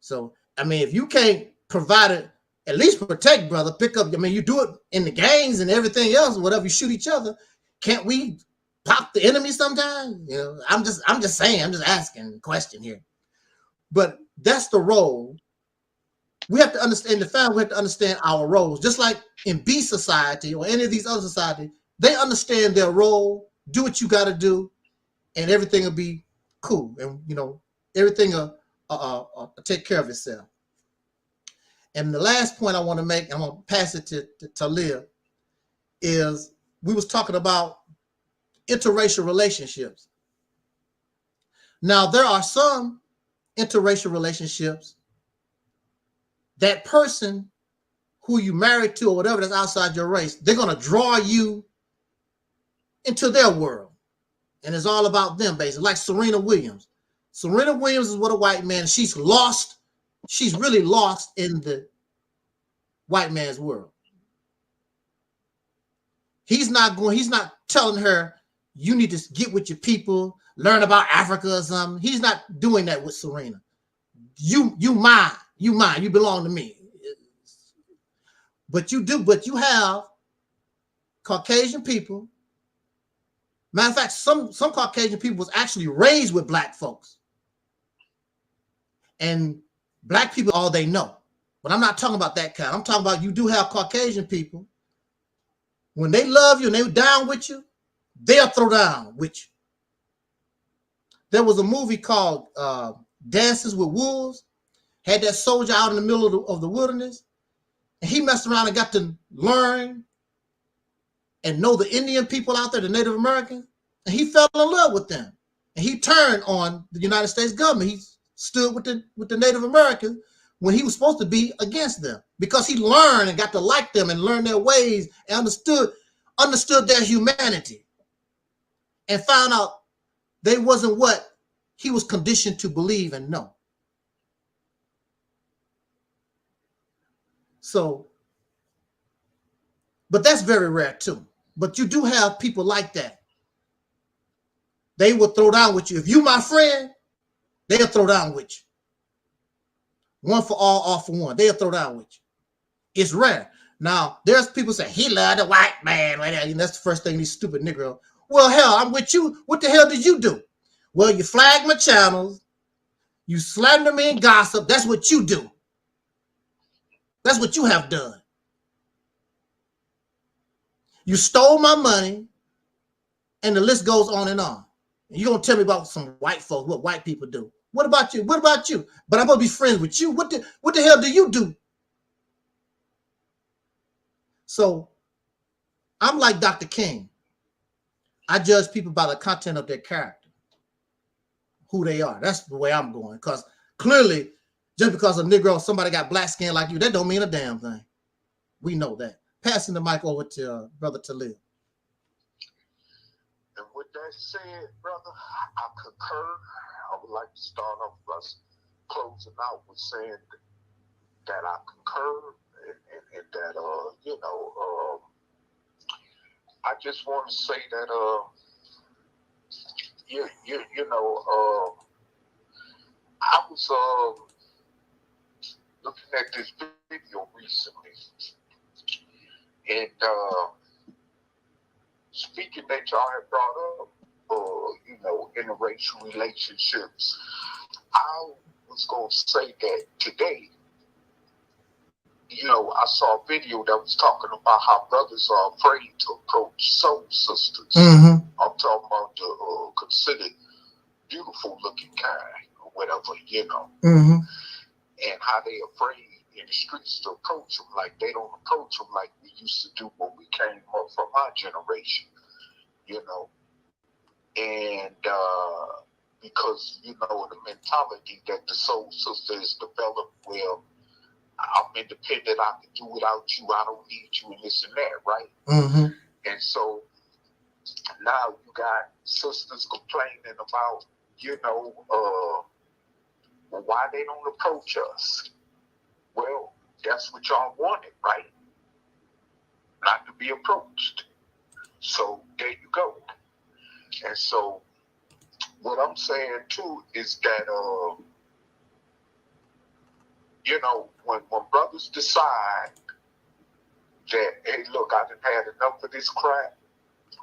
So, if you can't provide it, at least protect, brother, pick up. You do it in the gangs and everything else, whatever, you shoot each other. Can't we pop the enemy sometimes? You know, I'm just saying, I'm just asking a question here. But that's the role. We have to understand the family, we have to understand our roles. Just like in B society or any of these other societies, they understand their role, do what you gotta do, and everything will be cool. And you know, everything will take care of itself. And the last point I want to make, I'm gonna pass it to Aleeyah, is we was talking about interracial relationships. Now, there are some interracial relationships, that person who you married to or whatever that's outside your race, they're going to draw you into their world. And it's all about them, basically. Like Serena Williams. Serena Williams is with a white man. She's lost. She's really lost in the white man's world. He's not telling her, you need to get with your people, learn about Africa or something. He's not doing that with Serena. You mine, you belong to me. But you have Caucasian people. Matter of fact, some Caucasian people was actually raised with black folks. And black people, all they know. But I'm not talking about that kind. I'm talking about you do have Caucasian people. When they love you and they down with you, they'll throw down with you. There was a movie called Dances with Wolves. Had that soldier out in the middle of the wilderness. And he messed around and got to learn and know the Indian people out there, the Native Americans. And he fell in love with them. And he turned on the United States government. He stood with the Native Americans when he was supposed to be against them, because he learned and got to like them and learn their ways and understood their humanity, and found out they wasn't what he was conditioned to believe and know. So, but that's very rare too. But you do have people like that. They will throw down with you. If you my friend, they'll throw down with you. One for all for one. They'll throw down with you. It's rare. Now, there's people say, he loved the white man. Right there. And that's the first thing these stupid Negro. Well, hell, I'm with you. What the hell did you do? Well, you flagged my channels. You slander me and gossip. That's what you do. That's what you have done. You stole my money, and the list goes on and on. And you're going to tell me about some white folks, what white people do. What about you? What about you? But I'm going to be friends with you. What the hell do you do? So I'm like Dr. King. I judge people by the content of their character, who they are. That's the way I'm going. Because clearly, just because a Negro, somebody got black skin like you, that don't mean a damn thing. We know that. Passing the mic over to Brother Taalik. And with that said, brother, I concur. I would like to start off by closing out with saying that I concur and that, I just want to say that, I was looking at this video recently, and speaking that y'all have brought up, interracial relationships, I was going to say that today, I saw a video that was talking about how brothers are afraid to approach soul sisters. Mm-hmm. I'm talking about the considered beautiful looking kind or whatever, mm-hmm. And how they afraid in the streets to approach them. Like they don't approach them like we used to do when we came up from our generation, and because the mentality that the soul sister is developed, well, I'm independent, I can do without you, I don't need you, and this and that, right? Mm-hmm. And so now you got sisters complaining about, why they don't approach us. Well, that's what y'all wanted, right? Not to be approached. So there you go. And so what I'm saying too is that when brothers decide that, hey, look, I done had enough of this crap,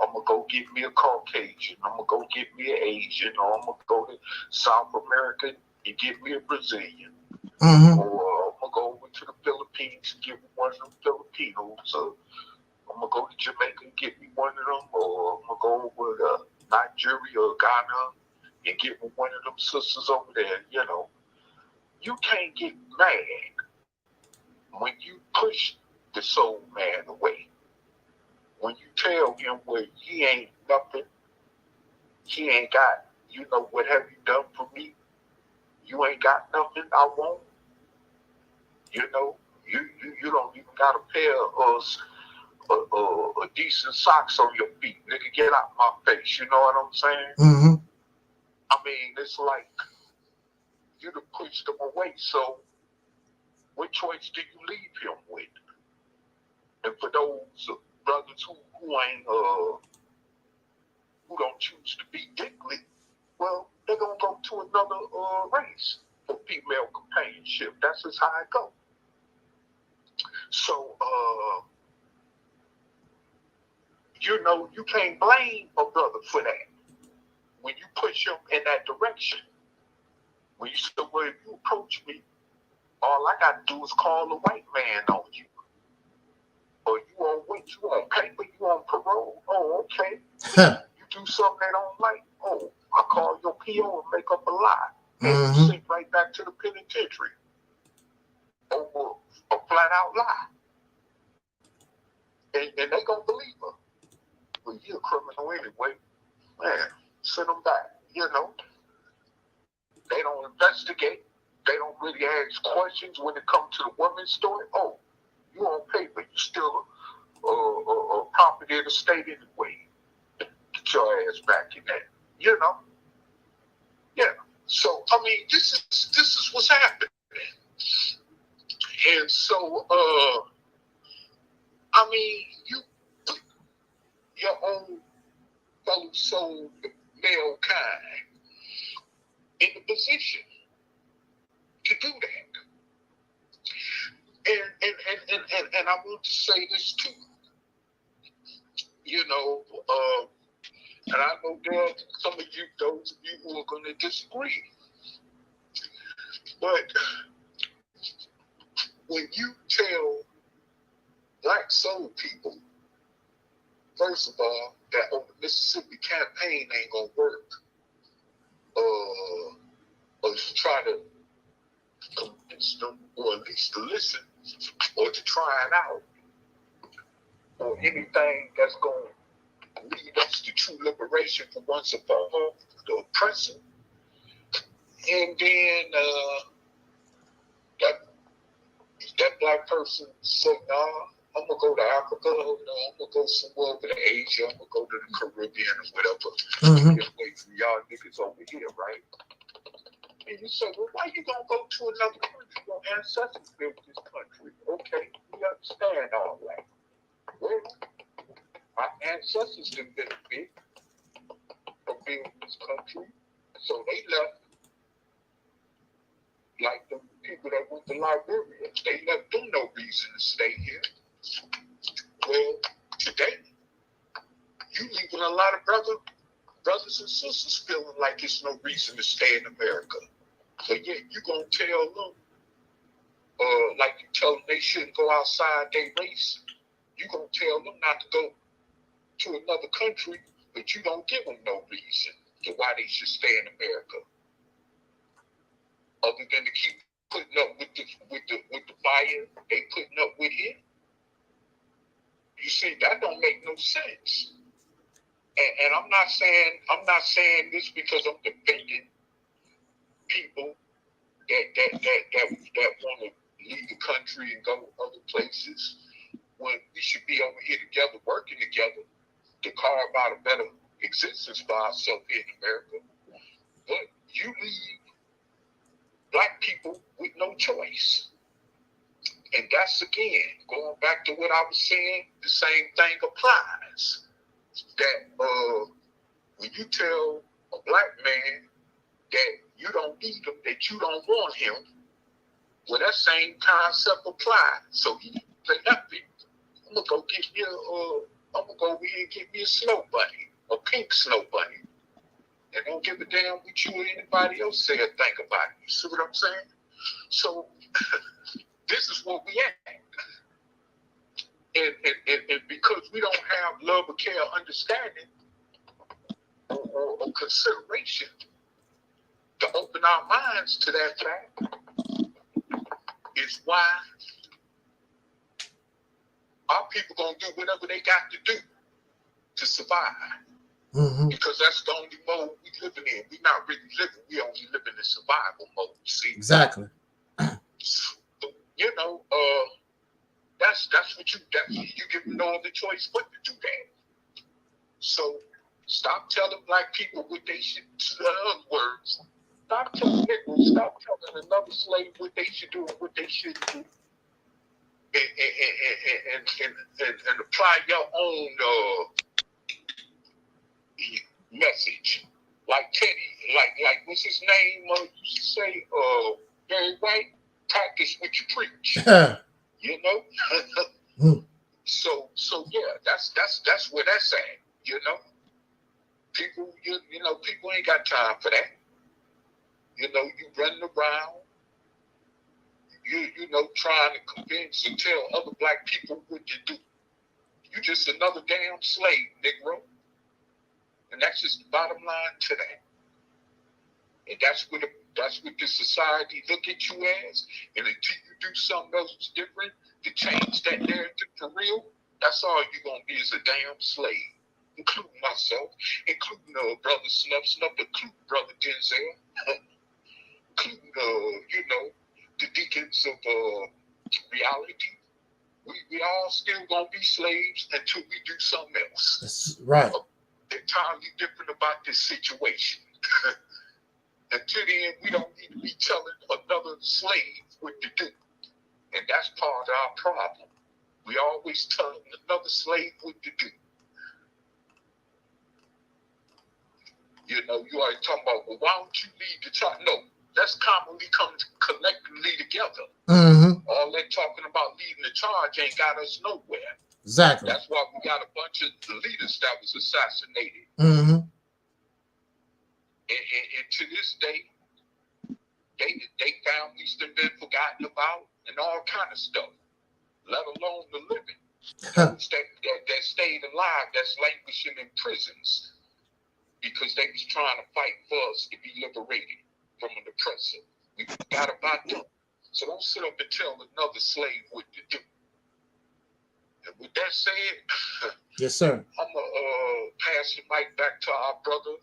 I'm gonna go get me a Caucasian. I'm gonna go get me an Asian, or I'm gonna go to South America and get me a Brazilian. Mm-hmm. Or I'm gonna go over to the Philippines and get me one of them Filipinos. Or I'm gonna go to Jamaica and get me one of them. Or I'm gonna go over to Nigeria or Ghana and get me one of them sisters over there. You know, you can't get mad when you push the soul man away. When you tell him, well, he ain't nothing, he ain't got, you know, what have you done for me? You ain't got nothing I want. You know, you don't even got a pair of decent socks on your feet. Nigga, get out my face. You know what I'm saying? Mm-hmm. I mean, it's like you done pushed them away. So what choice do you leave him with? And for those brothers who ain't who don't choose to be dickly, well, they're gonna go to another race for female companionship. That's just how it goes. So you know, you can't blame a brother for that when you push him in that direction. When you say, well, if you approach me, all I gotta do is call a white man on you. Or you on what? You on paper? You on parole? Oh, okay. You do something they don't like? Oh, I call your PO and make up a lie. And you sink right back to the penitentiary over a flat out lie. And they gonna believe her. Well, you're a criminal anyway. Man, send them back. You know, they don't investigate. They don't really ask questions when it comes to the woman's story. Oh, you on paper, you still a property of the state anyway. Get your ass back in there. You know? Yeah. So I mean, this is what's happening. And so I mean, you put your own fellow soul male kind in the position to do that. And I want to say this too. You know, and I know there are some of you, those of you who are going to disagree. But when you tell black soul people, first of all, that on the Mississippi campaign ain't going to work, or you try to convince them, or at least to listen, or to try it out, or anything that's going to lead us to true liberation from once and for all, the oppressor. And then that black person said, nah, I'm going to go to Africa, no, I'm going to go somewhere over to Asia, I'm going to go to the Caribbean or whatever. Get away from y'all niggas over here, right? And you say, well, why you going to go to another country? Your ancestors built this country. Okay, we understand all that. Well, my ancestors didn't benefit from building this country, so they left. Like the people that went to Liberia, they left them no reason to stay here. Well, today, you leaving a lot of brothers and sisters feeling like it's no reason to stay in America. So yeah, you gonna tell them, like you tell them they shouldn't go outside their race. You gonna tell them not to go to another country, but you don't give them no reason to why they should stay in America, other than to keep putting up with the fire they putting up with here. You see, that don't make no sense. And I'm not saying this because I'm defending people that want to leave the country and go other places, when we should be over here together, working together to carve out a better existence for ourselves here in America. But you leave black people with no choice. And that's, again, going back to what I was saying, the same thing applies. That when you tell a black man that you don't need him, that you don't want him, well, that same concept applies. So he say, nothing. I'm going to go get me a I'm gonna go over here and get me a snow bunny, a pink snow bunny, and don't give a damn what you or anybody else say or think about it. You see what I'm saying? So this is what we at. And because we don't have love or care, understanding, or consideration to open our minds to that fact, is why our people gonna do whatever they got to do to survive. Mm-hmm. Because that's the only mode we living in. We not really living. We only living in survival mode. See, Exactly. You know, that's what you give them no other choice but to do that. So stop telling black people what they should. In other words, stop telling Negroes, stop telling another slave what they should do and what they shouldn't do, and apply your own message. Like Teddy, like what's his name? Used to say, Barry White, practice what you preach. You know. So yeah, that's where that's at. You know, people, you know, people ain't got time for that. You know, you running around, you know, trying to convince and tell other black people what to do. You just another damn slave, Negro. And that's just the bottom line to that. And that's what the society look at you as. And until you do something else different to change that narrative for real, that's all you're going to be is a damn slave. Including myself, including Brother Snuff, including Brother Denzel, including, you know, the deacons of reality. We all still going to be slaves until we do something else. That's right. Entirely different about this situation. Until then, we don't need to be telling another slave what to do. And that's part of our problem. We always telling another slave what to do. You know, you already talking about, well, why don't you lead the charge? No, let's commonly come collectively together. Mm-hmm. All that talking about leading the charge ain't got us nowhere. Exactly. That's why we got a bunch of the leaders that was assassinated. Mm-hmm. And to this day, they families have been forgotten about and all kind of stuff, let alone the living. Those that stayed alive, that's languishing in prisons because they was trying to fight for us to be liberated from an oppressor. We forgot about them. So don't sit up and tell another slave what to do. And with that said, yes, sir. I'm gonna pass the mic back to our brother,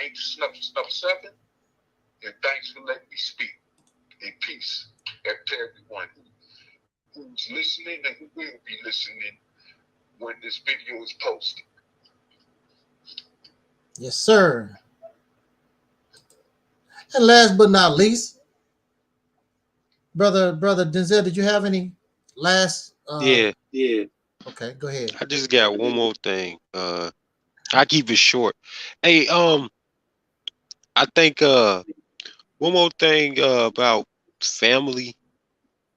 Angel Snuff 7, and thanks for letting me speak. And peace to everyone who's listening and who will be listening when this video is posted. Yes, sir. And last but not least, brother Denzel, did you have any last? Yeah. Okay, go ahead. I just got one more thing. I keep it short. Hey, I think one more thing about family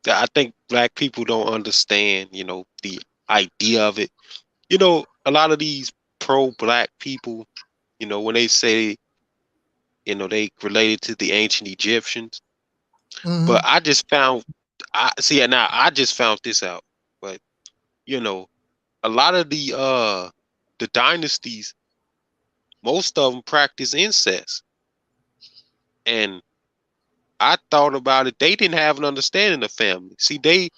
that I think black people don't understand, you know, the idea of it. You know, a lot of these pro-black people, you know, when they say, you know, they related to the ancient Egyptians, Mm-hmm. but I just found this out. But you know, a lot of the dynasties, most of them practice incest. And I thought about it, they didn't have an understanding of family. See, they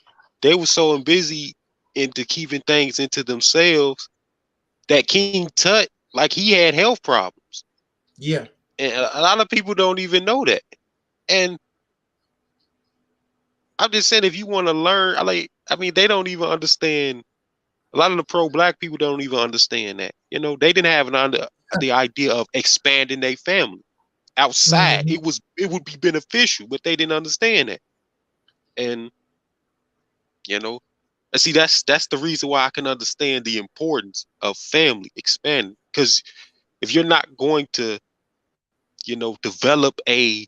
were so busy into keeping things into themselves that King Tut, like, he had health problems. Yeah. And a lot of people don't even know that. And I'm just saying, if you want to learn, they don't even understand. A lot of the pro-black people don't even understand that. You know, they didn't have the idea of expanding their family outside. Mm-hmm. It would be beneficial, but they didn't understand that. And you know, and see, that's the reason why I can understand the importance of family expanding. Because if you're not going to, you know, develop a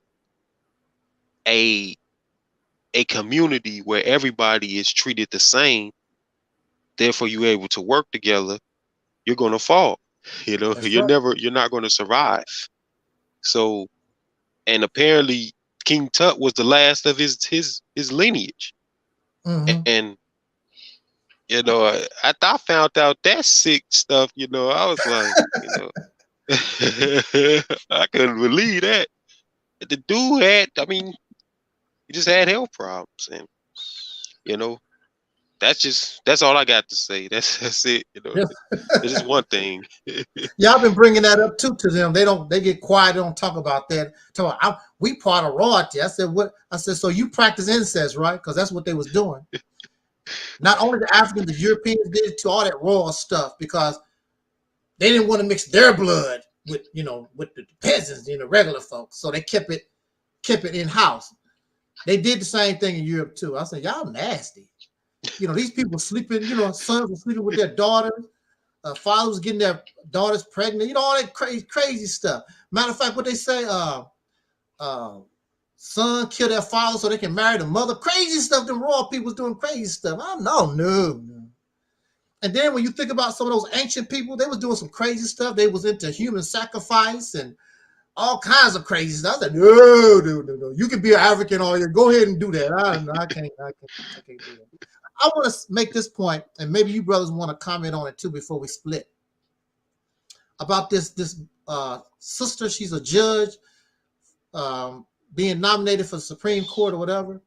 community where everybody is treated the same, therefore you're able to work together, you're gonna fall. You know, That's right. you're not gonna survive. So, and apparently King Tut was the last of his lineage. Mm-hmm. And you know, after I found out that sick stuff, you know, I was like, you know, I couldn't believe that. The dude had, I mean, he just had health problems, and you know, that's all I got to say. That's it. You know, it's just one thing. Yeah, I've been bringing that up too to them. They get quiet. They don't talk about that. We part of royalty. I said, what? I said, so you practice incest, right? Because that's what they was doing. Not only the Africans, the Europeans did it to all that royal stuff because they didn't want to mix their blood with, you know, with the peasants, you know, regular folks. So they kept it in house. They did the same thing in Europe too. I said, y'all nasty. You know, these people sleeping. You know, sons were sleeping with their daughters. Fathers getting their daughters pregnant. You know, all that crazy stuff. Matter of fact, what they say, son kill their father so they can marry the mother. Crazy stuff. The royal people was doing crazy stuff. I know, no. And then when you think about some of those ancient people, they was doing some crazy stuff. They was into human sacrifice and all kinds of crazy stuff. I said, no. You can be an African all year. Go ahead and do that. I can't do that. I want to make this point, and maybe you brothers want to comment on it too before we split. About this sister, she's a judge, being nominated for the Supreme Court or whatever.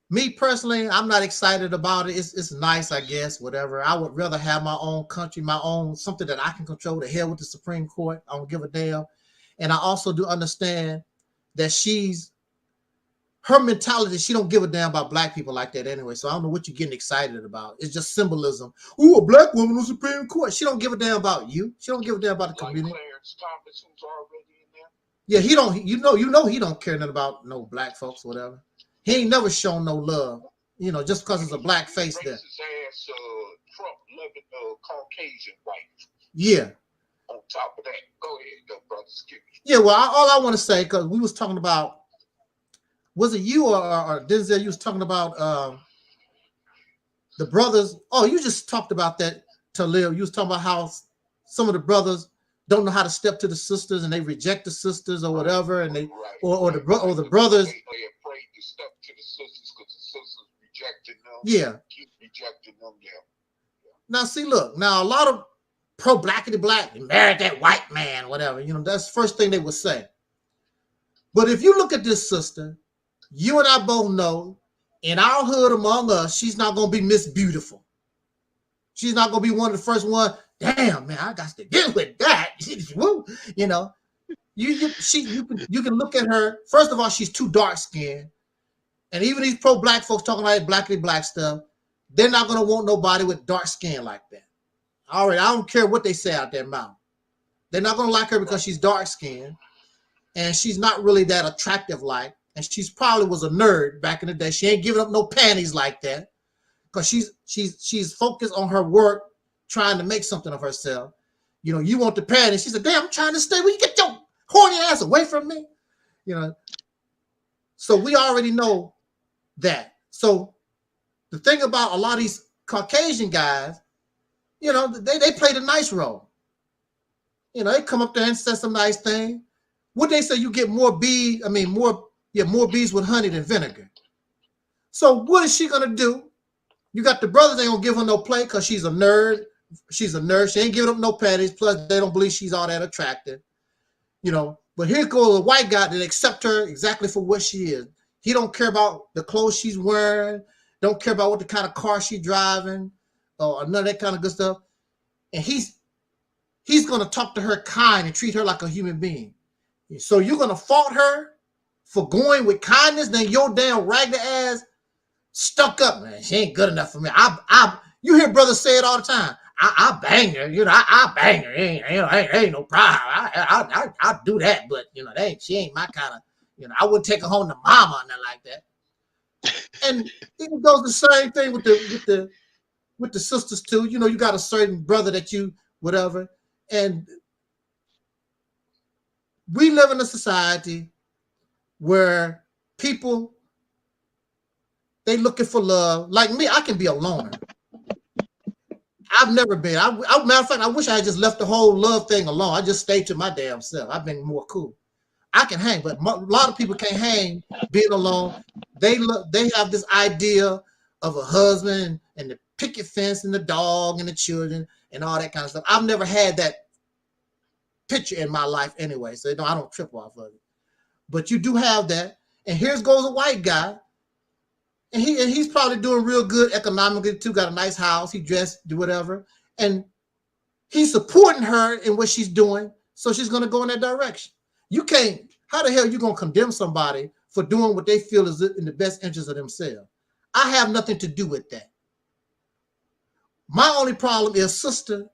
Me personally, I'm not excited about it. It's nice, I guess, whatever. I would rather have my own country, my own, something that I can control. The hell with the Supreme Court. I don't give a damn. And I also do understand that her mentality, she don't give a damn about black people like that anyway. So I don't know what you're getting excited about. It's just symbolism. Ooh, a black woman on the Supreme Court. She don't give a damn about you. She don't give a damn about the community. Clarence Thomas, who's already in there. Yeah, he don't. You know, he don't care nothing about no black folks or whatever. He ain't never shown no love. You know, just because it's a black face there. His ass, Trump loving Caucasian wife. Yeah. On top of that, go ahead, brother. Excuse me. Yeah. Well, all I want to say, because we was talking about. Was it you or Denzel? You was talking about the brothers. Oh, you just talked about that, Taalik. You was talking about how some of the brothers don't know how to step to the sisters and they reject the sisters or whatever, and they or the brothers. They're afraid to step to the sisters because the sisters rejecting them. Yeah. Keep rejecting them. Yeah. Now see, look. Now a lot of pro-blackity black married that white man, whatever. You know, that's the first thing they would say. But if you look at this sister. You and I both know, in our hood among us, she's not going to be Miss Beautiful. She's not going to be one of the first one. Damn, man, I got to deal with that. You know, you can look at her. First of all, she's too dark skinned, and even these pro-black folks talking like blackity black stuff, they're not going to want nobody with dark skin like that. All right, I don't care what they say out their mouth. They're not going to like her because she's dark skinned, and she's not really that attractive like. And she's probably was a nerd back in the day. She ain't giving up no panties like that because she's focused on her work, trying to make something of herself. You know, you want the panties. She said, damn, I'm trying to stay. Will you get your horny ass away from me? You know, so we already know that. So the thing about a lot of these Caucasian guys, you know, they play the nice role. You know, they come up there and say some nice thing. What they say, you get more bees with honey than vinegar. So what is she gonna do? You got the brothers ain't gonna give her no play because she's a nerd. She's a nerd. She ain't giving up no panties. Plus, they don't believe she's all that attractive. You know, but here goes a white guy that accept her exactly for what she is. He don't care about the clothes she's wearing, don't care about what the kind of car she's driving, or none of that kind of good stuff. And he's gonna talk to her kind and treat her like a human being. So you're gonna fault her for going with kindness, then your damn ragged ass stuck up, man. She ain't good enough for me. You hear brothers say it all the time. I bang her, you know. I bang her. Ain't no problem. I do that, but you know, she ain't my kind of. You know, I wouldn't take her home to mama or nothing like that. And it goes the same thing with the sisters too. You know, you got a certain brother that you whatever, and we live in a society where people They looking for love. Like me, I can be a loner. I've never been. Matter of fact, I wish I had just left the whole love thing alone. I just stayed to my damn self. I've been more cool. I can hang, but a lot of people can't hang being alone. They have this idea of a husband and the picket fence and the dog and the children and all that kind of stuff. I've never had that picture in my life anyway, so no, I don't trip off of it. But you do have that, and here goes a white guy, and he's probably doing real good economically too. Got a nice house, he dressed, do whatever, and he's supporting her in what she's doing, so she's gonna go in that direction. You can't. How the hell are you gonna condemn somebody for doing what they feel is in the best interest of themselves? I have nothing to do with that. My only problem is, sister,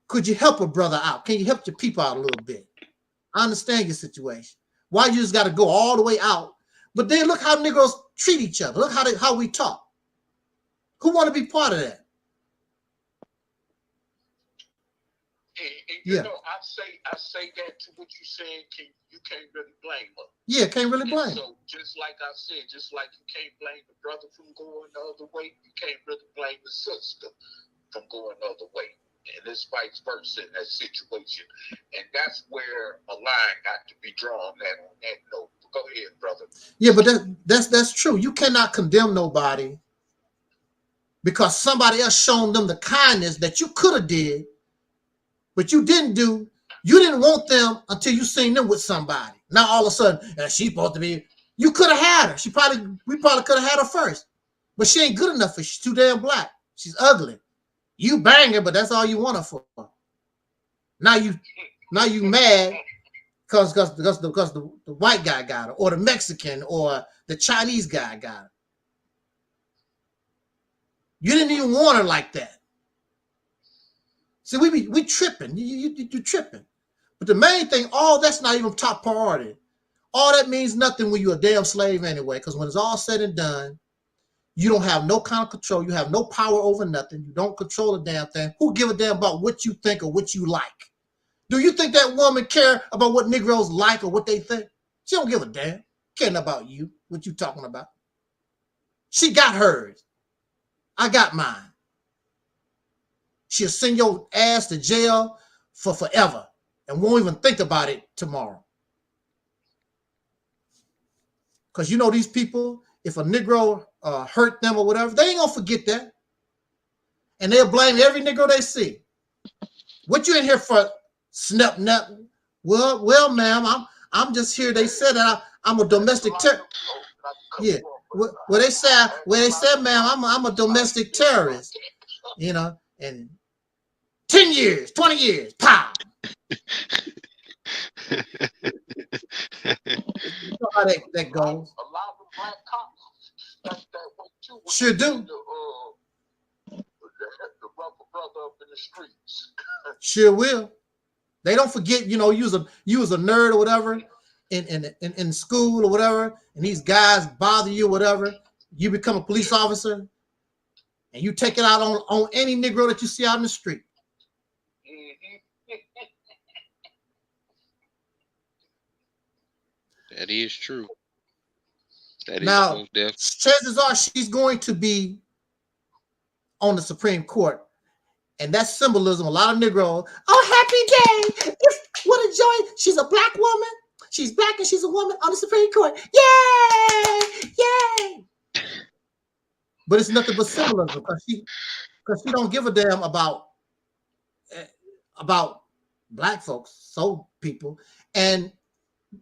could you help a brother out? Can you help your people out a little bit? I understand your situation. Why you just got to go all the way out? But then look how Negroes treat each other. Look how we talk. Who want to be part of that? And you know, I say that to what you're saying. You can't really blame her. Yeah, can't really blame. So just like I said, just like you can't blame the brother from going the other way, you can't really blame the sister from going the other way. And it's vice versa in that situation. And that's where a line got to be drawn on that note. Go ahead, brother. Yeah, but that's true. You cannot condemn nobody because somebody else shown them the kindness that you could have did, but you didn't do. You didn't want them until you seen them with somebody. Now all of a sudden, she's supposed to be. You could have had her. We probably could have had her first, but she ain't good enough for. She's too damn black. She's ugly. You bang her, but that's all you want her for. Now you mad because the white guy got her, or the Mexican, or the Chinese guy got her. You didn't even want her like that. See, we tripping. You tripping. But the main thing, all that's not even top priority. All that means nothing when you're a damn slave anyway, because when it's all said and done, you don't have no kind of control. You have no power over nothing. You don't control a damn thing. Who give a damn about what you think or what you like? Do you think that woman care about what Negroes like or what they think? She don't give a damn. Caring about you, what you talking about. She got hers. I got mine. She'll send your ass to jail for forever and won't even think about it tomorrow. Because you know these people, if a Negro hurt them or whatever, they ain't gonna forget that. And they'll blame every Negro they see. What you in here for, snap nut? Well, ma'am, I'm just here. They said that I'm a domestic terrorist. Yeah. Well, they said, ma'am, I'm a domestic terrorist. You know, and 10 years, 20 years, pow. You know how that goes. A lot of black cops think that way too. Sure do. The rubber brother up in the streets. Sure will. They don't forget, you know, you was a nerd or whatever in school or whatever, and these guys bother you or whatever. You become a police officer, and you take it out on any Negro that you see out in the street. That is true. That now, is most chances are she's going to be on the Supreme Court. And that's symbolism. A lot of Negroes, oh, happy day. What a joy. She's a black woman. She's black and she's a woman on the Supreme Court. Yay! Yay! But it's nothing but symbolism because she don't give a damn about black folks, soul people. And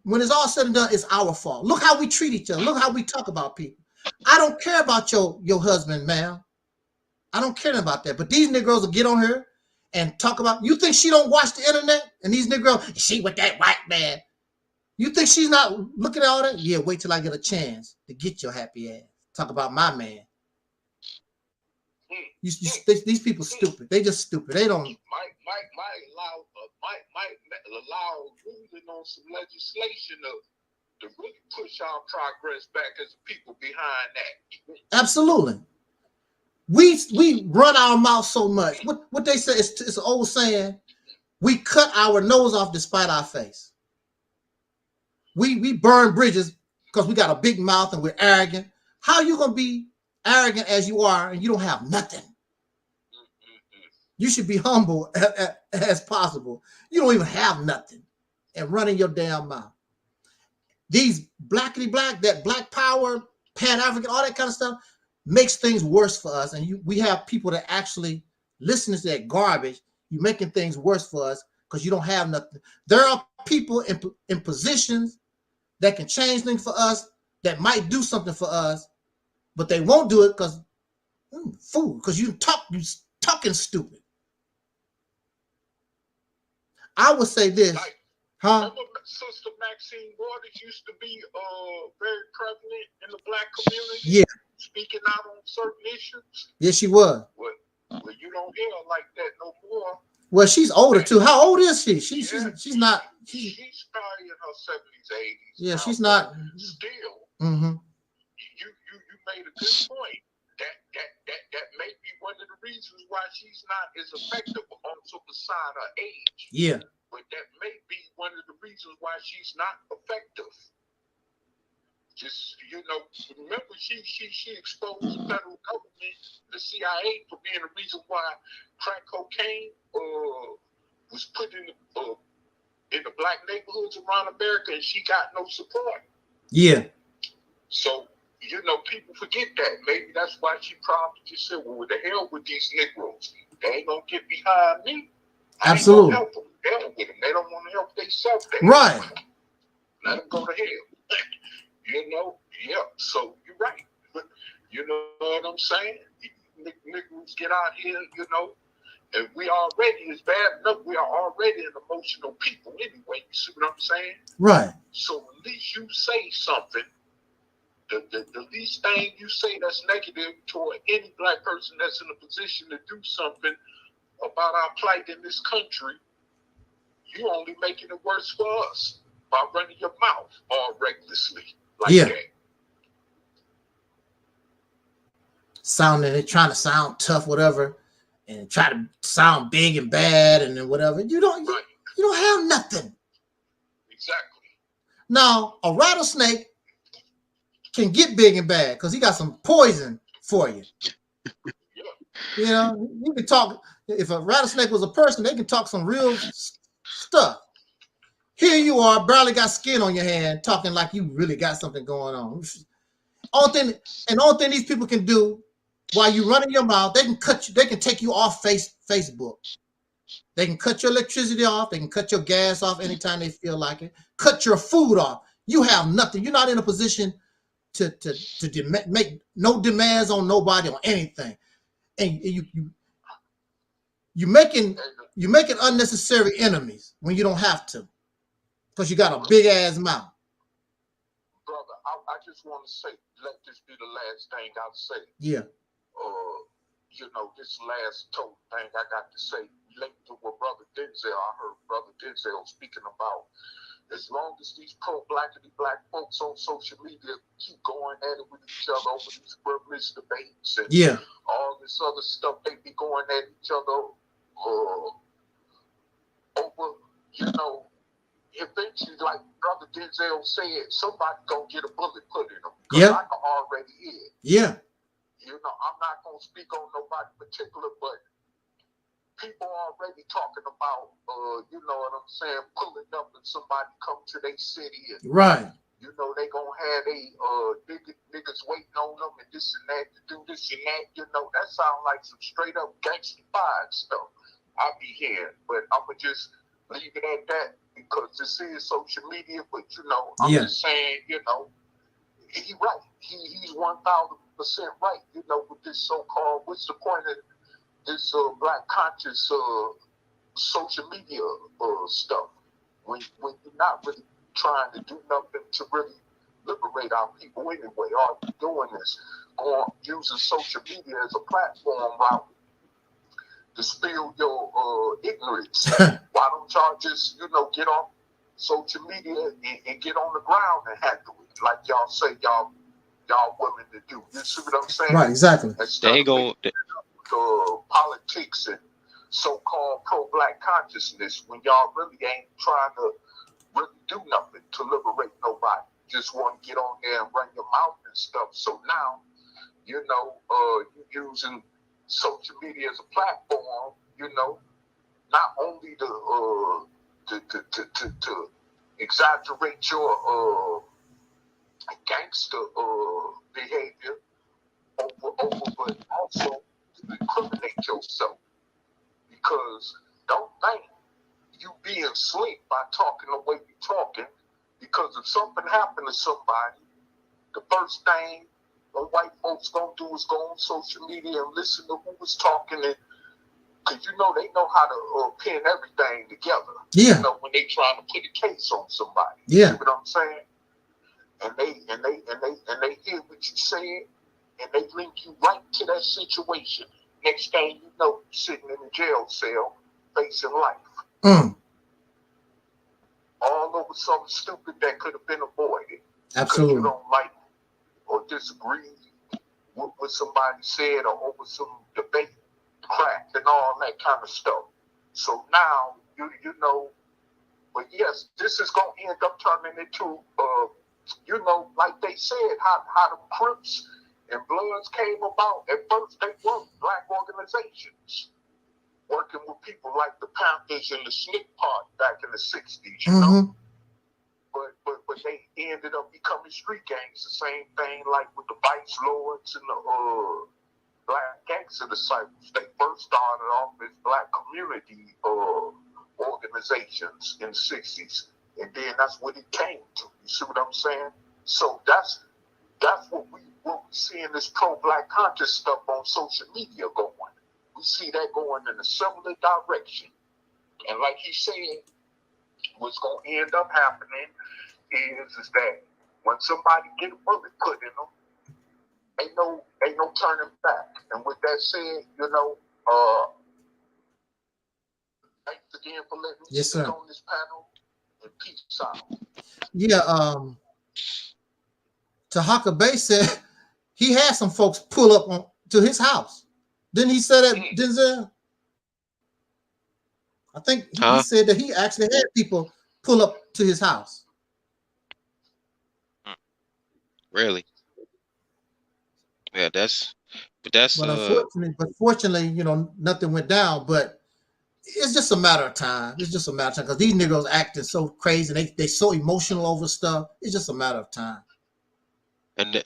when it's all said and done, it's our fault. Look how we treat each other. Look how we talk about people. I don't care about your husband, ma'am. I don't care about that. But these Negroes will get on her and talk about, you think she don't watch the internet? And these Negroes, she with that white man. You think she's not looking at all that? Yeah, wait till I get a chance to get your happy ass. Talk about my man. These people stupid. They just stupid. They don't. Might allow ruling on some legislation to really push our progress back as a people behind that. Absolutely. We run our mouth so much. What they say, it's an old saying, we cut our nose off despite our face. We burn bridges because we got a big mouth and we're arrogant How you gonna be arrogant as you are and you don't have nothing? You should be humble as possible. You don't even have nothing and running your damn mouth. These blackity black, that black power, Pan-African, all that kind of stuff makes things worse for us. And we have people that actually listen to that garbage. You're making things worse for us because you don't have nothing. There are people in positions that can change things for us, that might do something for us, but they won't do it because fool, because you talking stupid. I would say this, huh? Remember Sister Maxine Waters used to be very prevalent in the black community? Yeah. Speaking out on certain issues? Yes, she was. Well, you don't hear her like that no more. Well, she's older too. How old is she? She's not. She's probably in her 70s, 80s. Yeah, now, she's not. Still, Mm-hmm. you made a good point. That may be one of the reasons why she's not as effective, also beside her age. Yeah. But that may be one of the reasons why she's not effective. Just, remember she exposed the federal government, the CIA, for being the reason why crack cocaine was put in the black neighborhoods around America, and she got no support. Yeah. So, people forget that. Maybe that's why she probably just said, well, what the hell with these Negroes? They ain't gonna get behind me. Absolutely. I ain't gonna help them. Hell with them. They don't want to help themselves. Right. Let them go to hell. Yeah. So you're right. You know what I'm saying? Negroes get out here, and we already, it's bad enough, we are already an emotional people anyway. You see what I'm saying? Right. So at least you say something. The least thing you say that's negative toward any black person that's in a position to do something about our plight in this country, you only making it worse for us by running your mouth all recklessly like that. Trying to sound tough, whatever, and try to sound big and bad and then whatever. You don't have nothing. Exactly. Now, a rattlesnake can get big and bad because he got some poison for you. You can talk. If a rattlesnake was a person, they can talk some real stuff. Here you are, barely got skin on your hand, talking like you really got something going on. Only thing these people can do while you running your mouth, they can cut you. They can take you off Facebook. They can cut your electricity off. They can cut your gas off anytime they feel like it. Cut your food off. You have nothing. You're not in a position to make no demands on nobody on anything, and you're making unnecessary enemies when you don't have to, because you got a big ass mouth. Brother, I just want to say, let this be the last thing I say. Yeah. This last total thing I got to say related to what Brother Denzel, I heard Brother Denzel speaking about. As long as these pro-blackity black folks on social media keep going at it with each other over these frivolous debates and all this other stuff, they be going at each other over, eventually, like Brother Denzel said, somebody gonna get a bullet put in them. Because I can already hear it. Yeah. I'm not gonna speak on nobody particular, but people already talking about, you know what I'm saying, pulling up and somebody come to their city and right. They gonna have niggas waiting on them and this and that to do this and that. That sound like some straight up gangster-fied stuff I be hearing. But I'ma just leave it at that because this is social media. But I'm just saying, he right. He's 1,000% right. With this so-called, what's the point of this black conscious social media stuff when you're not really trying to do nothing to really liberate our people anyway? All you're doing is using social media as a platform, right, to spill your ignorance. Why don't y'all just get off social media and get on the ground and handle it like y'all say y'all willing to do? You see what I'm saying? Right, exactly. They go politics and so-called pro-black consciousness when y'all really ain't trying to really do nothing to liberate nobody. just want to get on there and run your mouth and stuff. So now, you know, you're using social media as a platform, you know, not only to exaggerate your gangster behavior over, but also to incriminate yourself. Because don't think you being slick by talking the way you're talking. Because if something happened to somebody, the first thing the white folks gonna do is go on social media and listen to who was talking, and because you know they know how to pin everything together. Yeah. You know, when they trying to put a case on somebody. Yeah. You know what I'm saying? And they hear what you said, and they link you right to that situation. Next thing you know, you're sitting in a jail cell facing life. All over something stupid that could have been avoided. Absolutely. Because you don't like or disagree with what somebody said, or over some debate, crack, and all that kind of stuff. So now, you know, but yes, this is going to end up turning into, you know, like they said, how the Crips and Bloods came about. At first, they were black organizations, working with people like the Panthers and the SNIFFY back in the 60s, you know? But they ended up becoming street gangs, the same thing like with the Vice Lords and the Black Gangster Disciples. They first started off as black community organizations in the 60s, and then that's what it came to. You see what I'm saying? So that's what we see in this pro-black conscious stuff on social media going. We see that going in a similar direction. And like he said, what's going to end up happening is that when somebody get a bullet put in them, ain't no turning back. And with that said, you know, thanks again for letting me sit on this panel, and peace out. Yeah, Tahaka Bay said he had some folks pull up to his house. Didn't he say that, Denzel? I think he said that he actually had people pull up to his house. Really? Yeah, but unfortunately, you know, nothing went down. But it's just a matter of time. It's just a matter of time because these niggas acting so crazy. They so emotional over stuff. It's just a matter of time. And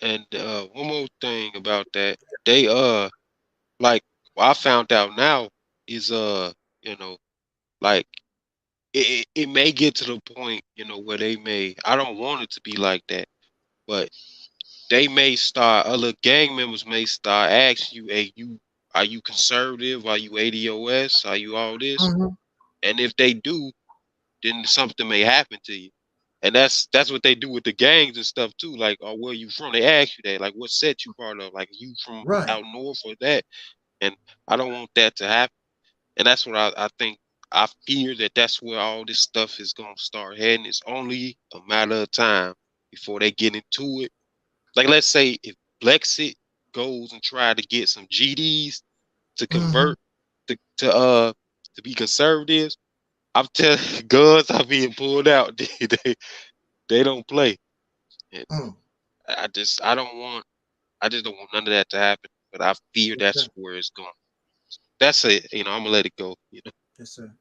one more thing about that, they like what I found out now is you know, like it may get to the point, you know, where they may, I don't want it to be like that, but they may start, other gang members may start asking you, hey, are you conservative? Are you ADOS? Are you all this? And if they do, then something may happen to you. And that's what they do with the gangs and stuff too. Like, oh, where you from? They ask you that. Like, what set you part of? Like, you from out north or that? And I don't want that to happen. And that's what I think. I fear that that's where all this stuff is going to start heading. It's only a matter of time before they get into it. Like, let's say if Brexit goes and try to get some GDs to convert to be conservatives, I'm telling you, guns are being pulled out. They don't play. And I just don't want none of that to happen. But I fear that's where it's going. That's it. You know, I'm gonna let it go. You know. Yes, sir.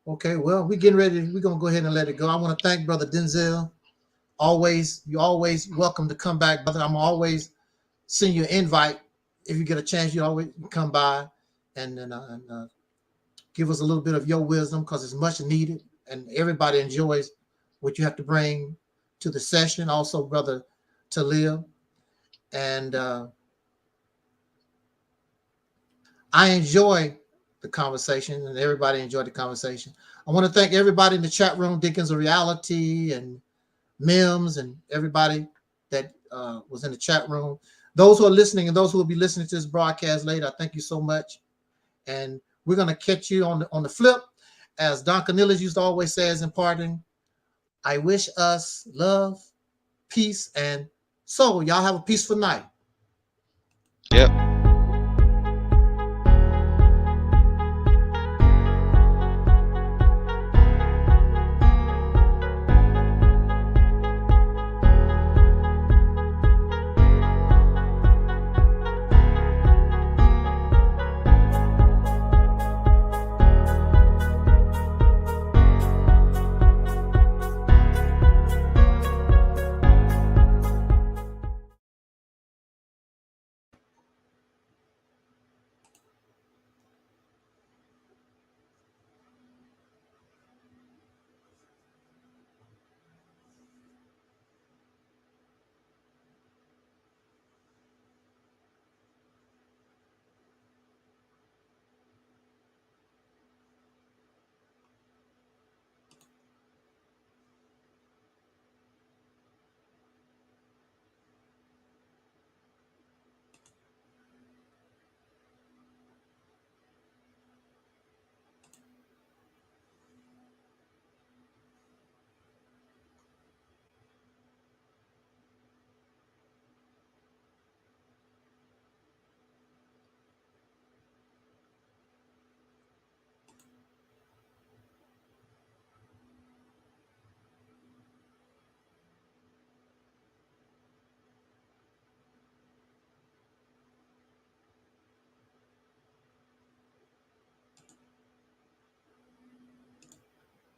Okay, well, we're getting ready. We're gonna go ahead and let it go. I want to thank Brother Denzel. You're always welcome to come back, brother. I'm always send you an invite if you get a chance. You always come by and give us a little bit of your wisdom because it's much needed, and everybody enjoys what you have to bring to the session. Also, Brother Aleeyah, and I enjoy the conversation, and everybody enjoyed the conversation. I want to thank everybody in the chat room, Dickens of Reality and Mims, and everybody that was in the chat room. Those who are listening and those who will be listening to this broadcast later, I thank you so much. And we're going to catch you on the flip. As Don Cornelius used to always say as in parting, I wish us love, peace, and soul. Y'all have a peaceful night. Yep.